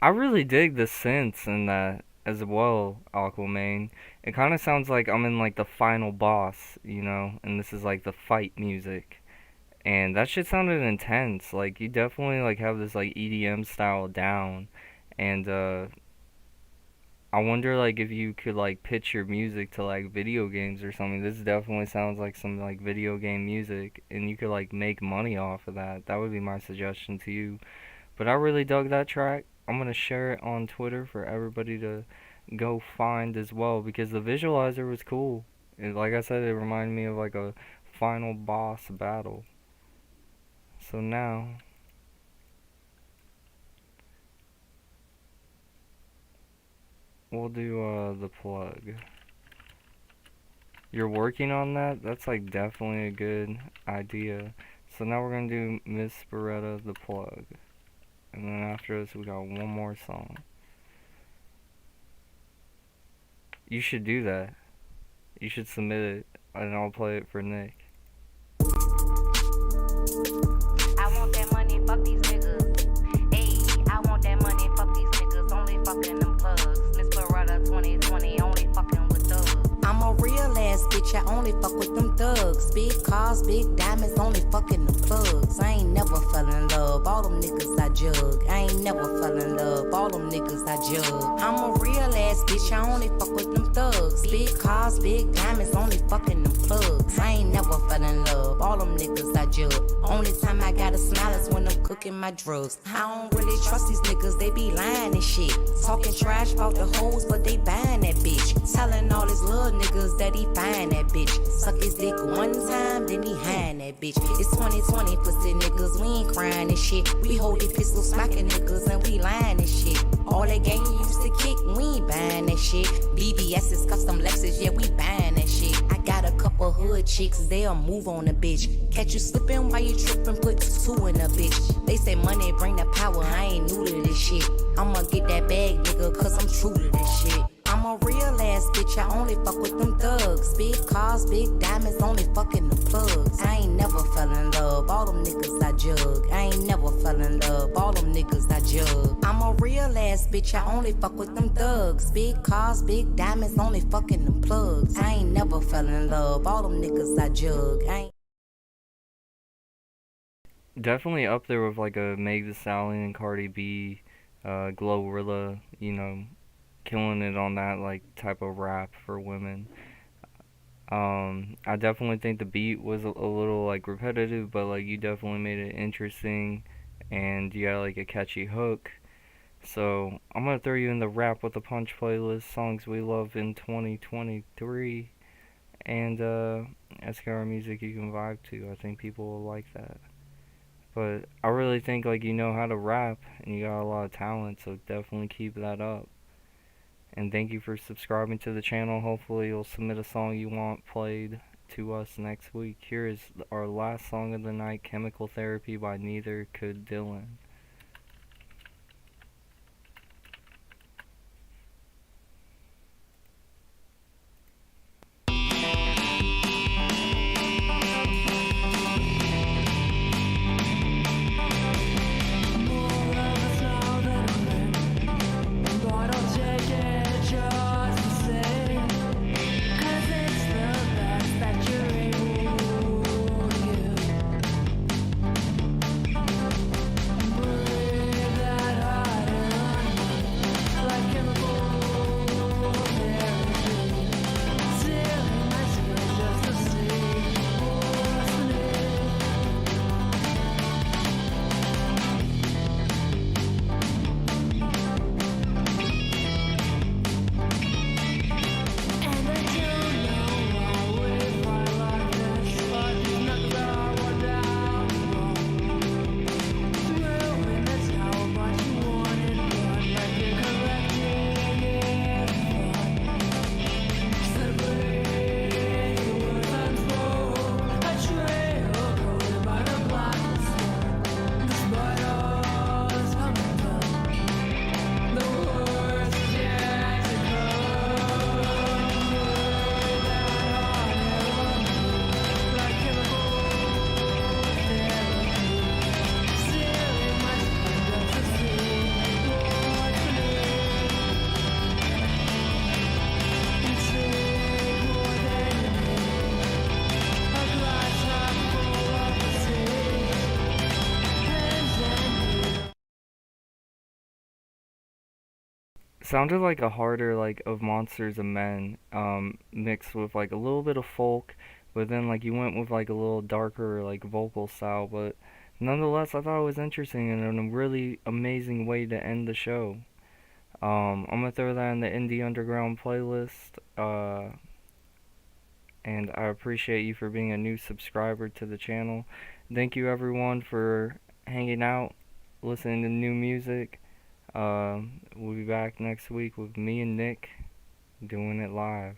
I really dig the synths in that as well, Aquaman. It kind of sounds like I'm in like the final boss, you know, and this is like the fight music. And that shit sounded intense. Like, you definitely like have this like EDM style down. And I wonder like if you could like pitch your music to like video games or something. This definitely sounds like some like video game music, and you could like make money off of that. That would be my suggestion to you. But I really dug that track. I'm gonna share it on Twitter for everybody to go find as well, because the visualizer was cool. Like I said, it reminded me of like a final boss battle. So now we'll do the plug. You're working on that? That's like definitely a good idea. So now we're gonna do Miss Beretta the plug. And then after this we got one more song. You should do that. You should submit it and I'll play it for Nick. I want that money, fuck these niggas. Ayy, I want that money, fuck these niggas. Only fucking them plugs. Miss Beretta 2020, only fucking with thugs. I'm a real ass bitch, I only fuck with them thugs. Big cars, big diamonds, only fucking them plugs. I ain't never fell in love, all them niggas I jug. I ain't never fell in love, all them niggas I jug. I'm a real ass bitch, I only fuck with them thugs. Big cars, big diamonds, only fucking them plugs. I ain't never fell in love, all them niggas I jug. Only time I gotta smile is when I'm cooking my drugs. I don't really trust these niggas, they be lying and shit. Talking trash about the hoes, but they buying that bitch. Telling all his little niggas that he find that bitch. Suck his dick one time, then he hand that bitch. It's 2020, pussy niggas, we ain't crying and shit. We hold the pistols, smacking niggas, and we lying and shit. All that gang you used to kick, we ain't buying that shit. BBS's custom Lexus, yeah, we buying that shit. I got a couple hood chicks, they'll move on a bitch. Catch you slipping while you tripping, put two in a bitch. They say money bring the power, I ain't new to this shit. I'ma get that bag, nigga, cause I'm true to this shit. I'm a real ass bitch, I only fuck with them thugs. Big cars, big diamonds, only fucking them plugs. I ain't never fell in love, all them niggas I jug. I ain't never fell in love, all them niggas I jug. I'm a real ass bitch, I only fuck with them thugs. Big cars, big diamonds, only fucking them plugs. I ain't never fell in love, all them niggas I jug. I ain't Definitely up there with like a Meg Thee Stallion and Cardi B, Glorilla, you know, killing it on that like type of rap for women. I definitely think the beat was a little like repetitive, but like you definitely made it interesting, and you got like a catchy hook. So I'm gonna throw you in the Rap with a Punch playlist, songs we love in 2023, and SKR music you can vibe to. I think people will like that. But I really think like you know how to rap and you got a lot of talent, so definitely keep that up. And thank you for subscribing to the channel. Hopefully you'll submit a song you want played to us next week. Here is our last song of the night, Chemical Therapy by Neither Could Dylan. That you're able to sounded like a harder like of Monsters of Men, mixed with like a little bit of folk, but then like you went with like a little darker like vocal style, but nonetheless I thought it was interesting and a really amazing way to end the show. I'm gonna throw that in the Indie Underground playlist, and I appreciate you for being a new subscriber to the channel. Thank you everyone for hanging out, listening to new music. We'll be back next week with me and Nick doing it live.